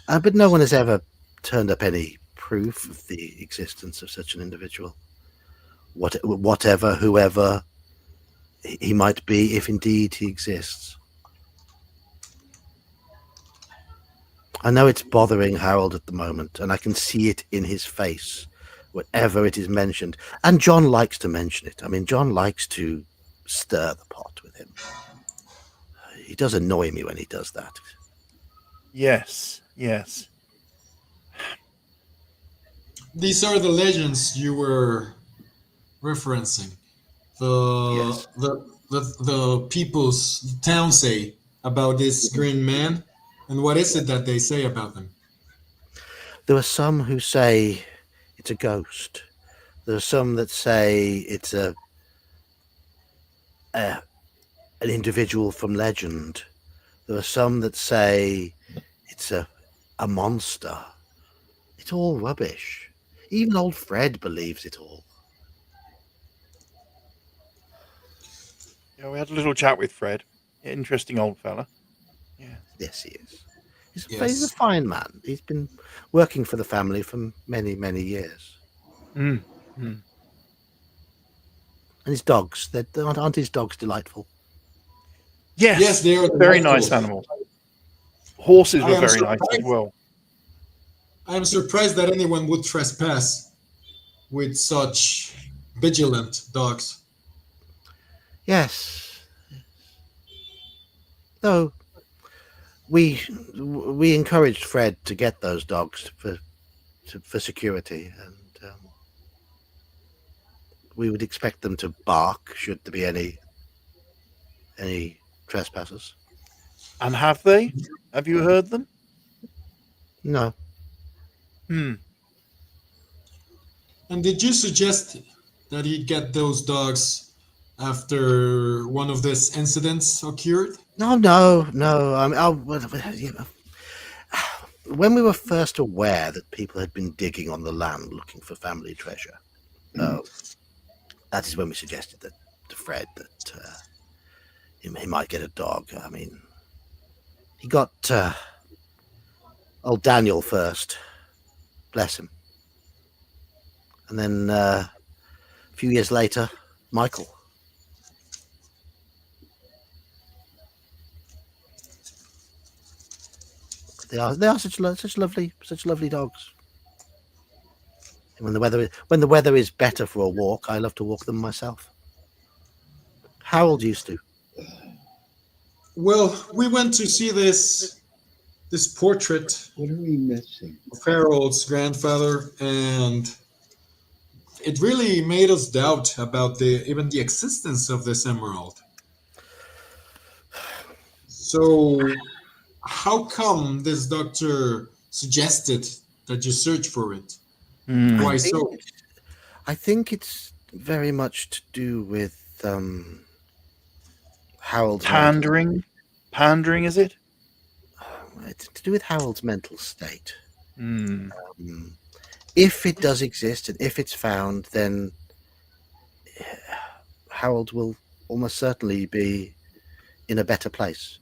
But no one has ever turned up any proof of the existence of such an individual. Whoever he might be, if indeed he exists. I know it's bothering Harold at the moment, and I can see it in his face whenever it is mentioned. And John likes to mention it. I mean, John likes to stir the pot with him. He does annoy me when he does that. Yes, yes. These are the legends you were referencing. The Yes. the people's the town say about this green man, and what is it that they say about him? There are some who say it's a ghost. There are some that say it's an individual from legend. There are some that say it's a monster. It's all rubbish. Even old Fred believes it all. Yeah, we had a little chat with Fred. Interesting old fella. Yeah. Yes, he is. He's a Yes. fine man. He's been working for the family for many, many years. Mm. Mm. And his dogs, aren't his dogs delightful? Yes, Yes, they are very delightful. nice animals. Horses I were am very nice as surprised. well. I am surprised that anyone would trespass with such vigilant dogs. Yes. Though we encouraged Fred to get those dogs for security, and we would expect them to bark should there be any trespassers. And have they? Have you heard them? No. Hmm. And did you suggest that he get those dogs after one of these incidents occurred? No. I mean, when we were first aware that people had been digging on the land looking for family treasure, that is when we suggested that to Fred that he might get a dog. I mean, he got old Daniel first, bless him, and then a few years later, Michael. They are such lovely dogs. When the weather is better for a walk, I love to walk them myself. Harold used to. Well, we went to see this portrait What are we missing? of Harold's grandfather, and it really made us doubt about even the existence of this emerald. So, how come this doctor suggested that you search for it? Hmm. Why so? I think it's very much to do with Harold's Pandering, is it? it's to do with Harold's mental state. Hmm. If it does exist and if it's found, then Harold will almost certainly be in a better place.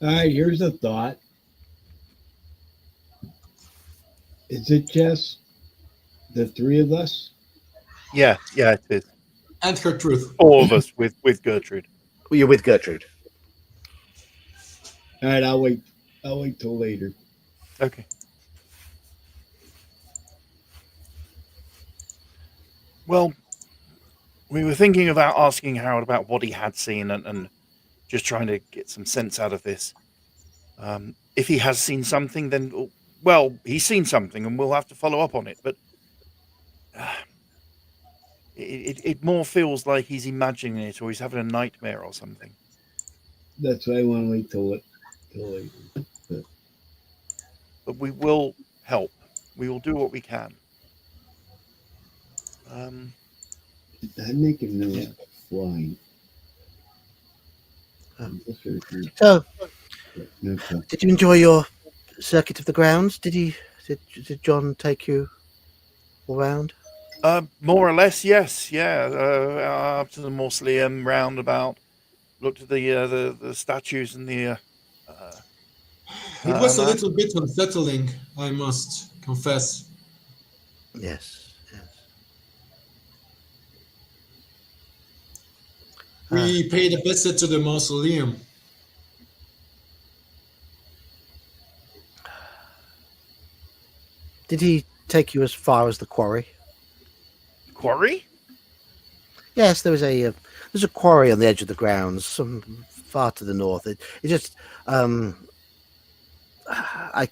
All right, here's a thought. Is it just the three of us? Yeah, it is. And her truth. Four of us with Gertrude. Well, you're with Gertrude. All right, I'll wait till later. Okay. Well, we were thinking about asking Harold about what he had seen and just trying to get some sense out of this. If he has seen something, then, well, he's seen something and we'll have to follow up on it. But it more feels like he's imagining it or he's having a nightmare or something. That's why I want to wait till later. But we will help. We will do what we can. I'm making notes flying. So, Okay. did you enjoy your circuit of the grounds? Did John take you all round? More or less, yes. Yeah, up to the mausoleum roundabout. Looked at the statues and the. It was a that. little bit unsettling, I must confess. Yes. We paid a visit to the mausoleum. Did he take you as far as the quarry? Quarry? Yes, there's a quarry on the edge of the grounds, some far to the north. It just I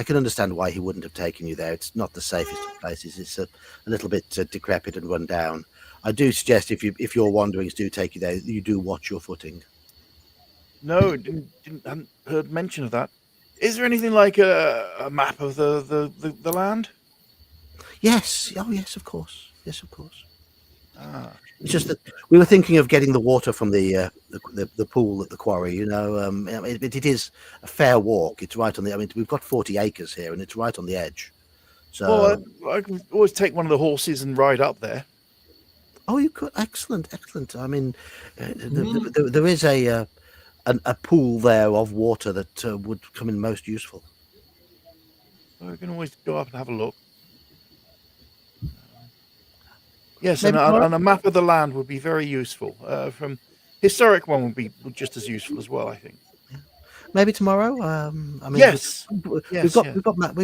can understand why he wouldn't have taken you there. It's not the safest of places. It's a little bit decrepit and run down. I do suggest if your wanderings do take you there, you do watch your footing. No, hadn't heard mention of that. Is there anything like a map of the land? Yes. Oh, yes, of course. Yes, of course. Ah, It's just that we were thinking of getting the water from the pool at the quarry. It is a fair walk. It's right on the. I mean, we've got 40 acres here, and it's right on the edge. So, well, I can always take one of the horses and ride up there. oh, you could. Excellent, excellent. I mean, there is a pool there of water that would come in most useful. So we can always go up and have a look. Yes, Maybe and a map of the land would be very useful. From historic one would be just as useful as well, I think. Maybe tomorrow. I mean, Yes, we've got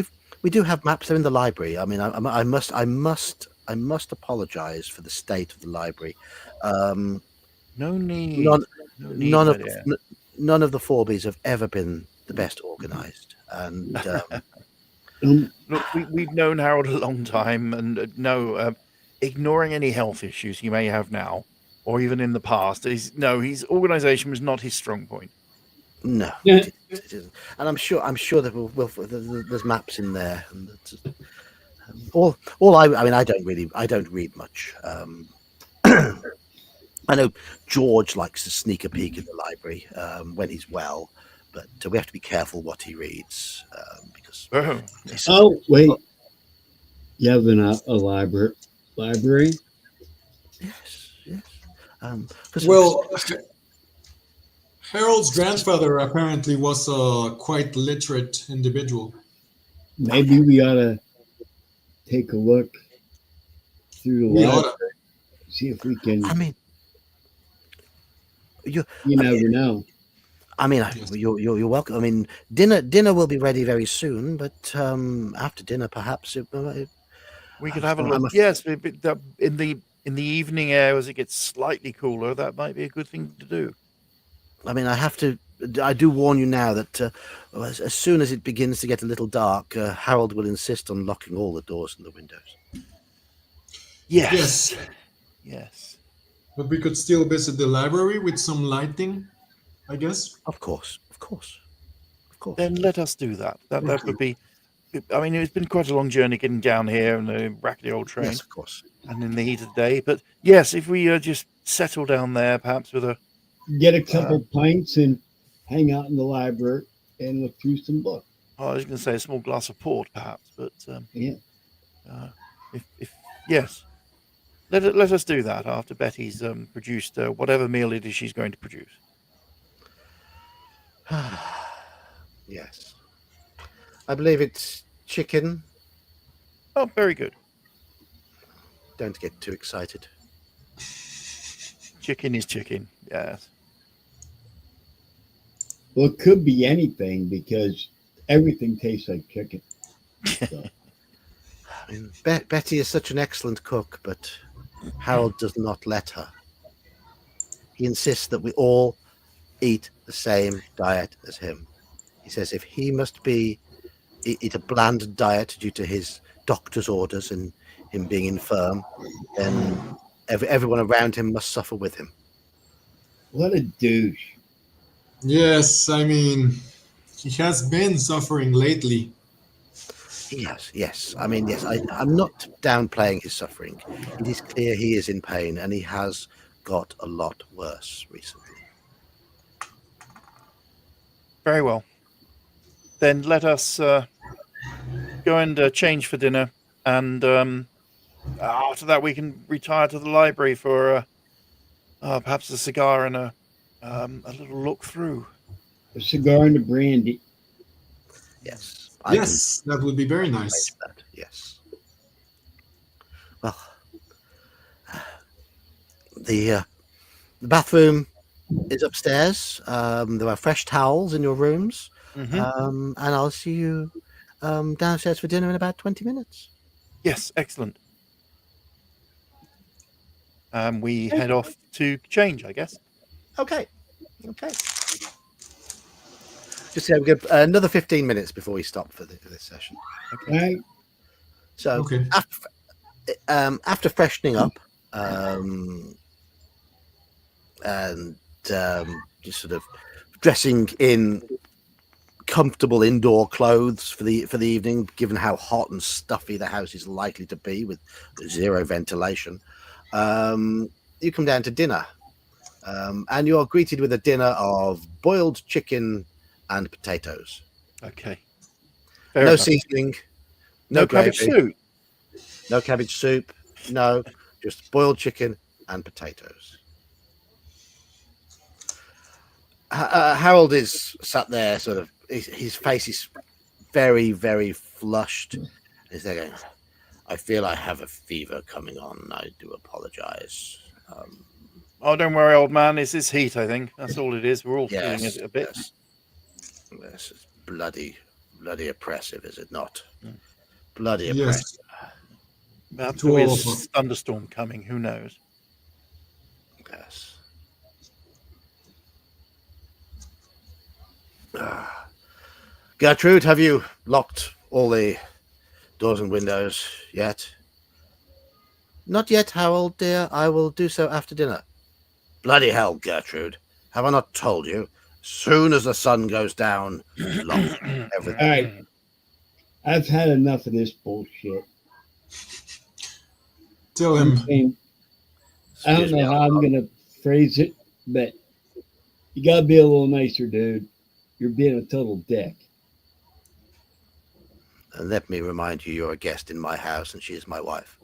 we do have maps. They're in the library. I mean, I must apologise for the state of the library. No need. None of the Forbys have ever been the best organised, and Look, we've known Harold a long time, and ignoring any health issues he may have now, or even in the past, his organisation was not his strong point. no, Yeah. it isn't. And I'm sure that there's maps in there, and I mean, I don't read much. I know George likes to sneak a peek in the library when he's well, but we have to be careful what he reads because. Oh, wait. You have a library? Yes. Well, Harold's grandfather apparently was a quite literate individual. Maybe we ought to take a look through the We library, oughta. see if we can. I mean, You never know. I mean, Yes. you're welcome. I mean, dinner will be ready very soon, but after dinner, perhaps We could have a I'm look. af- Yes, in the evening air as it gets slightly cooler, that might be a good thing to do. I mean, I do warn you now that as soon as it begins to get a little dark, Harold will insist on locking all the doors and the windows. Yes. But we could still visit the library with some lighting, I guess. Of course. Then let us do that. That would be. I mean, it's been quite a long journey getting down here in the rackety old train, Yes, of course. and in the heat of the day. But yes, if we just settle down there, perhaps with a. Get a couple pints and hang out in the library and look through some books. I was going to say a small glass of port, perhaps, but Yeah. if yes, let us do that after Betty's produced whatever meal it is she's going to produce. Yes. I believe it's chicken. Oh, very good. Don't get too excited. Chicken is chicken. Yes. Well, it could be anything because everything tastes like chicken. So, I mean, Betty is such an excellent cook, but Harold does not let her. He insists that we all eat the same diet as him. He says if he must eat a bland diet due to his doctor's orders and him being infirm, then everyone around him must suffer with him. what a douche. Yes, I mean, he has been suffering lately. Yes. I mean, yes, I'm not downplaying his suffering. It is clear he is in pain, and he has got a lot worse recently. Very well. Then let us go and change for dinner, and after that we can retire to the library for perhaps a cigar and a little look through. A cigar and a brandy. Yes. Yes, that would be very I nice. can that. Yes. Well, the bathroom is upstairs. There are fresh towels in your rooms, Mhm. and I'll see you downstairs for dinner in about 20 minutes. Yes, excellent. We head off to change, I guess. Okay. Just we get another 15 minutes before we stop for this session. All right. So Okay. after freshening up and just sort of dressing in comfortable indoor clothes for the evening, given how hot and stuffy the house is likely to be with zero ventilation, you come down to dinner, and you're greeted with a dinner of boiled chicken and potatoes. Okay. No seasoning, no cabbage gravy, soup. no cabbage soup, no, just boiled chicken and potatoes. Harold is sat there, sort of, his face is very, very flushed. He's there going, I feel I have a fever coming on. I do apologize. Oh, don't worry, old man. It's this heat, I think. That's all it is. We're all feeling it a bit. Yes, it's bloody oppressive, is it not? Bloody Yes. oppressive. Perhaps To there'll be all a of us. thunderstorm coming. Who knows? Yes. Gertrude, have you locked all the doors and windows yet? Not yet, Harold, dear. I will do so after dinner. Bloody hell, Gertrude. Have I not told you? Soon as the sun goes down, lock everything. All right. I've had enough of this bullshit. Tell him. And I don't Excuse me, know how I'm going to phrase it, but you got to be a little nicer, dude. You're being a total dick. And let me remind you, you're a guest in my house, and she is my wife.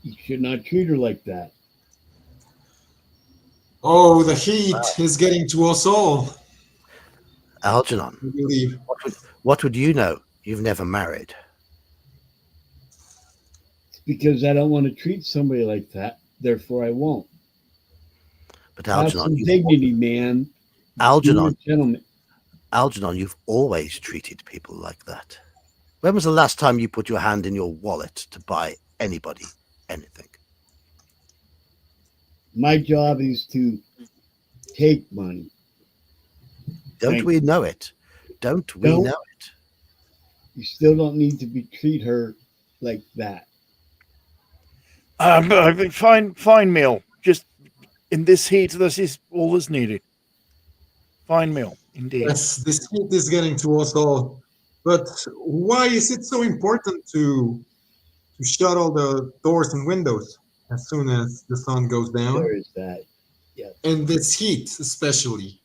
You should not treat her like that. Oh, the heat is getting to us all. Algernon, I believe. what would you know? You've never married. It's because I don't want to treat somebody like that. Therefore, I won't. But Have some Algernon, dignity, man. Algernon, You're a gentleman. Algernon, you've always treated people like that. When was the last time you put your hand in your wallet to buy anybody anything? My job is to take money. Don't Thank we know it? Don't we Don't. know it? You still don't need to treat her like that. I think fine meal. Just in this heat, this is all that's needed. Fine meal, indeed. Yes, this heat is getting to us all. But why is it so important to shut all the doors and windows as soon as the sun goes down? There is that. And this heat, especially.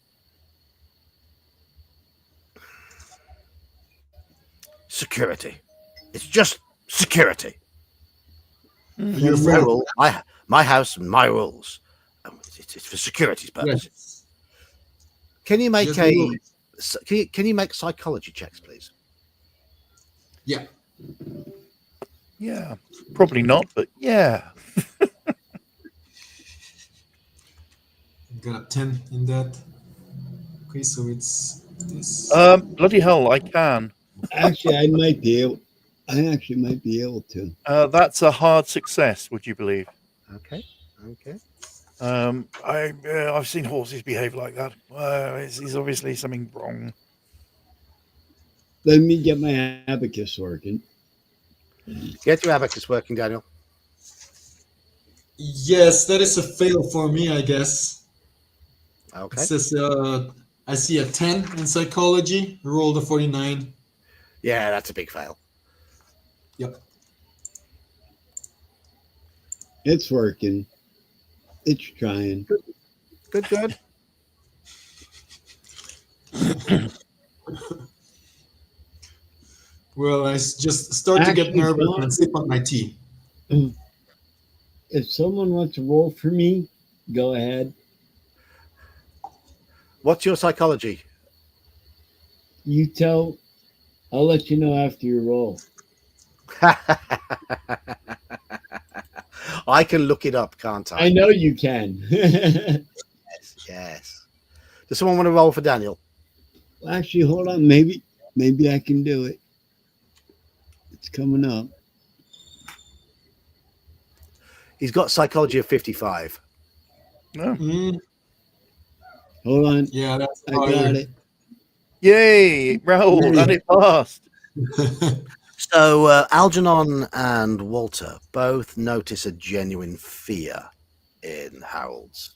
Security. It's just security. You're My rule, my house and my rules. It's for security's purposes. Yes. Can you make Yes, can you make psychology checks, please? Yeah. Yeah, probably not, but yeah. Got a 10 in that. Okay, so it's this. Bloody hell, I can. Actually, I might be able. I actually might be able to. That's a hard success, would you believe? Okay. I've seen horses behave like that. It's obviously something wrong. Let me get my abacus working. Get your abacus working, Daniel. Yes, that is a fail for me, I guess. It Okay. says I see a 10 in psychology. Rolled a 49. Yeah, that's a big fail. Yep. It's working. It's trying. Good. Well, I just start to get Actually, nervous John- and sip on my tea. If someone wants to roll for me, go ahead. What's your psychology? You tell. I'll let you know after you roll. I can look it up, can't I? I know you can. Yes. Does someone want to roll for Daniel? Actually, hold on. Maybe I can do it. It's coming up. He's got psychology of 55. No. Mm, Hold on. yeah, that's I got it. Yay, Raoul, Yay. and it passed. So Algernon and Walter both notice a genuine fear in Harold's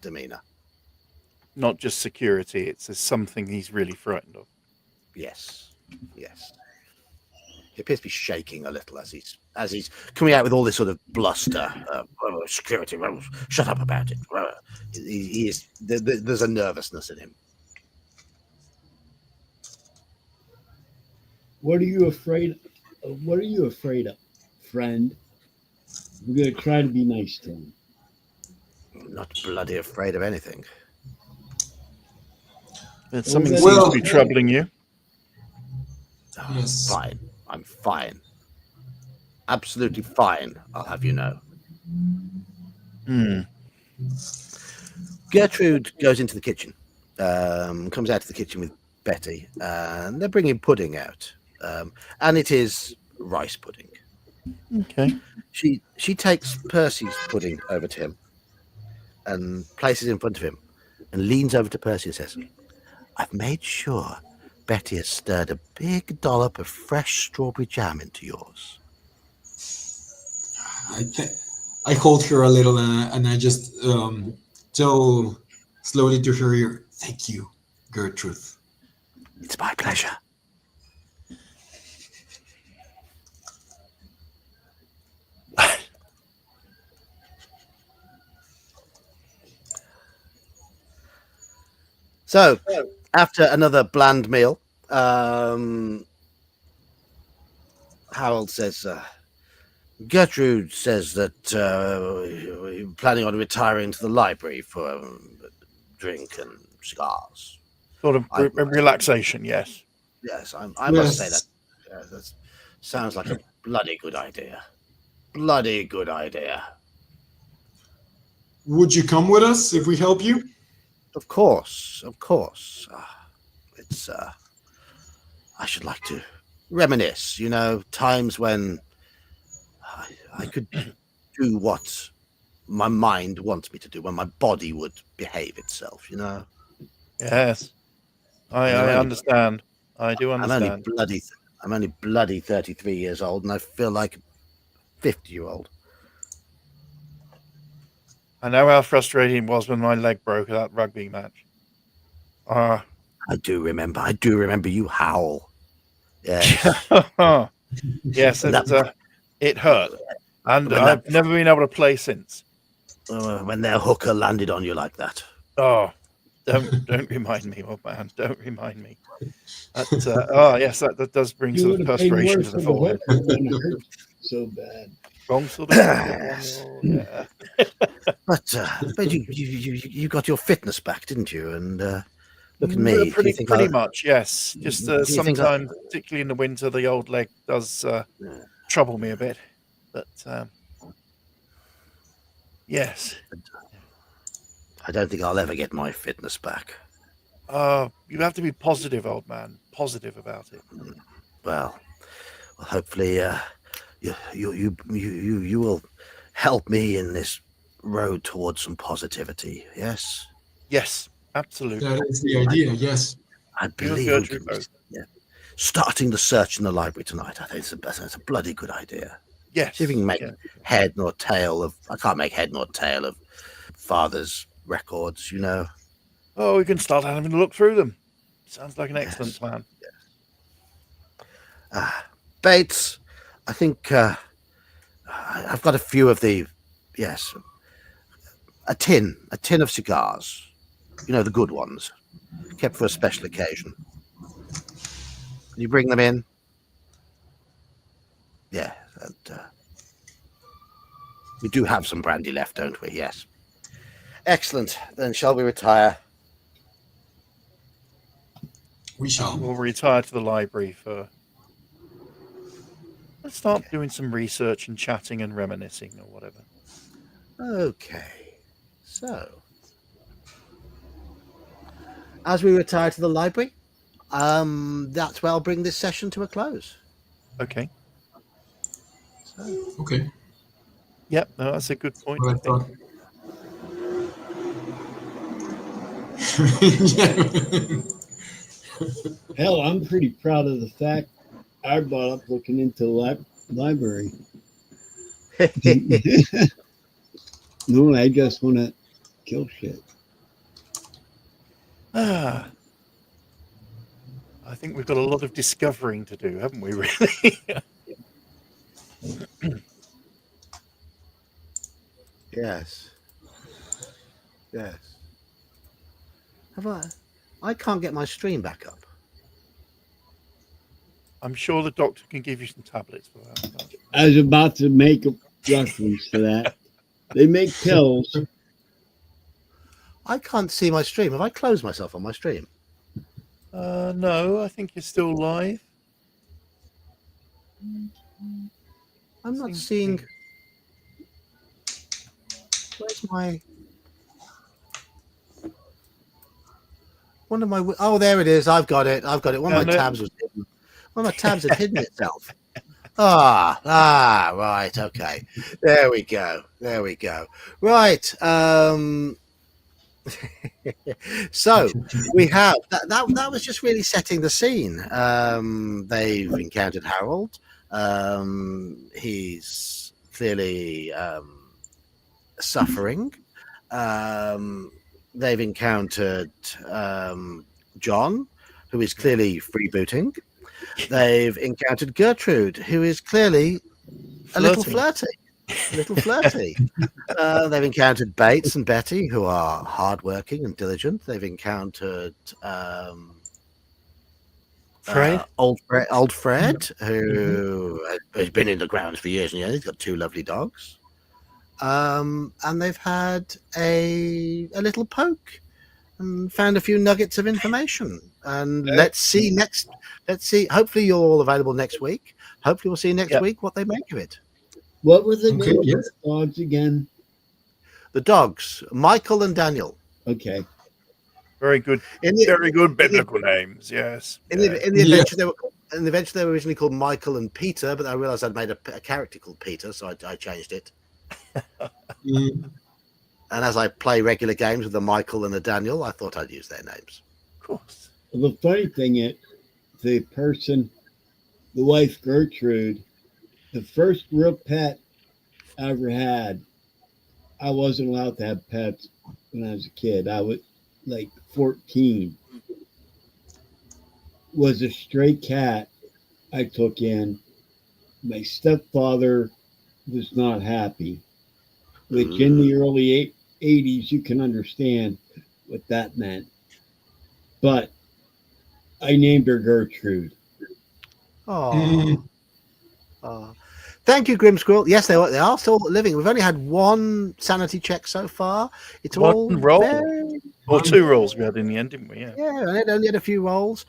demeanor. Not just security, it's something he's really frightened of. Yes. He appears to be shaking a little as he's coming out with all this sort of bluster. Security, shut up about it. He is. There's a nervousness in him. What are you afraid of? What are you afraid of, friend? We're going to try to be nice to him. I'm not bloody afraid of anything. There's something that seems is- to be troubling you. Oh, Yes. Fine. I'm fine. Absolutely fine, I'll have you know. Hmm. Gertrude goes into the kitchen, comes out of the kitchen with Betty, and they're bringing pudding out. And it is rice pudding. Okay. She takes Percy's pudding over to him and places it in front of him and leans over to Percy and says, I've made sure Betty has stirred a big dollop of fresh strawberry jam into yours. I hold her a little and I just tell slowly to her, thank you, Gertrude. It's my pleasure. So, after another bland meal, Harold says, Gertrude says that you're planning on retiring to the library for a drink and cigars. Sort of relaxation, yes. Yes, I must say Yes. that sounds like a bloody good idea. Bloody good idea. Would you come with us if we help you? Of course. It's I should like to reminisce, times when I could do what my mind wants me to do, when my body would behave itself, Yes. I understand. I do understand. I'm only bloody 33 years old, and I feel like a 50-year-old. I know how frustrating it was when my leg broke at that rugby match. I do remember you howl. Yes. Yes, it hurt. And I've never been able to play since. When their hooker landed on you like that. Oh, don't remind me, old man. Don't remind me. Yes, that does bring You sort would of have paid perspiration worse to the for the forehead. hook. It wouldn't hurt so bad. Wrong sort of yeah. But you got your fitness back, didn't you? And look at me. Pretty much, yes. Just do you think sometimes, particularly in the winter, the old leg does trouble me a bit. But yes. I don't think I'll ever get my fitness back. You have to be positive, old man. Positive about it. Well, hopefully, you will help me in this road towards some positivity. Yes. Yes, absolutely. That is the idea, yes. I believe we can, starting the search in the library tonight. I think it's a bloody good idea. Yes. See if we can make head nor tail of. I can't make head nor tail of Father's records. Oh, we can start having a look through them. Sounds like an excellent plan. Bates, I think I've got a few of the. Yes, a tin of cigars. The good ones, kept for a special occasion. Can you bring them in? Yeah, and, we do have some brandy left, don't we? Yes. Excellent. Then shall we retire? We shall. We'll retire to the library for. Let's start doing some research and chatting and reminiscing or whatever. Okay. So, as we retire to the library, that's where I'll bring this session to a close. Okay. Okay. Yep, no, that's a good point. Well, I I think. thought. Yeah. Hell, I'm pretty proud of the fact I brought up looking into the library. No, I just want to kill shit. I think we've got a lot of discovering to do, haven't we? Really? Yes. Yes. Have I can't get my stream back up. I'm sure the doctor can give you some tablets for that. I was about to make a reference to that. They make pills. I can't see my stream. Have I closed myself on my stream? No, I think you're still live. I'm not seeing. Where's my? One of my. Oh, there it is. I've got it. One of my tabs was hidden. One of my tabs had hidden itself. Right. Okay. There we go. Right. So we have that was just really setting the scene. They've encountered Harold. He's clearly suffering. They've encountered John, who is clearly freebooting. They've encountered Gertrude, who is clearly a little flirty. They've encountered Bates and Betty, who are hardworking and diligent. They've encountered old Fred, who has been in the grounds for years, and he's got 2 lovely dogs. And they've had a little poke and found a few nuggets of information. And let's see. Hopefully, you're all available next week. Hopefully, we'll see next week what they make of it. What were the names of the dogs again? The dogs, Michael and Daniel. Okay. Very good. Very good biblical names. Yes. In the adventure, they were originally called Michael and Peter, but I realized I'd made a character called Peter, so I changed it. And as I play regular games with the Michael and the Daniel, I thought I'd use their names. Of course. Well, the funny thing is, the wife Gertrude, the first real pet I ever had, I wasn't allowed to have pets when I was a kid. I was like 14. Was a stray cat I took in. My stepfather was not happy, which in the early 80s, you can understand what that meant. But I named her Gertrude. Oh. Thank you, Grim Squirrel. Yes, they are still living. We've only had 1 sanity check so far. It's all roll. Or 2 rolls we had in the end, didn't we? Yeah, I only had a few rolls.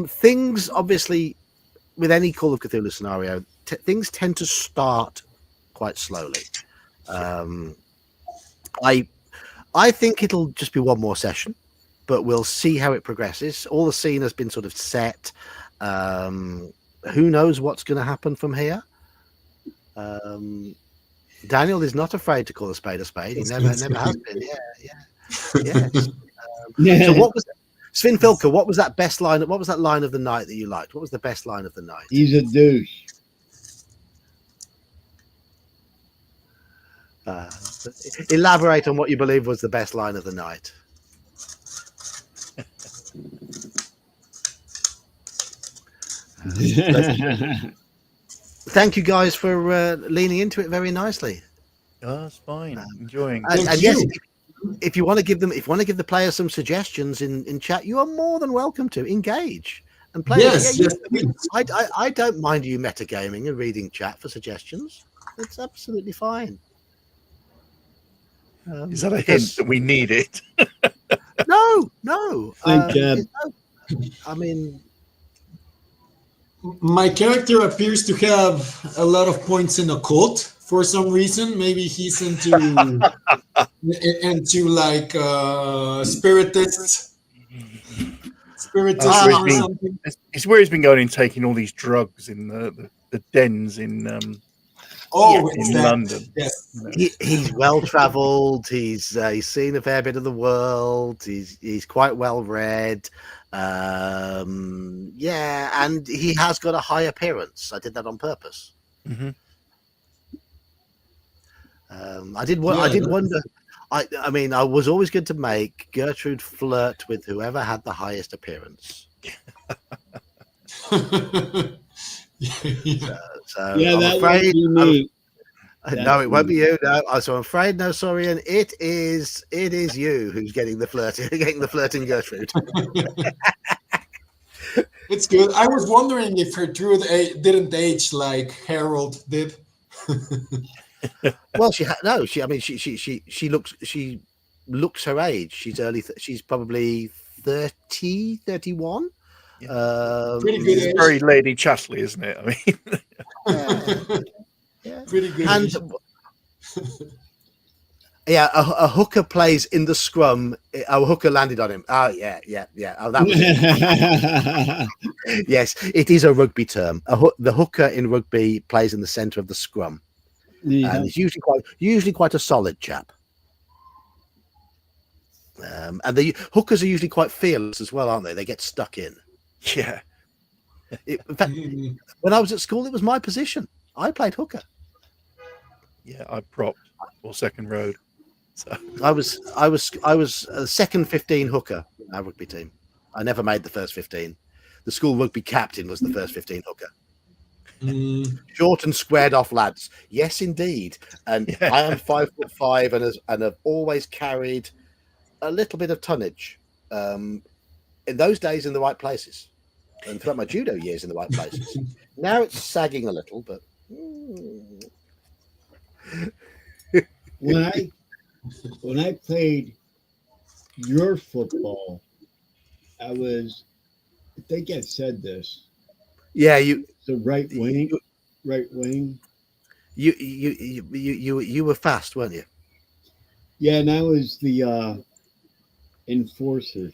Things, obviously, with any Call of Cthulhu scenario, things tend to start quite slowly. I think it'll just be 1 more session, but we'll see how it progresses. All the scene has been sort of set. Who knows what's going to happen from here? Daniel is not afraid to call a spade a spade. He never has been. Yeah. So what was Sven Filker? What was that best line? What was that line of the night that you liked? What was the best line of the night? He's a douche. Elaborate on what you believe was the best line of the night. Thank you guys for leaning into it very nicely. Oh, that's fine. Enjoying. And yes, if you want to give the players some suggestions in chat, you are more than welcome to engage and play. Yes, I don't mind you metagaming and reading chat for suggestions. It's absolutely fine. Is that a hint that we need it? No. I mean, my character appears to have a lot of points in occult for some reason. Maybe he's into like spiritists or something. It's where he's been going and taking all these drugs in the dens in Oh, Yeah, it's in that. London. Yes. No. He's well travelled. He's seen a fair bit of the world. He's quite well read. Yeah, and he has got a high appearance. I did that on purpose. Mhm. I did Yeah. wonder. I mean, I was always going to make Gertrude flirt with whoever had the highest appearance. Yeah. So Yeah, I'm that afraid. won't be me. No, it won't be you. No, so I'm afraid. No, sorry, and it is you who's getting the flirting Gertrude. It's good. I was wondering if Gertrude didn't age like Harold did. Well, I mean, she looks her age. She's probably 30, 31. Pretty good It's age. very Lady Chatterley, isn't it? I mean, Yeah. Pretty good And age. yeah, a hooker plays in the scrum. A hooker landed on him. Oh, yeah. Oh, that was it. Yes, it is a rugby term. The hooker in rugby plays in the centre of the scrum, and it's usually quite a solid chap. And the hookers are usually quite fearless as well, aren't they? They get stuck in. yeah. In fact, when I was at school, it was my position. I played hooker. Yeah, I propped or second road. So I was a second 15 hooker in our rugby team. I never made the first 15. The school rugby captain was the first 15 hooker. Short and squared off lads. Yes, indeed. And Yeah. I am 5'5" and have always carried a little bit of tonnage. In those days, in the right places, and throughout my judo years, in the right places. Now it's sagging a little, but. when I played your football, I think I said this. Yeah, you The right wing. you were fast, weren't you? Yeah, and I was the enforcer.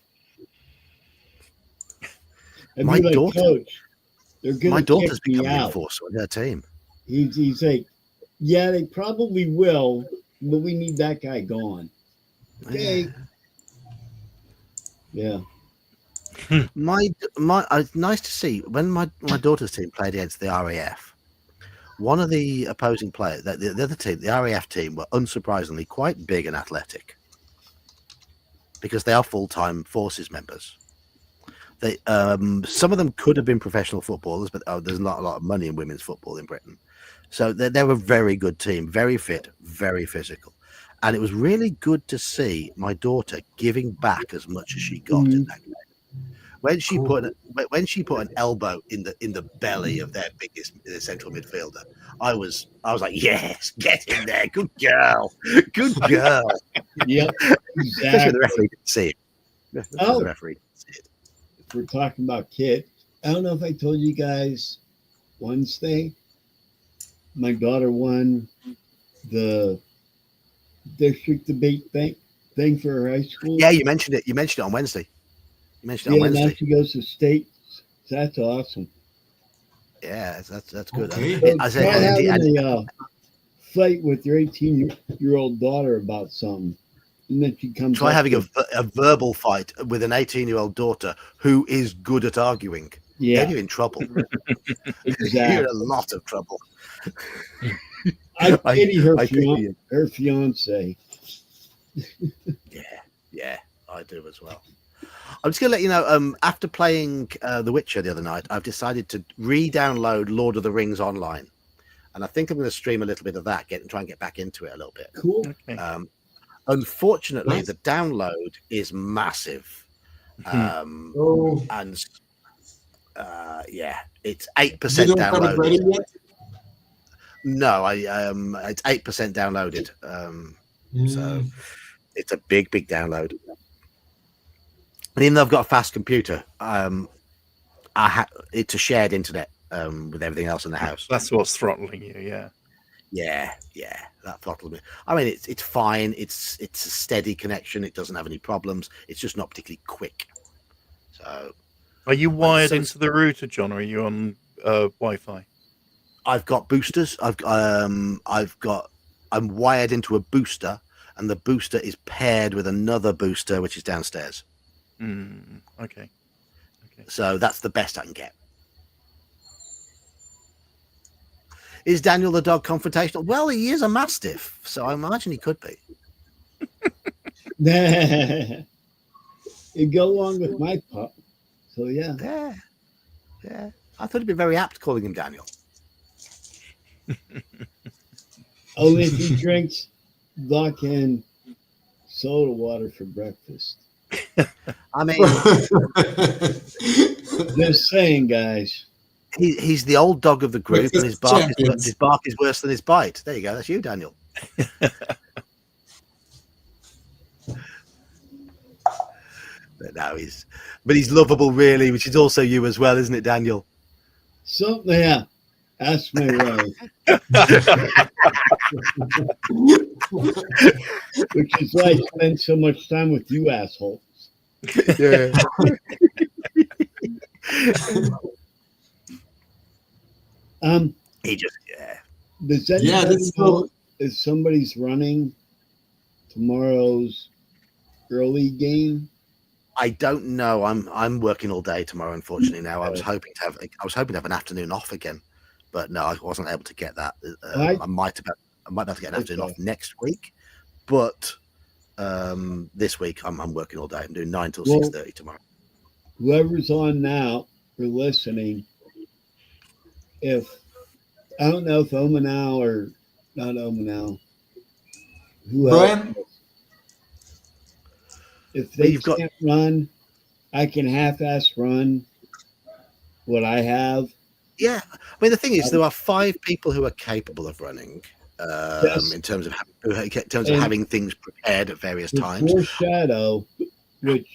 I'd My be like, daughter- Coach, they're My gonna daughter's kick me becoming an out. enforcer on her team. He's like, yeah, they probably will, but we need that guy gone. Okay. Yeah. It's nice to see when my daughter's team played against the RAF. One of the opposing players, the other team, the RAF team, were unsurprisingly quite big and athletic because they are full-time forces members. They some of them could have been professional footballers, but there's not a lot of money in women's football in Britain. So they were a very good team, very fit, very physical. And it was really good to see my daughter giving back as much as she got in that game. When she put an elbow in the belly of their biggest central midfielder, I was like, yes, get in there, good girl. Yep. Especially when the Exactly. referee didn't see it. Oh. The referee didn't see it. If we're talking about kid, I don't know if I told you guys Wednesday, my daughter won the district debate thing for her high school. Yeah, you mentioned it. You mentioned it on Wednesday. Now she goes to state. That's awesome. Yeah, that's good. Okay. So I try said, having a fight with your 18-year-old daughter about something, and then she comes. try up having with, a verbal fight with an 18-year-old daughter who is good at arguing. yeah, Then you're in trouble. exactly. You're in a lot of trouble. I pity her I pity you. her fiance. Yeah, I do as well. I'm just going to let you know, after playing The Witcher the other night, I've decided to re-download Lord of the Rings online. And I think I'm going to stream a little bit of that, try and get back into it a little bit. Cool. Okay. Unfortunately, Nice. the download is massive. Oh, And yeah, it's you 8% don't have it ready downloaded. yet? No, it's 8% downloaded. So it's a big download. And even though I've got a fast computer, it's a shared internet with everything else in the house. That's what's throttling you, yeah. Yeah, that throttled me. I mean, it's fine. It's a steady connection. It doesn't have any problems. It's just not particularly quick. So, Are you wired so- into the router, John, or are you on Wi-Fi? I've got boosters. I'm wired into a booster, and the booster is paired with another booster, which is downstairs. Okay. So that's the best I can get. Is Daniel the dog confrontational? Well, he is a mastiff, so I imagine he could be. It go along with my pup. So yeah. Yeah. I thought it'd be very apt calling him Daniel. Only if he drinks vodka and soda water for breakfast. I mean, Just saying, guys. he's the old dog of the group, and his bark Champions. is worse than his bite. There you go. That's you, Daniel. But he's lovable, really, which is also you as well, isn't it, Daniel? So yeah, that's my way. Which is why I spend so much time with you assholes. Yeah. He just Does Yeah, anybody that's know if somebody's running tomorrow's early game? I don't know. I'm working all day tomorrow, unfortunately. Now I was hoping to have an afternoon off again, but no, I wasn't able to get that. I might be able to get an afternoon off next week, but this week I'm working all day. I'm doing 9 till 6:30 tomorrow. Whoever's on now for listening, if I don't know if Omanal or not Omanal, who Brian? else? If they can't run, I can half-ass run what I have. Yeah, I mean the thing is, there are 5 people who are capable of running, in terms of having things prepared at various times. Foreshadow, which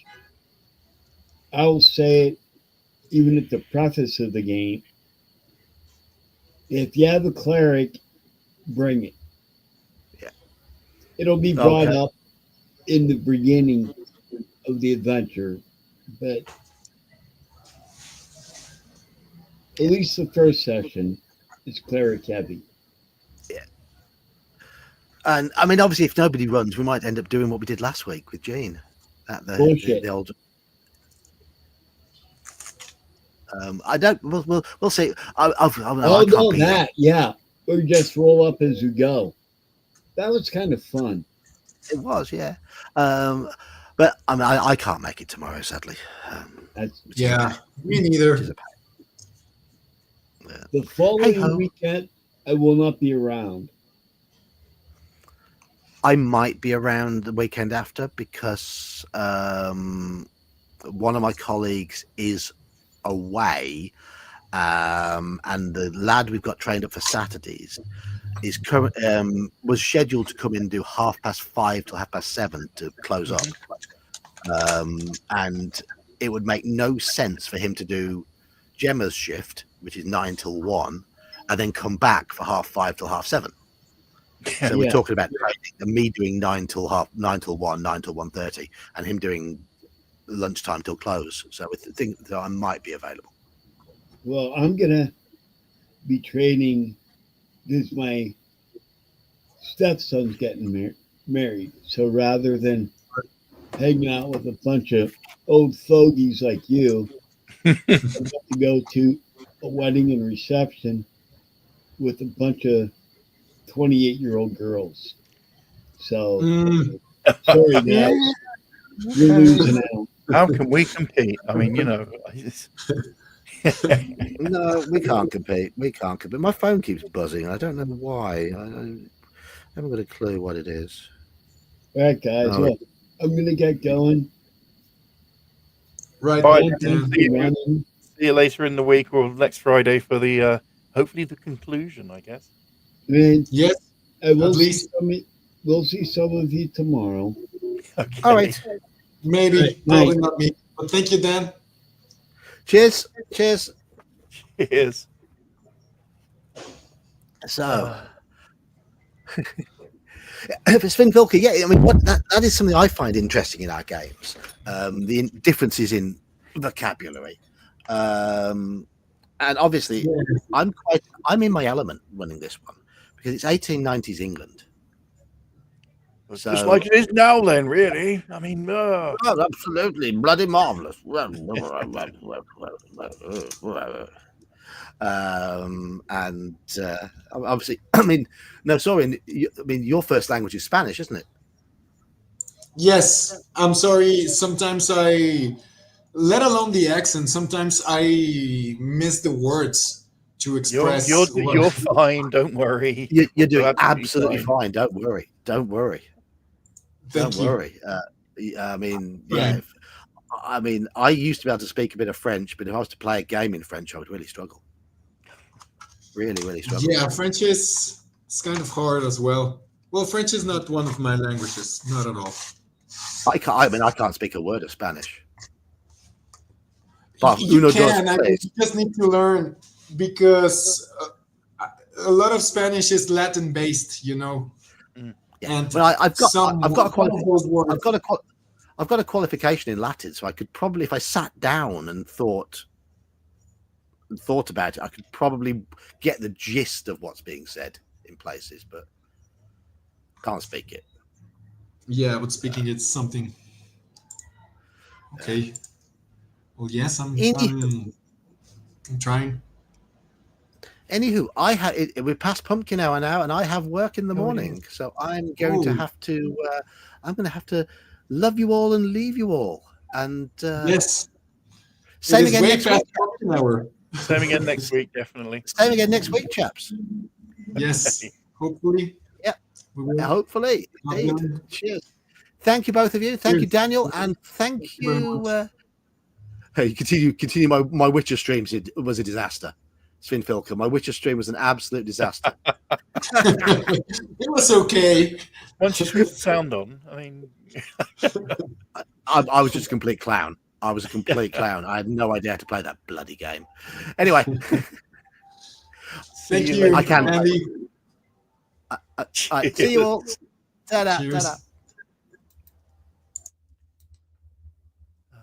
I will say it even at the preface of the game. If you have a cleric, bring it. Yeah, it'll be brought up in the beginning of the adventure, but at least the first session is cleric heavy. Yeah, and I mean, obviously, if nobody runs, we might end up doing what we did last week with Gene. The old. I don't. We'll see. Yeah, or just roll up as you go. That was kind of fun. It was, yeah. But I mean, I can't make it tomorrow, sadly. Me neither. The following weekend, I will not be around. I might be around the weekend after because one of my colleagues is away, and the lad we've got trained up for Saturdays was scheduled to come in and do 5:30 till 7:30 to close up, and it would make no sense for him to do Gemma's shift, which is 9 till 1, and then come back for 5:30 till 7:30. So we're talking about me doing 9 till 1, 9 till 1:30, and him doing lunchtime till close. So I think that I might be available. Well, I'm gonna be training. This my stepson's getting married, so rather than hanging out with a bunch of old fogies like you, I'm going to go to a wedding and reception with a bunch of 28-year-old girls. So sorry, guys, you're losing out. How can we compete? I mean, you know. No, we can't compete. My phone keeps buzzing. I don't know why. I haven't got a clue what it is. All right, guys. Well, I'm going to get going. Right. See you later in the week or next Friday for the hopefully the conclusion, I guess. And yes. We'll see some of you tomorrow. Okay. All right. Maybe. Probably not me. But thank you, Dan. Cheers. So, Sven Vilke, I mean, that is something I find interesting in our games. The differences in vocabulary, and And obviously, I'm in my element running this one because it's 1890s England. It's So, just like it is now, then, really. I mean, oh, absolutely bloody marvelous. And obviously, I mean, no, sorry. I mean, your first language is Spanish, isn't it? Yes, I'm sorry. Sometimes let alone the accent, sometimes I miss the words to express. you're fine. Don't worry. You're doing absolutely absolutely fine. Don't worry. Don't worry. Thank Don't you. worry. I mean, Right. yeah. I mean, I used to be able to speak a bit of French, but if I was to play a game in French, I would really struggle. Really, really struggle. Yeah, French is it's kind of hard as well. Well, French is not one of my languages, not at all. I can't. I mean, I can't speak a word of Spanish. But You can. You just need to learn because a lot of Spanish is Latin based, you know. Yeah. And but I've got a qualification in Latin, so I could probably, if I sat down and thought about it, I could probably get the gist of what's being said in places, but can't speak it. Yeah, but speaking it's something. Okay. Well, yes, I'm trying. Anywho, we're past pumpkin hour now, and I have work in the morning, so I'm going to have to. I'm going to have to love you all and leave you all. And yes, same again next week. Same again next week, definitely. Same again next week, chaps. Yes, hopefully. Yeah, hopefully. Indeed. Cheers. Thank you, both of you. Thank you, Daniel, and thank you. Hey, continue. My Witcher streams. It was a disaster. Sven Filker, my Witcher stream was an absolute disaster. It was okay. Once you switch the sound on, I mean, I was just a complete clown. I was a complete clown. I had no idea how to play that bloody game. Anyway, thank you. I can. Andy. See you all. Ta-da.